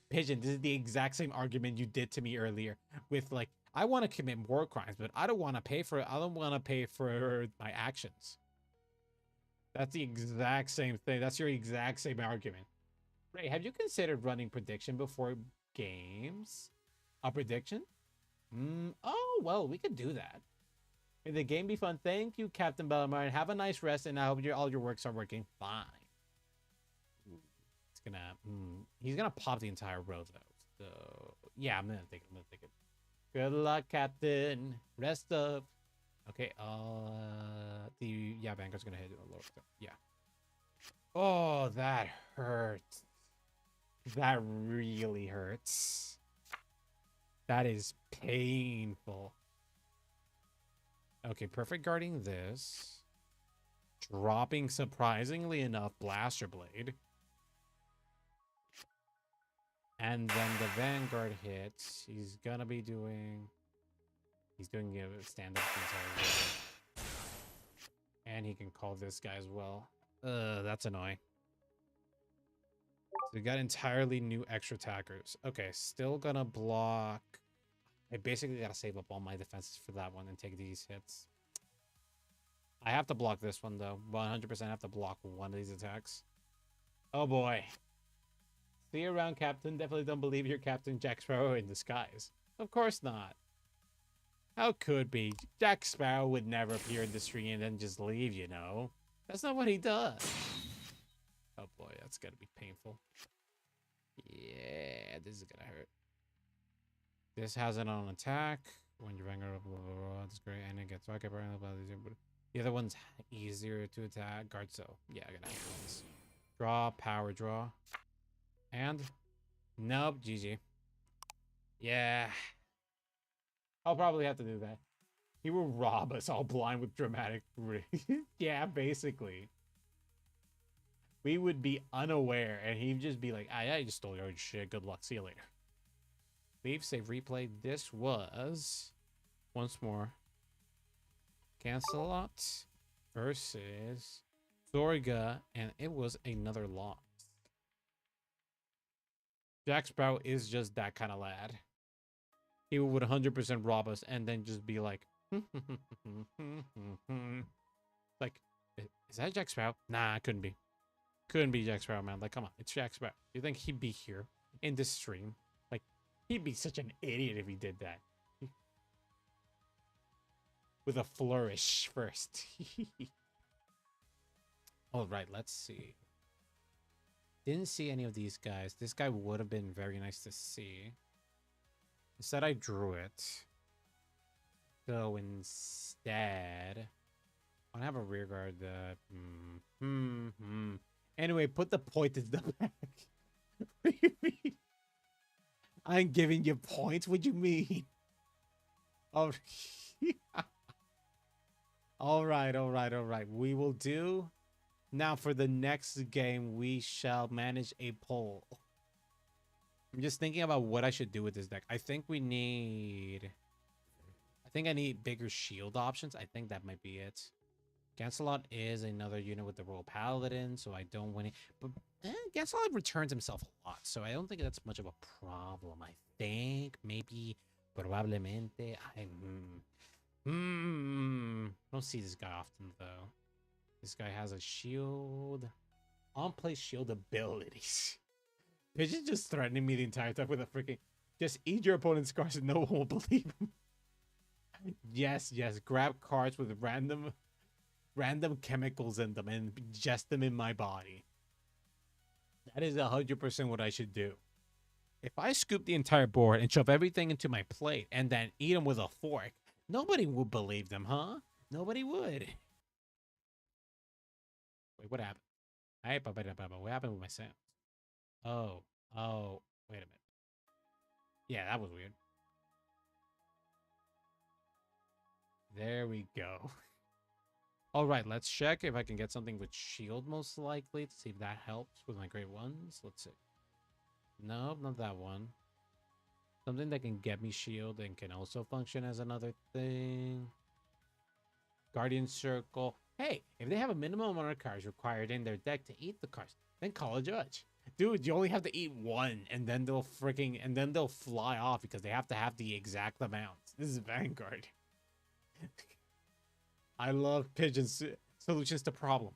Pigeon, this is the exact same argument you did to me earlier with like, I want to commit war crimes, but I don't want to pay for it. I don't want to pay for my actions. That's the exact same thing. That's your exact same argument. Ray, have you considered running prediction before games? A prediction? Oh, well, we could do that. May the game be fun. Thank you, Captain Bellamar, and have a nice rest, and I hope all your works are working fine. He's gonna pop the entire row though. So yeah, I'm gonna take it. Good luck, Captain. Rest up. Okay, Vanguard's gonna hit a lower stuff. Yeah. Oh, that hurts. That really hurts. That is painful. Okay, perfect guarding this. Dropping, surprisingly enough, Blaster Blade. And then the Vanguard hits. He's gonna be doing... He's doing a stand-up entire way. And he can call this guy as well. That's annoying. So we got entirely new extra attackers. Okay, still gonna block. I basically gotta save up all my defenses for that one and take these hits. I have to block this one though. 100% have to block one of these attacks. Oh boy. See you around, Captain. Definitely don't believe you're Captain Jack Sparrow in disguise. Of course not. How could be? Jack Sparrow would never appear in the stream and then just leave, you know? That's not what he does. Oh boy, that's gonna be painful. Yeah, this is gonna hurt. This has it on attack. When you bang it up, blah, blah, blah, that's great. And it gets rocket burn. The other one's easier to attack. Guard so. Yeah, I gotta have this. Draw, power draw. And nope, GG. Yeah. I'll probably have to do that. He will rob us all blind with dramatic. Yeah, basically. We would be unaware and he'd just be like, I just stole your shit. Good luck. See you later. Leave, save, replay. This was once more Gancelot versus Zorga, and it was another loss. Jack Sparrow is just that kind of lad. He would 100% rob us and then just be like, like, is that Jack Sparrow? Nah, couldn't be. Couldn't be Jack Sparrow, man. Like, come on, it's Jack Sparrow. You think he'd be here in this stream? Like, he'd be such an idiot if he did that. With a flourish first. All right, let's see. Didn't see any of these guys. This guy would have been very nice to see. Instead, I drew it. So instead, I have a rear guard that. Anyway, put the point in the back. What do you mean? I'm giving you points. What do you mean? Oh. All right. We will do. Now for the next game, we shall manage a poll. I'm just thinking about what I should do with this deck. I think we need... I think I need bigger shield options. I think that might be it. Gancelot is another unit with the Royal Paladin, so I don't win it. But Gancelot returns himself a lot, so I don't think that's much of a problem. I think maybe, probablemente, don't see this guy often, though. This guy has a shield. On-play shield abilities. Pigeon just threatening me the entire time with a freaking... Just eat your opponent's cards and no one will believe him. Yes. Grab cards with random chemicals in them and ingest them in my body. That is 100% what I should do. If I scoop the entire board and shove everything into my plate and then eat them with a fork, nobody would believe them, huh? Nobody would. Wait, what happened? What happened with my sound? Oh, wait a minute. Yeah, that was weird. There we go. All right, let's check if I can get something with shield, most likely, to see if that helps with my great ones. Let's see. No, not that one. Something that can get me shield and can also function as another thing. Guardian Circle. Hey, if they have a minimum amount of cards required in their deck to eat the cards, then call a judge. Dude, you only have to eat one, and then they'll fly off because they have to have the exact amount. This is Vanguard. I love Pigeon's solutions to problem.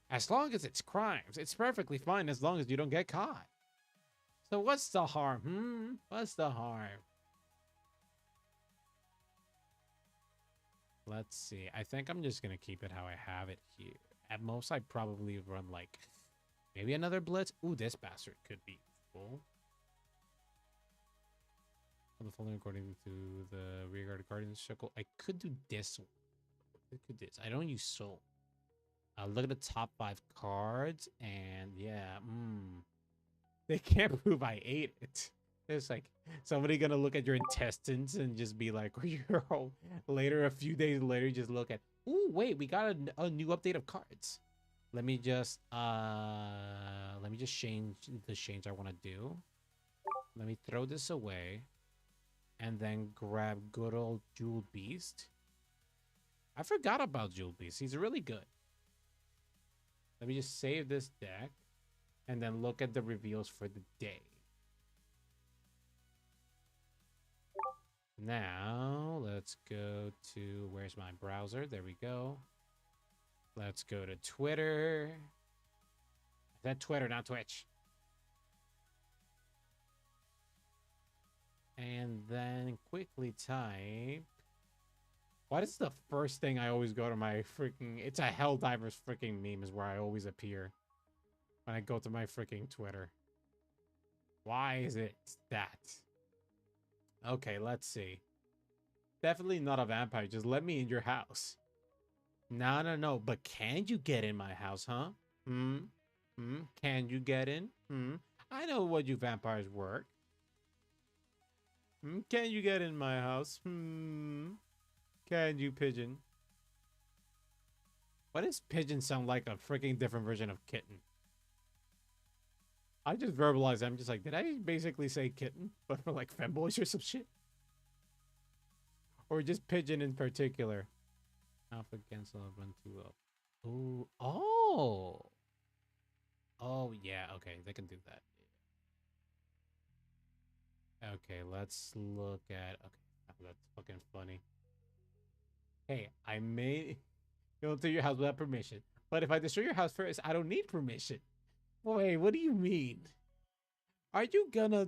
As long as it's crimes, it's perfectly fine as long as you don't get caught. So what's the harm? What's the harm? Let's see. I think I'm just going to keep it how I have it here. At most, I'd probably run like maybe another blitz. Ooh, this bastard could be full. The following according to the rearguard guardian circle. I could do this one. I could do this. I don't use soul. Look at the top 5 cards, and yeah, they can't prove I ate it. It's like somebody gonna look at your intestines and just be like, later, a few days later, just look at, ooh, wait, we got a new update of cards. Let me just change the change I want to do. Let me throw this away and then grab good old Jeweled Beast. I forgot about Jeweled Beast. He's really good. Let me just save this deck and then look at the reveals for the day. Now, let's go to, where's my browser? There we go. Let's go to Twitter. I said Twitter, not Twitch. And then quickly type. What is the first thing I always go to my freaking... It's a Helldivers freaking meme is where I always appear. when I go to my freaking Twitter. Why is it that? Okay, let's see. Definitely not a vampire. Just let me in your house. No, no, no. But can you get in my house, huh? Can you get in? I know what you vampires work. Can you get in my house? Can you, pigeon? Why does pigeon sound like a freaking different version of kitten? I just verbalized it. I'm just like, did I basically say kitten? But for like femboys or some shit? Or just pigeon in particular? Alfred, Gancelot, run too low. Ooh, oh. Oh, yeah, okay, they can do that. Okay, let's look at... Okay, that's fucking funny. Hey, I may go into your house without permission. But if I destroy your house first, I don't need permission. Wait, what do you mean? Are you gonna...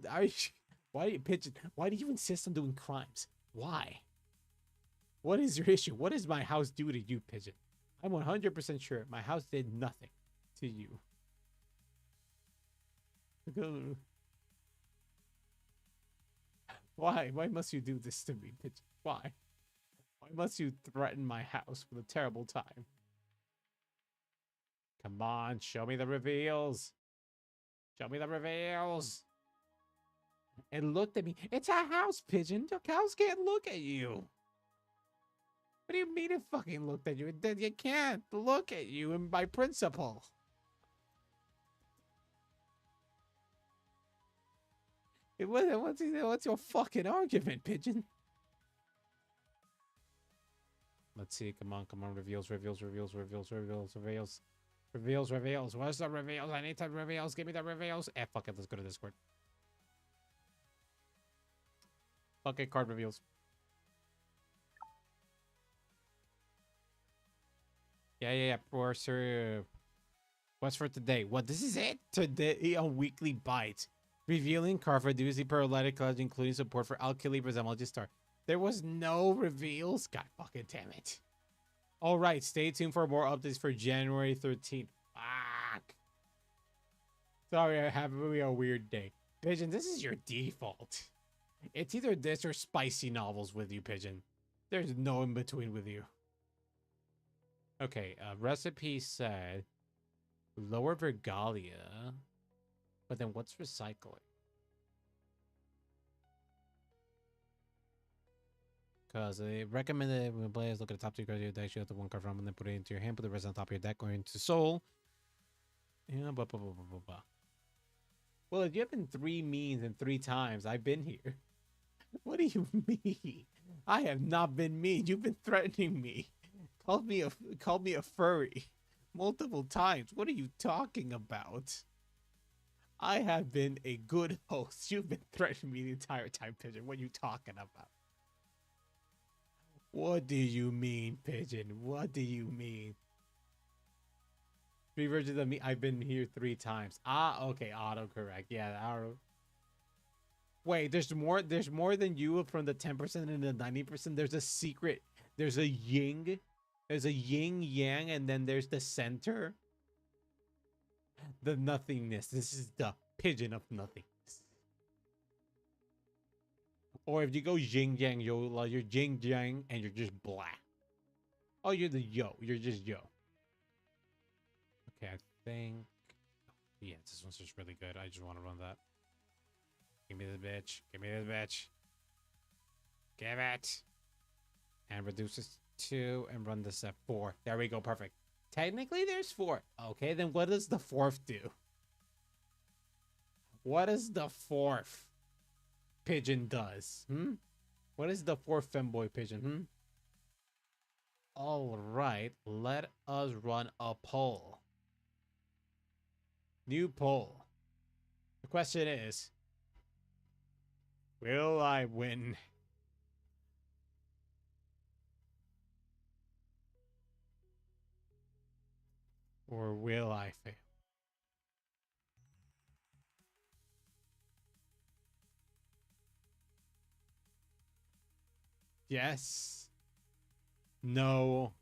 Why, pigeon? Why do you insist on doing crimes? Why? What is your issue? What does my house do to you, pigeon? I'm 100% sure my house did nothing to you. Why? Why must you do this to me, pigeon? Why? Why must you threaten my house with a terrible time? Come on, show me the reveals. Show me the reveals. It looked at me. It's a house, pigeon. The cows can't look at you. What do you mean it fucking looked at you? You can't look at you in by principle. What's your fucking argument, pigeon? Let's see. Come on, come on. Reveals, reveals, reveals, reveals, reveals, reveals. Reveals, reveals. Where's the reveals? I need the reveals. Give me the reveals. Fuck it. Let's go to Discord. Fuck it. Card reveals. Yeah. For sure. What's for today? What? This is it? Today on Weekly Bites. Revealing Cardfight doozy paralytic college, including support for Alkalibra's MLG Star. There was no reveals? God fucking damn it. Alright, stay tuned for more updates for January 13th. Fuck. Sorry, I have a weird day. Pigeon, this is your default. It's either this or spicy novels with you, Pigeon. There's no in between with you. Okay, recipe said lower Vergalia. But then what's recycling? Because they recommended when players look at the top 2 cards of your deck, you have the 1 card from and then put it into your hand, put the rest on top of your deck or into soul. Yeah, blah, blah, blah, blah, blah, blah. Well, if you have been 3 means and 3 times, I've been here. What do you mean? I have not been mean. You've been threatening me. Called me a furry multiple times. What are you talking about? I have been a good host. You've been threatening me the entire time, Pigeon. What are you talking about? What do you mean, Pigeon? What do you mean? 3 versions of me. I've been here 3 times. Ah, okay. Autocorrect. Yeah, auto. Wait, there's more than you from the 10% and the 90%. There's a secret. There's a yin. There's a yin yang, and then there's the center. The nothingness. This is the pigeon of nothingness. Or if you go yin yang, you're yin yang and you're just black. Oh, you're the yo. You're just yo. Okay, I think. Yeah, this one's just really good. I just want to run that. Give me this bitch. Give me this bitch. Give it. And reduce this 2 and run this at 4. There we go. Perfect. Technically, there's 4. Okay, then what does the 4th do? What does the 4th pigeon does? What is the 4th femboy pigeon? All right, let us run a poll. New poll. The question is, will I win? Or will I fail? Yes. No.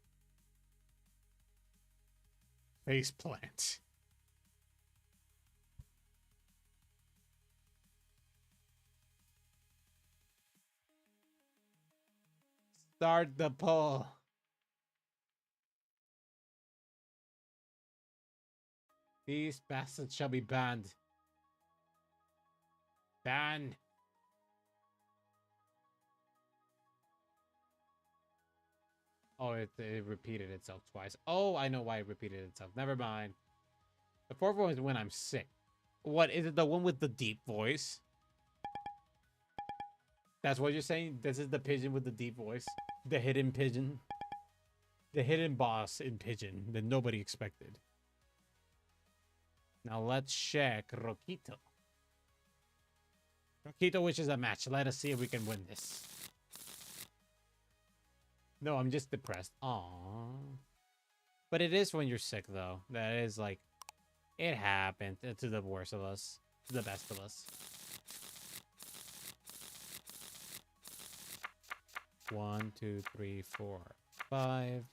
Faceplant. Start the poll. These bastards shall be banned. Ban. Oh, it repeated itself twice. Oh, I know why it repeated itself. Never mind. The fourth one is when I'm sick. What, is it the one with the deep voice? That's what you're saying? This is the pigeon with the deep voice? The hidden pigeon? The hidden boss in pigeon that nobody expected. Now let's check Roquito. Roquito wishes a match. Let us see if we can win this. No, I'm just depressed. Aww. But it is when you're sick, though. That is like, it happened to the worst of us, to the best of us. 1, 2, 3, 4, 5.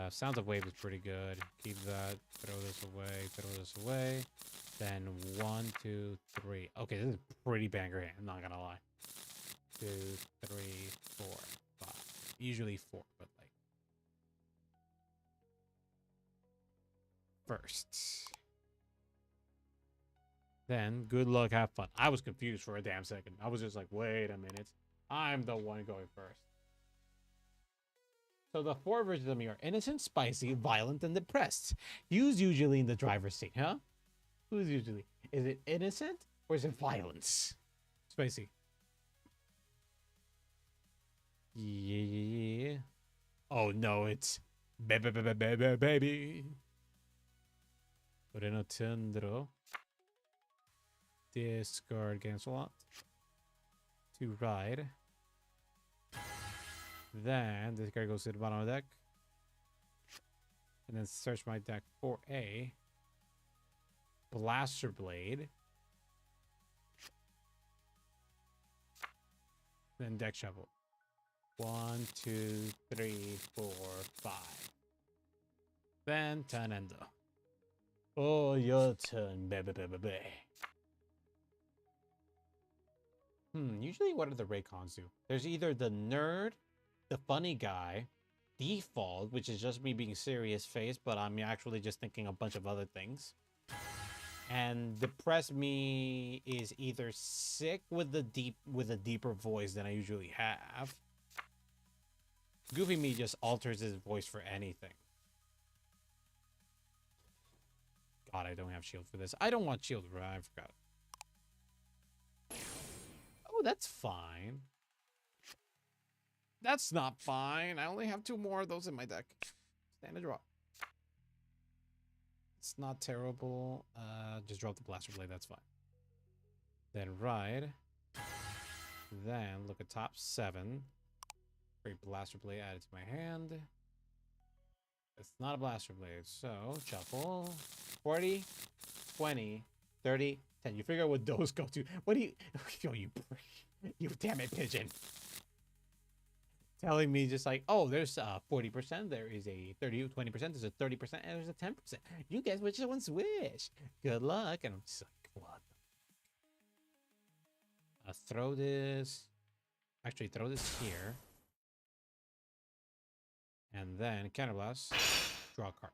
Sounds of Wave is pretty good. Keep that. Throw this away. Throw this away. Then 1, 2, 3. Okay, this is pretty banger hand. I'm not gonna lie. 2, 3, 4, 5. Usually 4, but like first. Then good luck, have fun. I was confused for a damn second. I was just like, wait a minute. I'm the one going first. So the 4 versions of me are innocent, spicy, violent, and depressed. Who's usually in the driver's seat, huh? Who's usually? Is it innocent or is it violence? Spicy. Yeah. Oh no, it's baby. Moreno Tendro. Discard Gancelot. To ride. Then this card goes to the bottom of the deck. And then search my deck for a Blaster Blade. Then deck shuffle. 1, 2, 3, 4, 5. Then Tanendo. Oh, your turn, baby. Usually what do the Ray-Kons do? There's either the nerd, the funny guy, default, which is just me being serious face, but I'm actually just thinking a bunch of other things. And depressed me is either sick with a deeper voice than I usually have. Goofy me just alters his voice for anything. God, I don't have shield for this. I don't want shield, right? I forgot. Oh, that's fine. That's not fine. I only have 2 more of those in my deck. Stand a draw. It's not terrible. Just drop the Blaster Blade. That's fine. Then ride. Then look at top 7. Great Blaster Blade added to my hand. It's not a Blaster Blade. So shuffle. 40, 20, 30, 10. You figure out what those go to. What do you... Oh, you damn it, pigeon. Telling me just like, oh, there's 40%, there is a 20%, there's a 30%, and there's a 10%. You guys, which one's which? Good luck. And I'm just like, what? Throw this. Actually, throw this here. And then Counterblast. Draw a card.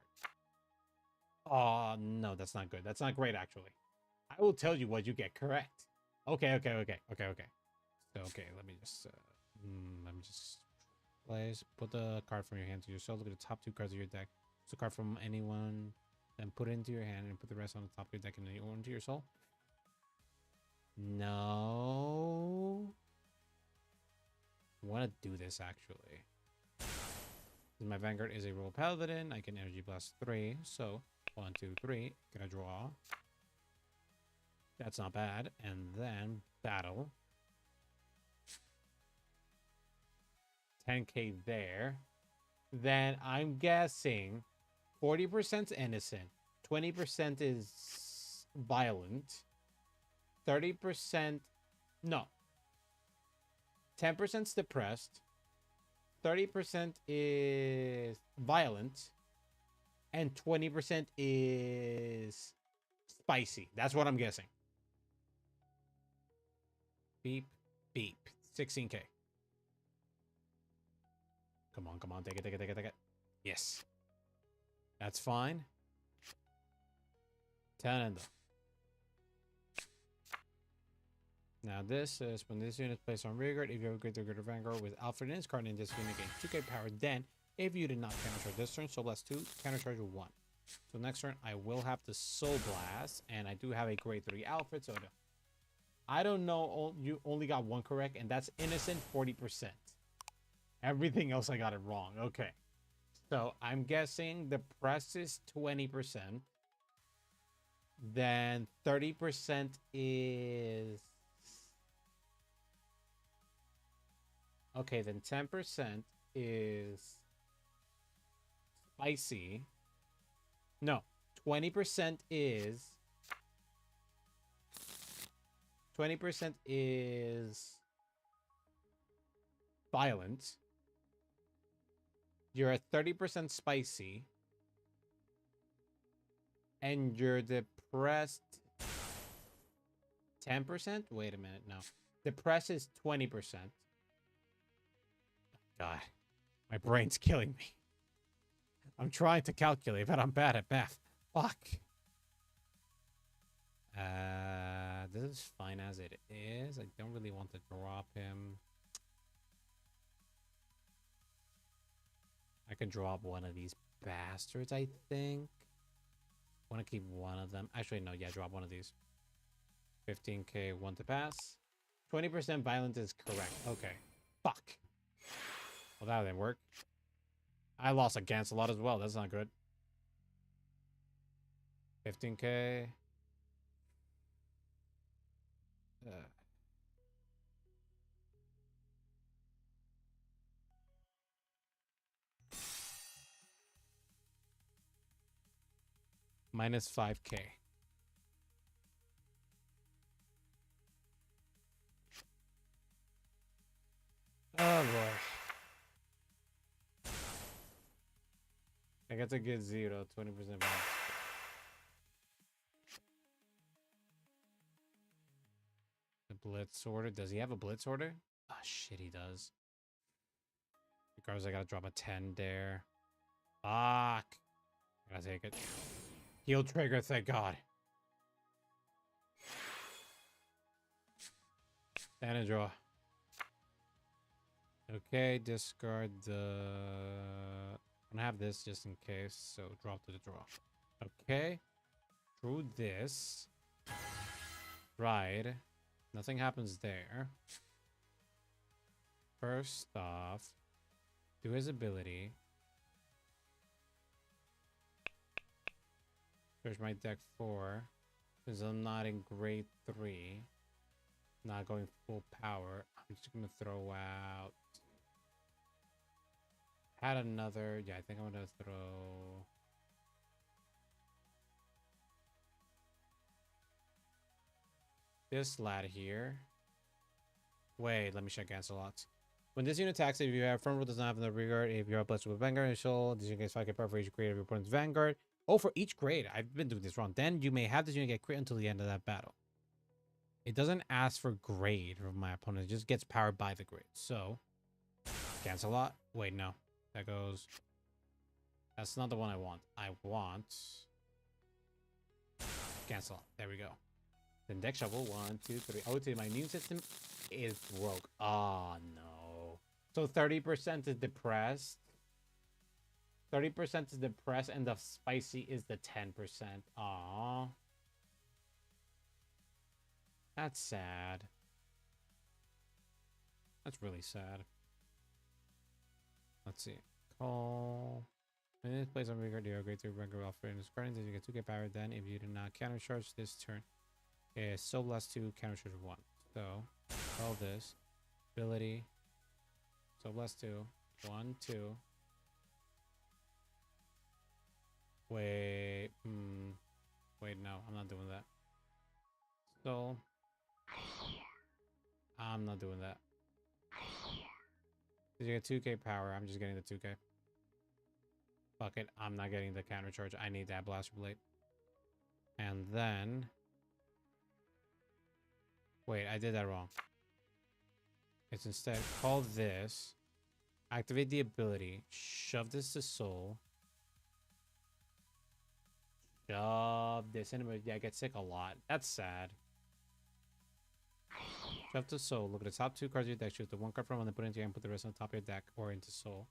Oh, no, that's not good. That's not great, actually. I will tell you what you get correct. Okay. So, okay, let me just place. Put the card from your hand to yourself. Look at the top 2 cards of your deck. It's a card from anyone. Then put it into your hand and put the rest on the top of your deck and then you into your soul. No. I want to do this actually. My Vanguard is a Royal Paladin. I can Energy Blast 3. So 1, 2, 3. Gonna draw. That's not bad. And then battle. 10k there. Then I'm guessing 40% innocent, 20% is violent, 30% no, 10% depressed, 30% is violent, and 20% is spicy. That's what I'm guessing. Beep, beep. 16k. Come on, come on. Take it, take it, take it, take it. Yes. That's fine. 10 and now this is when this unit is placed on rearguard. If you have a greater greater vanguard with Alfred in his card in this unit gains 2k power. Then, if you did not countercharge this turn, Soul Blast 2, countercharge 1. So next turn I will have the Soul Blast, and I do have a grade 3 Alfred. So I don't know. You only got one correct, and that's innocent 40%. Everything else I got it wrong. Okay, so I'm guessing the press is 20%. Then 30% is... Okay, then 10% is spicy. No, 20% is... 20% is violent. You're at 30% spicy. And you're depressed 10%? Wait a minute, no. Depressed is 20%. God, my brain's killing me. I'm trying to calculate, but I'm bad at math. Fuck. This is fine as it is. I don't really want to drop him. I can drop one of these bastards, I think. I want to keep one of them. Actually, no, yeah, drop one of these. 15k, 1 to pass. 20% violence is correct. Okay. Fuck. Well, that didn't work. I lost a Gancelot as well. That's not good. 15k. Minus 5k. Oh boy. I got to get 0, 20% balance. The blitz order. Does he have a blitz order? Ah, oh, shit, he does. Because I gotta drop a 10 there. Fuck. I gotta take it. Heal trigger, thank God. Stand and draw. Okay, discard the... I'm gonna have this just in case, so drop to the draw. Okay. Through this. Right. Nothing happens there. First off, do his ability. Search my deck 4. Because I'm not in grade 3. Not going full power. I'm just gonna throw out... Had another... Yeah, I think I'm gonna throw... this lad here. Wait, let me check Gancelot. When this unit attacks, if you have front row does not have the rearguard, if you are blessed with Vanguard initial, this unit gets 5k power for each grade of your opponent's Vanguard. Oh, for each grade. I've been doing this wrong. Then you may have this unit get crit until the end of that battle. It doesn't ask for grade from my opponent. It just gets powered by the grade. So, Gancelot. Wait, no. That goes... That's not the one I want. I want... Gancelot. There we go. Then deck shuffle. 1, 2, 3. Oh, my immune system is broke. Oh, no. So 30% is depressed. 30% is depressed, and the spicy is the 10%. Aww. That's sad. That's really sad. Let's see. Call. When this plays on rearguard, you upgrade to regular Alfred in his card, then you get 2k power. Then, if you do not countercharge this turn, Soul Blast 2, countercharge 1. So, call this. Ability. Soul Blast 2. 1, 2. Wait. Wait, no. I'm not doing that. So, I'm not doing that. Did you get 2k power? I'm just getting the 2k. Fuck it. I'm not getting the counter charge. I need that Blaster Blade. And then... Wait, I did that wrong. It's instead call this. Activate the ability. Shove this to soul. Shove this in. Yeah, I get sick a lot. That's sad. Shove to soul. Look at the top 2 cards of your deck. Choose the 1 card from and then put it into your hand. Put the rest on the top of your deck or into soul.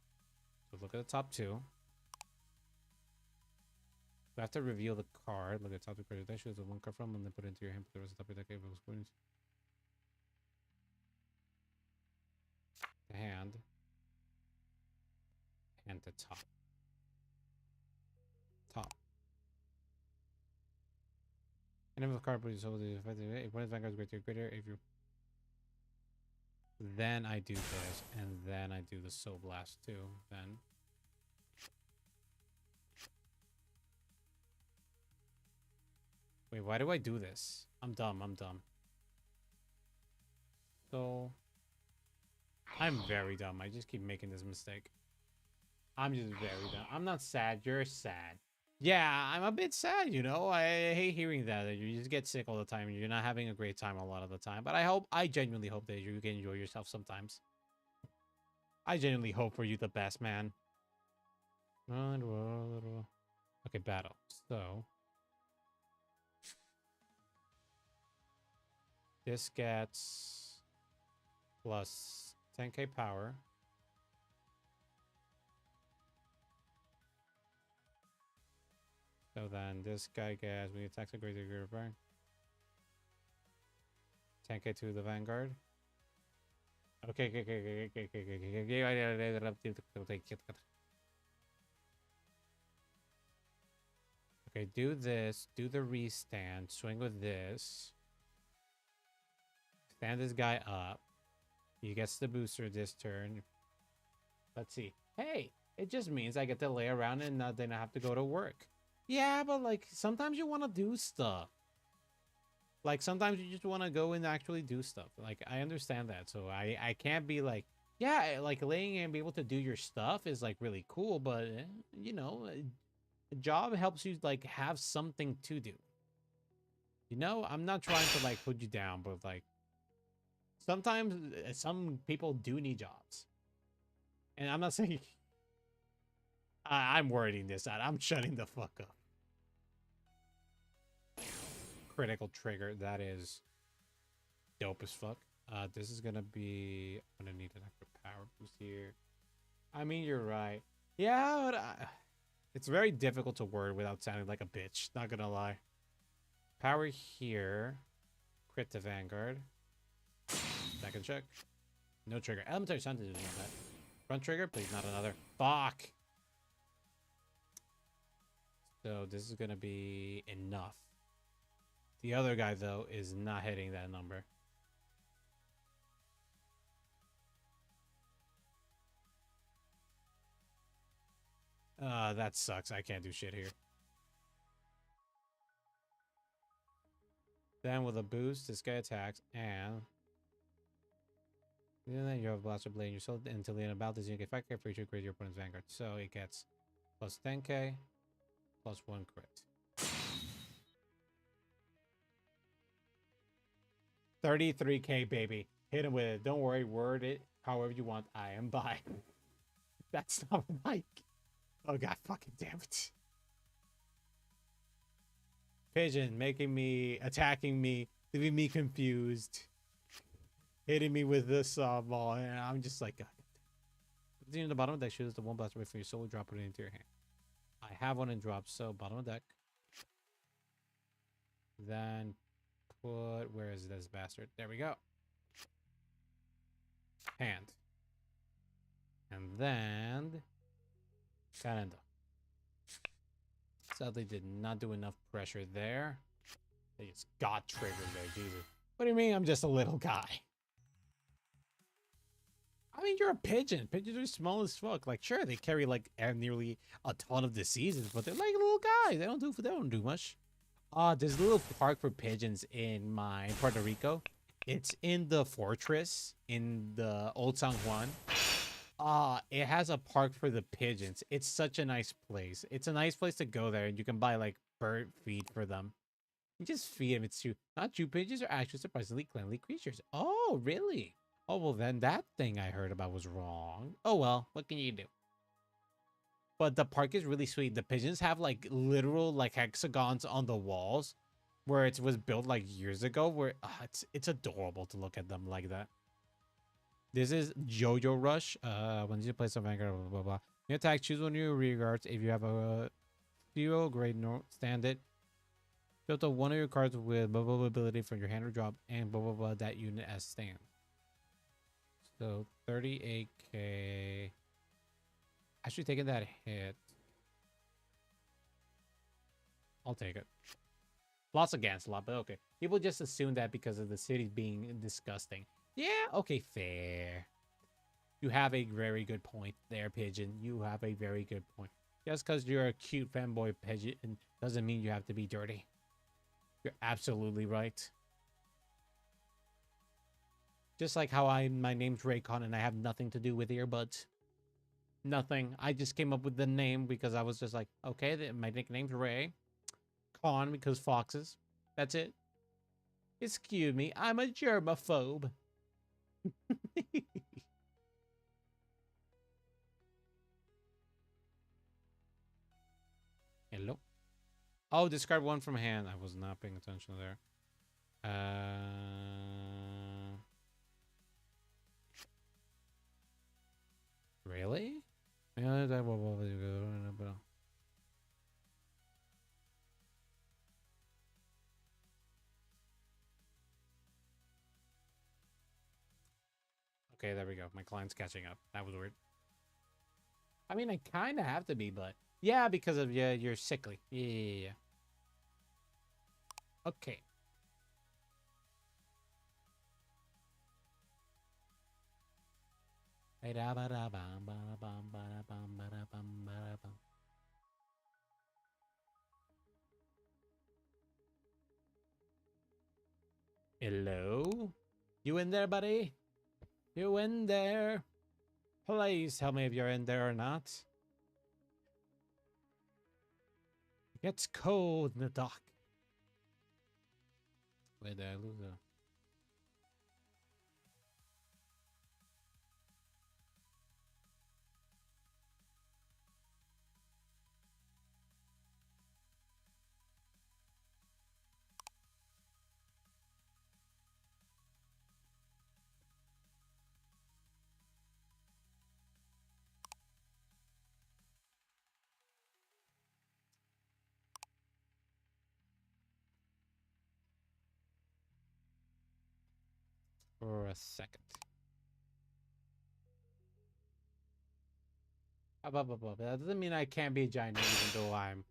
So look at the top 2. You have to reveal the card. Look at the top 2 cards of your deck. Choose the 1 card from and then put it into your hand. Put the rest on the top of your deck. If it was put into the hand. And the top. Top. And if a card produces soul, if one of the vanguards greater, if you. Then I do this, and then I do the soul blast too. Then. Wait, why do I do this? I'm dumb. So. I'm very dumb. I just keep making this mistake. I'm just very dumb. I'm not sad. You're sad. Yeah, I'm a bit sad, you know. I hate hearing that. You just get sick all the time. You're not having a great time a lot of the time. But I genuinely hope that you can enjoy yourself sometimes. I genuinely hope for you the best, man. Okay, battle. So. This gets plus 10k power. So then this guy gets, when he attacks a greater group, right? 10k to the Vanguard. Okay. Okay, do this. Do the restand. Swing with this. Stand this guy up. He gets the booster this turn. Let's see. Hey, it just means I get to lay around and then I have to go to work. Yeah, but like sometimes you want to do stuff. Like sometimes you just want to go and actually do stuff. Like I understand that. So I can't be like, yeah, like laying and be able to do your stuff is like really cool, but you know, a job helps you like have something to do. You know, I'm not trying to like put you down, but like sometimes some people do need jobs. And I'm not saying I'm wording this out. I'm shutting the fuck up. Critical trigger. That is dope as fuck. This is gonna be. I'm gonna need an extra power boost here. I mean, you're right. Yeah, but it's very difficult to word without sounding like a bitch. Not gonna lie. Power here. Crit to Vanguard. Second check. No trigger. Elementary Sun didn't know that. Front trigger, please, not another. Fuck. So this is gonna be enough. The other guy, though, is not hitting that number. That sucks. I can't do shit here. Then with a boost, this guy attacks, and then you have a Blaster Blade in your soul until the end of battle. This you get 5k for each upgrade your opponent's Vanguard. So it gets plus 10k, plus 1 crit. 33k, baby. Hit him with it. Don't worry, word it however you want. I am by. That's not Mike. Oh god, fucking damn it. Pigeon making me, attacking me, leaving me confused, hitting me with this ball, and I'm just like, in the bottom of the deck, choose the 1 blaster away from your soul, drop it into your hand. I have one in drop, so bottom of deck. Then put, where is this bastard? There we go. Hand. And then Calendar. Sadly did not do enough pressure there. They just got triggered there, Jesus. What do you mean I'm just a little guy? I mean, you're a pigeon. Pigeons are small as fuck. Like, sure, they carry like nearly a ton of diseases, but they're like little guys. They don't do much. There's a little park for pigeons in Puerto Rico. It's in the fortress in the Old San Juan. It has a park for the pigeons. It's such a nice place. It's a nice place to go there, and you can buy like bird feed for them. You just feed them. It's true. Not true. Pigeons are actually surprisingly cleanly creatures. Oh, really? Oh, well, then that thing I heard about was wrong. Oh, well, what can you do? But the park is really sweet. The pigeons have like literal like hexagons on the walls where it was built like years ago where it's adorable to look at them like that. This is Jojo Rush. When you play some Vanguard, blah, blah, blah. You attack, choose one of your rear guards. If you have a zero grade, no, stand it. Build up one of your cards with blah, blah, blah ability from your hand or drop and blah, blah, blah that unit as stand. So 38k. Actually taking that hit. I'll take it. Lots of Gancelot, but okay. People just assume that because of the city being disgusting. Yeah, okay, fair. You have a very good point there, Pigeon. You have a very good point. Just because you're a cute fanboy pigeon doesn't mean you have to be dirty. You're absolutely right. Just like how my name's Ray-Kon and I have nothing to do with earbuds. Nothing. I just came up with the name because I was just like, okay, my nickname's Ray. Con because foxes. That's it. Excuse me, I'm a germaphobe. Hello. Oh, discard one from hand. I was not paying attention there. Really? Okay, there we go. My client's catching up. That was weird. I mean, I kind of have to be, but yeah, because of you're sickly. Yeah. Okay. Hello? You in there, buddy? You in there? Please tell me if you're in there or not. It gets cold in the dock. Where did I lose her? For a second. That doesn't mean I can't be a giant even though I'm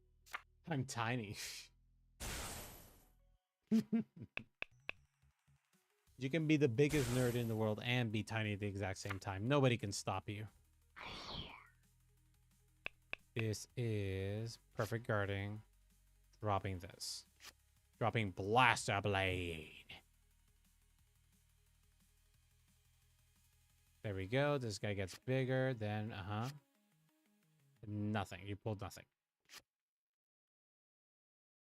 tiny. You can be the biggest nerd in the world and be tiny at the exact same time. Nobody can stop you. This is perfect guarding. Dropping this. Dropping Blaster Blade. There we go. This guy gets bigger. Then, nothing. You pulled nothing.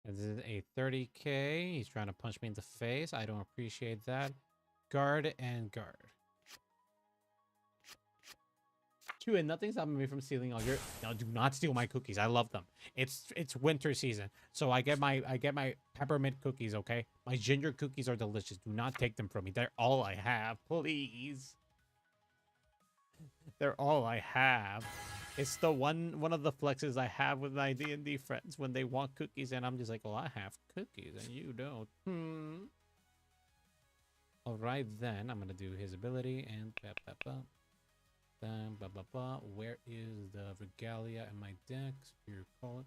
And this is a 30k. He's trying to punch me in the face. I don't appreciate that. Guard and guard. Two, and nothing's stopping me from stealing all your. No, do not steal my cookies. I love them. It's winter season, so I get my peppermint cookies. Okay, my ginger cookies are delicious. Do not take them from me. They're all I have. Please. They're all I have. It's the one of the flexes I have with my D&D friends when they want cookies, and I'm just like, well, I have cookies and you don't. All right, then I'm gonna do his ability and then where is the regalia in my deck? Spear call it.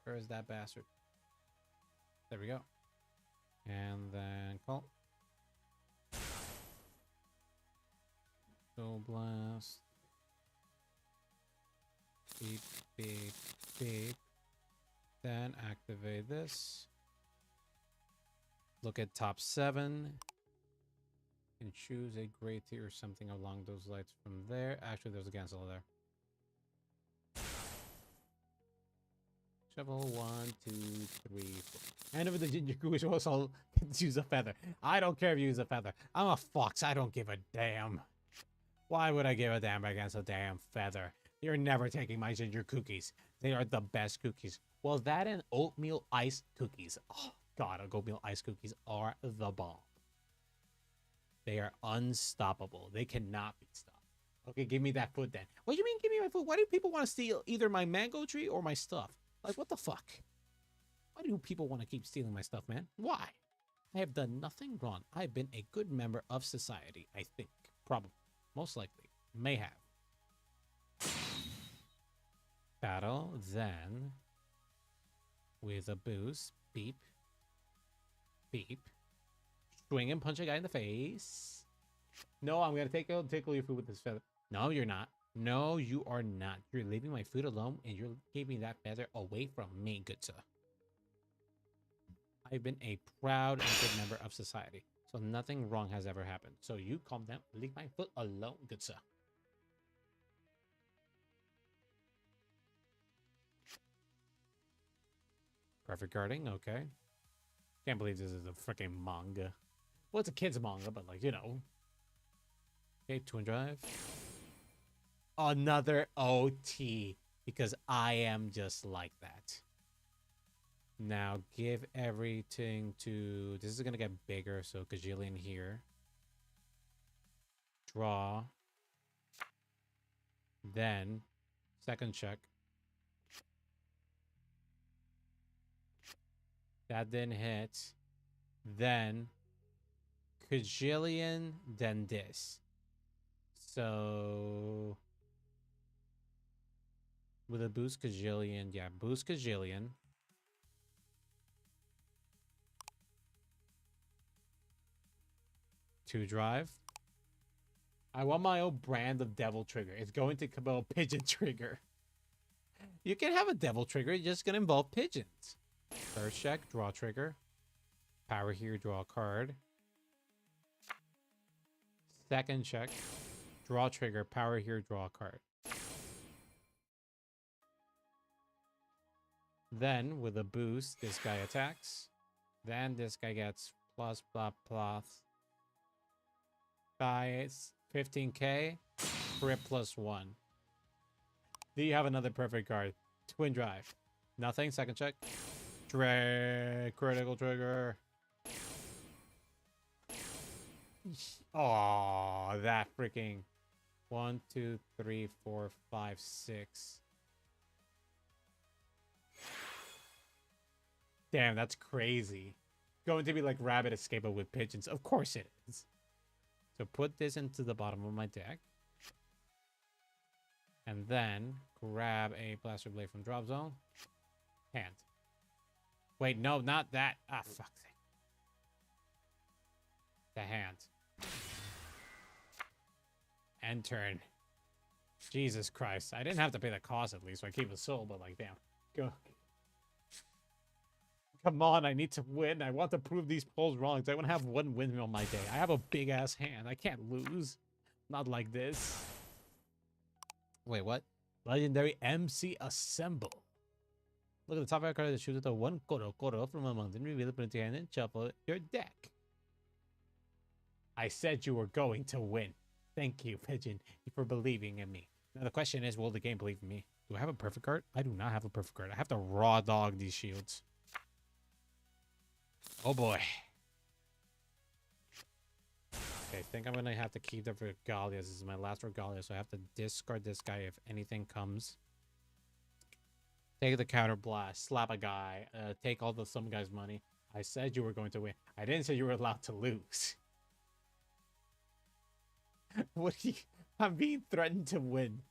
Where is that bastard? There we go. And then call. Soul Blast. Beep, beep, beep. Then activate this. Look at top 7. And choose a gray tier or something along those lines from there. Actually, there's a Gancelot there. Shovel 1, 2, 3, 4. And if the ginger cookies also use a feather. I don't care if you use a feather. I'm a fox. I don't give a damn. Why would I give a damn against a damn feather? You're never taking my ginger cookies. They are the best cookies. Well, that and oatmeal iced cookies. Oh, God, oatmeal iced cookies are the bomb. They are unstoppable. They cannot be stopped. Okay, give me that food then. What do you mean give me my food? Why do people want to steal either my mango tree or my stuff? Like, what the fuck? Why do people want to keep stealing my stuff, man? Why? I have done nothing wrong. I've been a good member of society, I think. Probably. Most likely. May have. Battle, then. With a boost. Beep. Beep. Swing and punch a guy in the face. No, I'm going to tickle your food with this feather. No, you're not. No, you are not. You're leaving my food alone and you're keeping that feather away from me, good sir. I've been a proud and good member of society, so nothing wrong has ever happened. So you calm down. Leave my foot alone, good sir. Perfect guarding, okay. Can't believe this is a freaking manga. Well, it's a kid's manga, but like, you know. Okay, twin drive. Another OT, because I am just like that. Now give everything to... This is going to get bigger, so gajillion here. Draw. Then, second check. That didn't hit. Then, gajillion, then this. So... With a boost gajillion, yeah, boost gajillion. Two drive. I want my own brand of devil trigger. It's going to come out pigeon trigger. You can have a devil trigger, it's just gonna involve pigeons. First check, draw trigger. Power here, draw a card. Second check, draw trigger, power here, draw a card. Then, with a boost, this guy attacks. Then this guy gets plus, blah, plus. Buys 15k, crit plus 1. Do you have another perfect card? Twin drive. Nothing, second check. Critical trigger. Oh, that freaking 1, 2, 3, 4, 5, 6. Damn, that's crazy. Going to be like Rabbit Escape with pigeons. Of course it is. So put this into the bottom of my deck. And then grab a Blaster Blade from drop zone. Hand. Wait, no, not that. Ah, fuck. The hand. End turn. Jesus Christ. I didn't have to pay the cost at least, so I keep a soul, but like, damn. Go. Come on, I need to win. I want to prove these polls wrong because I want to have one win on my day. I have a big-ass hand. I can't lose. Not like this. Wait, what? Legendary MC Assemble. Look at the top right card that shoots at the one Koro from among them. Reveal it, put it in your hand, and shuffle your deck. I said you were going to win. Thank you, Pigeon, for believing in me. Now the question is, will the game believe in me? Do I have a perfect card? I do not have a perfect card. I have to raw dog these shields. Oh boy. Okay, I think I'm gonna have to keep the Regalia. This is my last Regalia, so I have to discard this guy if anything comes. Take the counter blast, slap a guy, take all the some guy's money. I said you were going to win. I didn't say you were allowed to lose. What do you... I'm being threatened to win.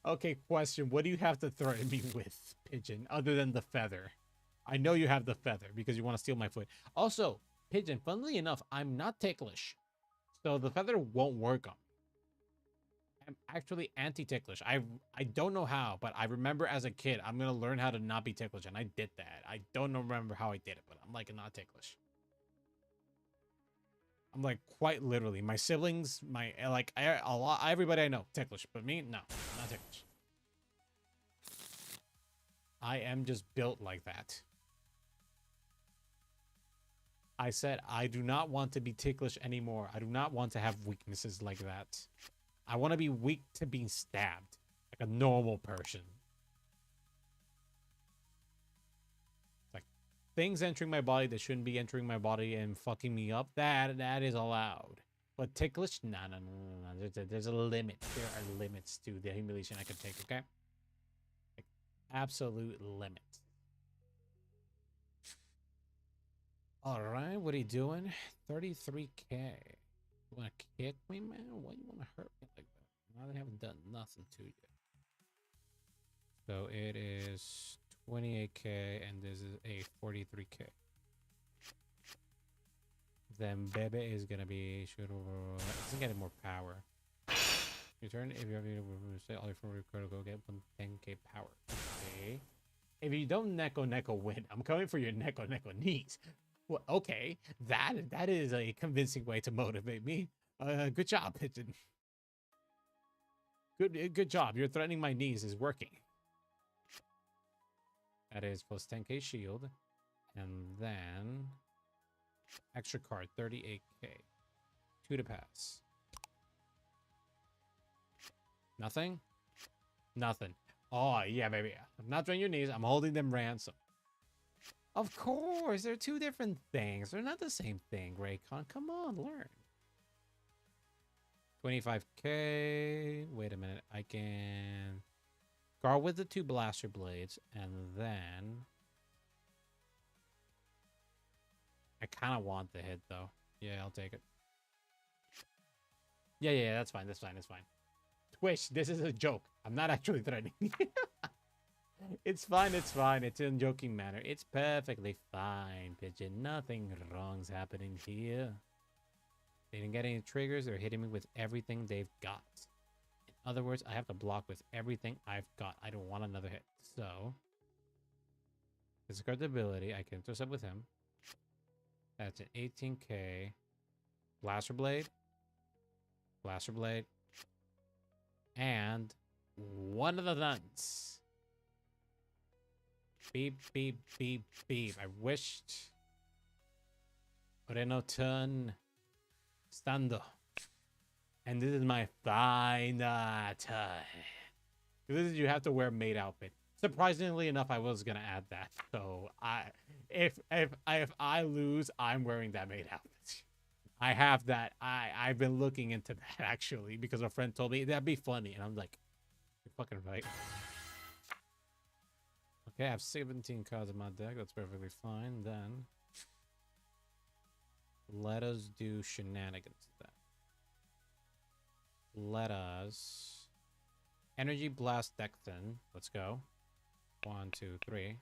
Okay, question. What do you have to threaten me with, Pigeon, other than the feather? I know you have the feather because you want to steal my foot. Also, Pigeon, funnily enough, I'm not ticklish. So the feather won't work on me. I'm actually anti-ticklish. I don't know how, but I remember as a kid, I'm going to learn how to not be ticklish. And I did that. I don't remember how I did it, but I'm like not ticklish. I'm like quite literally. My siblings, everybody I know, ticklish. But me, no, not ticklish. I am just built like that. I said I do not want to be ticklish anymore. I do not want to have weaknesses like that. I want to be weak to being stabbed like a normal person. Like things entering my body that shouldn't be entering my body and fucking me up. That is allowed. But ticklish, no. There's a limit. There are limits to the humiliation I can take. Okay, like absolute limit. All right, what are you doing? 33K. You want to kick me, man? Why you want to hurt me like that? I haven't done nothing to you. So it is 28K, and this is a 43K. Then Bebe is gonna be shoot over. It's getting more power. Return if you have to say all your former card go get 10K power. Okay. If you don't neko win, I'm coming for your neko knees. Well, okay, that is a convincing way to motivate me. Good job, Pigeon. Good job. You're threatening my knees is working. That is plus 10K shield, and then extra card 38K. 2 to pass. Nothing. Nothing. Oh yeah, baby. I'm not draining your knees. I'm holding them ransom. Of course, they're two different things. They're not the same thing, Ray-Kon. Come on, learn. 25K. Wait a minute. I can guard with the 2 blaster blades, and then I kind of want the hit, though. Yeah, I'll take it. Yeah, that's fine. That's fine. Twitch, this is a joke. I'm not actually threatening. It's fine. It's in a joking manner. It's perfectly fine, Pigeon. Nothing wrong's happening here. They didn't get any triggers. They're hitting me with everything they've got. In other words, I have to block with everything I've got. I don't want another hit. So, discard the ability. I can intercept with him. That's an 18K. Blaster Blade. And one of the nuns. Beep. I wished. Moreno turn. Stando. And this is my final time. This is you have to wear maid outfit. Surprisingly enough, I was gonna add that. So if I lose, I'm wearing that maid outfit. I have that. I've been looking into that actually because a friend told me that'd be funny, and I'm like, you're fucking right. Okay, I have 17 cards in my deck. That's perfectly fine. Then let us do shenanigans then. Let us Energy Blast deck then. Let's go. 1, 2, 3.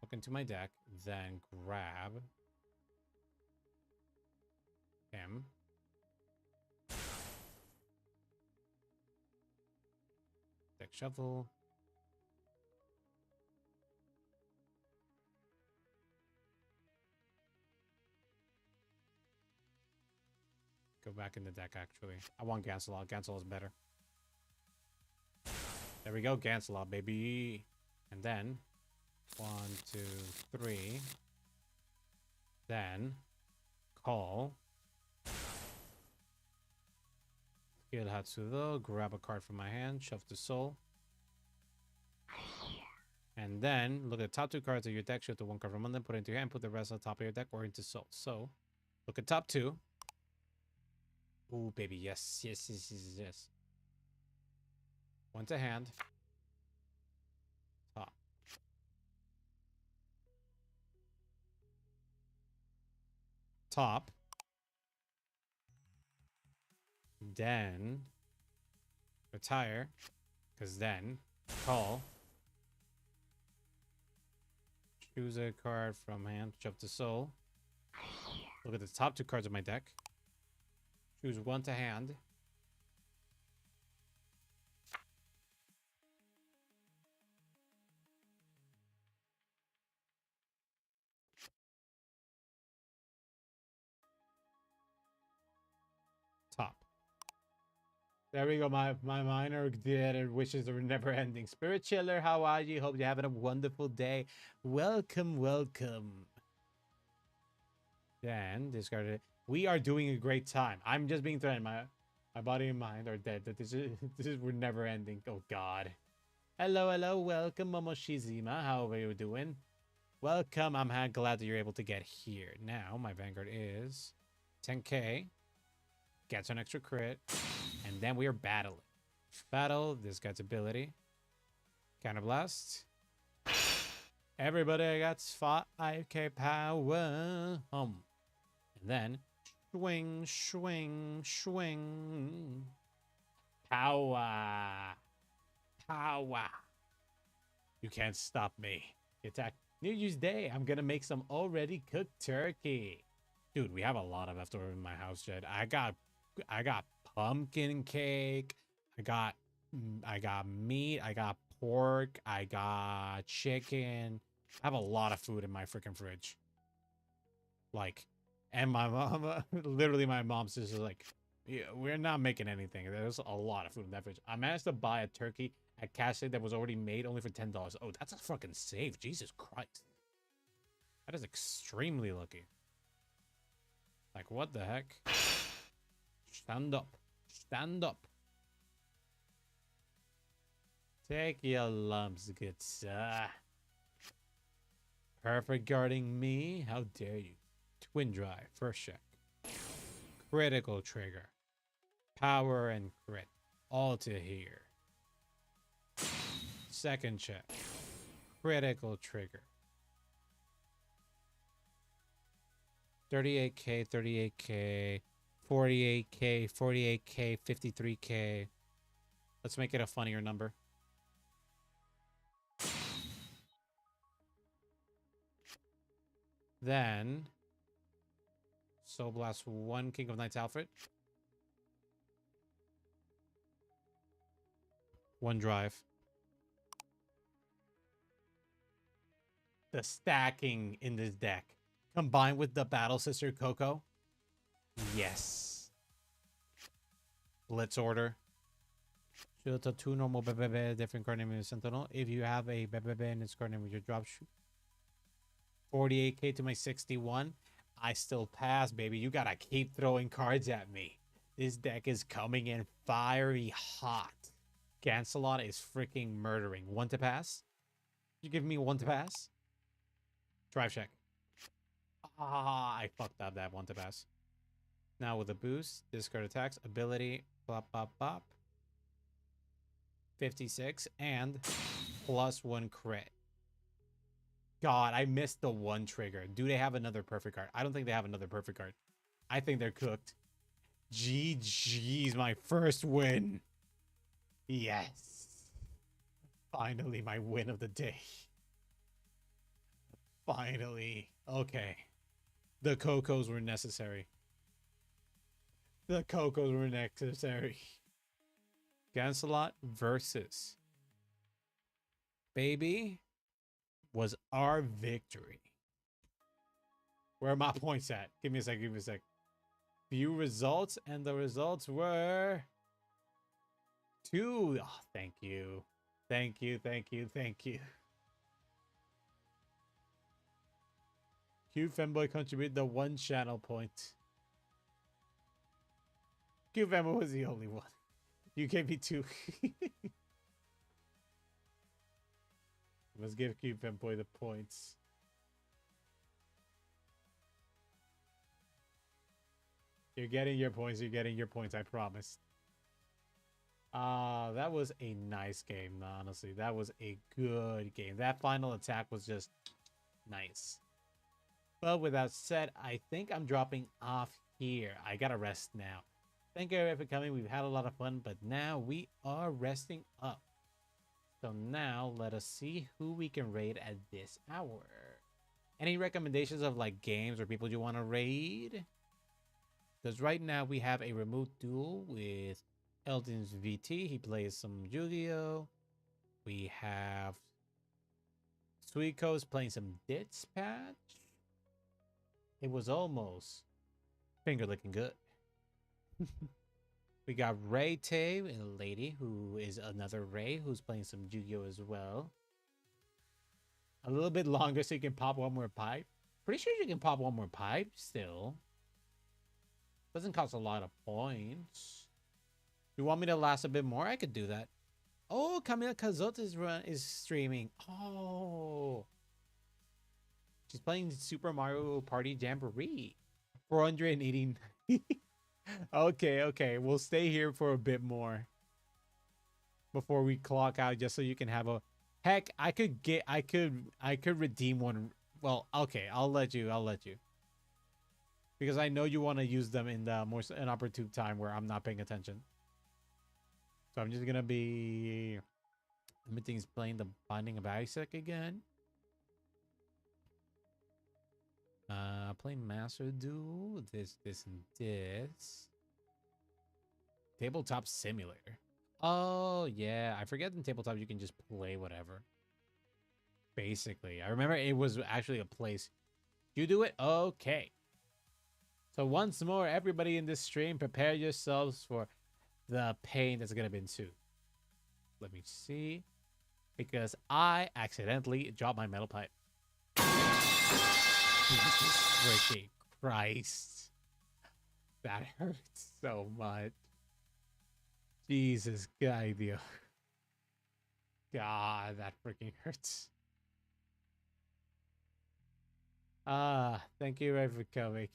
Look into my deck, then grab him. Deck shuffle. Go back in the deck, actually. I want Gancelot. Gancelot's better. There we go. Gancelot, baby. And then 1, 2, 3. Then call. Skill Hatsudo. Grab a card from my hand. Shove to soul. And then look at the top 2 cards of your deck. Shift the 1 card from them. Put it into your hand. Put the rest on top of your deck or into soul. So look at top 2. Ooh, baby, yes. 1 to hand. Top. Top. Then retire. Because then call. Choose a card from hand. Shove to soul. Look at the top 2 cards of my deck. Choose 1 to hand. Top. There we go. My minor dead wishes are never ending. Spirit Chiller, how are you? Hope you're having a wonderful day. Welcome. Then discard it. We are doing a great time. I'm just being threatened. My body and mind are dead. That this is we're never ending. Oh God. Hello, hello, welcome, Momoshizima. How are you doing? Welcome. I'm glad that you're able to get here. Now my Vanguard is 10k. Gets an extra crit, and then we are battling. Battle this guy's ability. Counterblast. Everybody gets 5k power. And then swing, swing, swing. Power. Power. You can't stop me. Attack. New Year's Day. I'm gonna make some already cooked turkey. Dude, we have a lot of leftover in my house, Jed. I got pumpkin cake. I got meat. I got pork. I got chicken. I have a lot of food in my freaking fridge. Like, and my mom, literally my mom's just like, yeah, we're not making anything. There's a lot of food in that fridge. I managed to buy a turkey at Cash that was already made only for $10. Oh, that's a fucking save. Jesus Christ. That is extremely lucky. Like, what the heck? Stand up. Stand up. Take your lumps, good sir. Perfect guarding me. How dare you? Twin drive. First check. Critical trigger. Power and crit. All to here. Second check. Critical trigger. 38k, 38k, 48k, 48k, 53k. Let's make it a funnier number. Then, Soul Blast 1, King of Knights Alfred. 1 drive. The stacking in this deck, combined with the Battle Sister Coco. Yes. Blitz order. Shoot a 2 normal bebe, different card name in Sentinel. If you have a bebe in its card name with your drop shoot. 48k to my 61. I still pass, baby. You gotta keep throwing cards at me. This deck is coming in fiery hot. Gancelot is freaking murdering. 1 to pass? You give me 1 to pass? Drive check. Ah, I fucked up that 1 to pass. Now with a boost, discard attacks, ability, bop, bop, bop. 56 and +1 crit. God, I missed the 1 trigger. Do they have another perfect card? I don't think they have another perfect card. I think they're cooked. GG's, my first win. Yes. Finally, my win of the day. Finally. Okay. The Cocos were necessary. The Cocos were necessary. Gancelot versus Baby was our victory. Where are my points at? Give me a sec, give me a sec. View results, and the results were 2. Oh, thank you. Thank you, thank you, thank you. Cute Femboy contributed the 1 channel point. Cute Femboy was the only one. You gave me 2. Let's give Cute Femboy the points. You're getting your points. You're getting your points. I promise. That was a nice game, honestly. That was a good game. That final attack was just nice. But with that said, I think I'm dropping off here. I gotta rest now. Thank you everyone for coming. We've had a lot of fun, but now we are resting up. So now let us see who we can raid at this hour. Any recommendations of like games or people you want to raid? Because right now we have a remote duel with Eldon's VT. He plays some Yu-Gi-Oh! We have Suiko's playing some Dispatch. It was almost finger licking good. We got Ray Tay and a lady who is another Ray who's playing some Yu-Gi-Oh! As well. A little bit longer so you can pop one more pipe. Pretty sure you can pop one more pipe still. Doesn't cost a lot of points. You want me to last a bit more? I could do that. Oh, Camila Cazot is streaming. Oh. She's playing Super Mario Party Jamboree. 480. Okay. We'll stay here for a bit more before we clock out, just so you can have a. Heck, I could redeem one. Well, okay, I'll let you. Because I know you want to use them in the more an opportune time where I'm not paying attention. So I'm just gonna be everything's playing the Binding of Isaac again. Play Master Duel, this, and this. Tabletop Simulator. Oh, yeah. I forget in tabletop you can just play whatever. Basically. I remember it was actually a place. You do it? Okay. So once more, everybody in this stream, prepare yourselves for the pain that's going to ensue. Let me see. Because I accidentally dropped my metal pipe. Jesus freaking Christ. That hurts so much. Jesus, God, God, that freaking hurts. Thank you, Ray, for coming.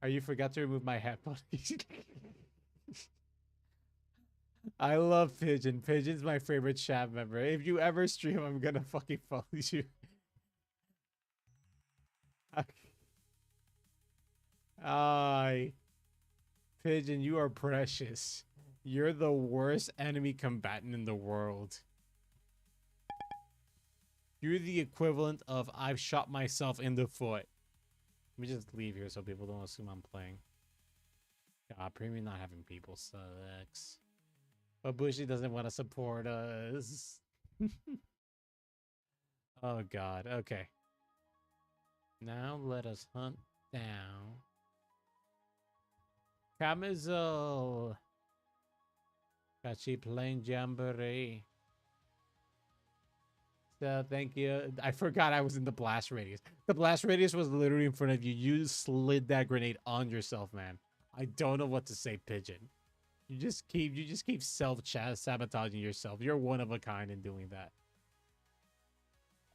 You forgot to remove my headphone. I love Pigeon. Pigeon's my favorite chat member. If you ever stream, I'm gonna fucking follow you. Pigeon, you are precious. You're the worst enemy combatant in the world. You're the equivalent of I've shot myself in the foot. Let me just leave here so people don't assume I'm playing. God, premium not having people sucks. But Bushy doesn't want to support us. Oh God, okay. Now let us hunt down Camisole. Got she playing Jamboree. So thank you. I forgot I was in the blast radius. The blast radius was literally in front of you. You slid that grenade on yourself, man. I don't know what to say, Pigeon. You just keep self-sabotaging yourself. You're one of a kind in doing that.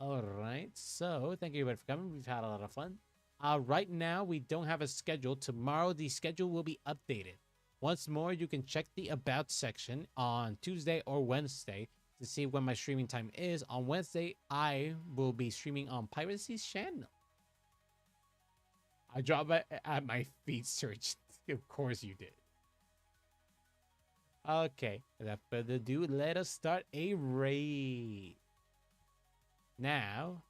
All right. So thank you everybody for coming. We've had a lot of fun. Right now we don't have a schedule. Tomorrow the schedule will be updated. Once more, you can check the About section on Tuesday or Wednesday to see when my streaming time is. On Wednesday, I will be streaming on Piracy's channel. I dropped at my feet, Search. Of course you did. Okay, without further ado, let us start a raid. Now,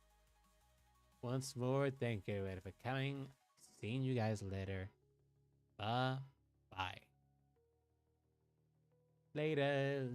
once more, thank you everybody for coming. Seeing you guys later. Bye-bye. Later.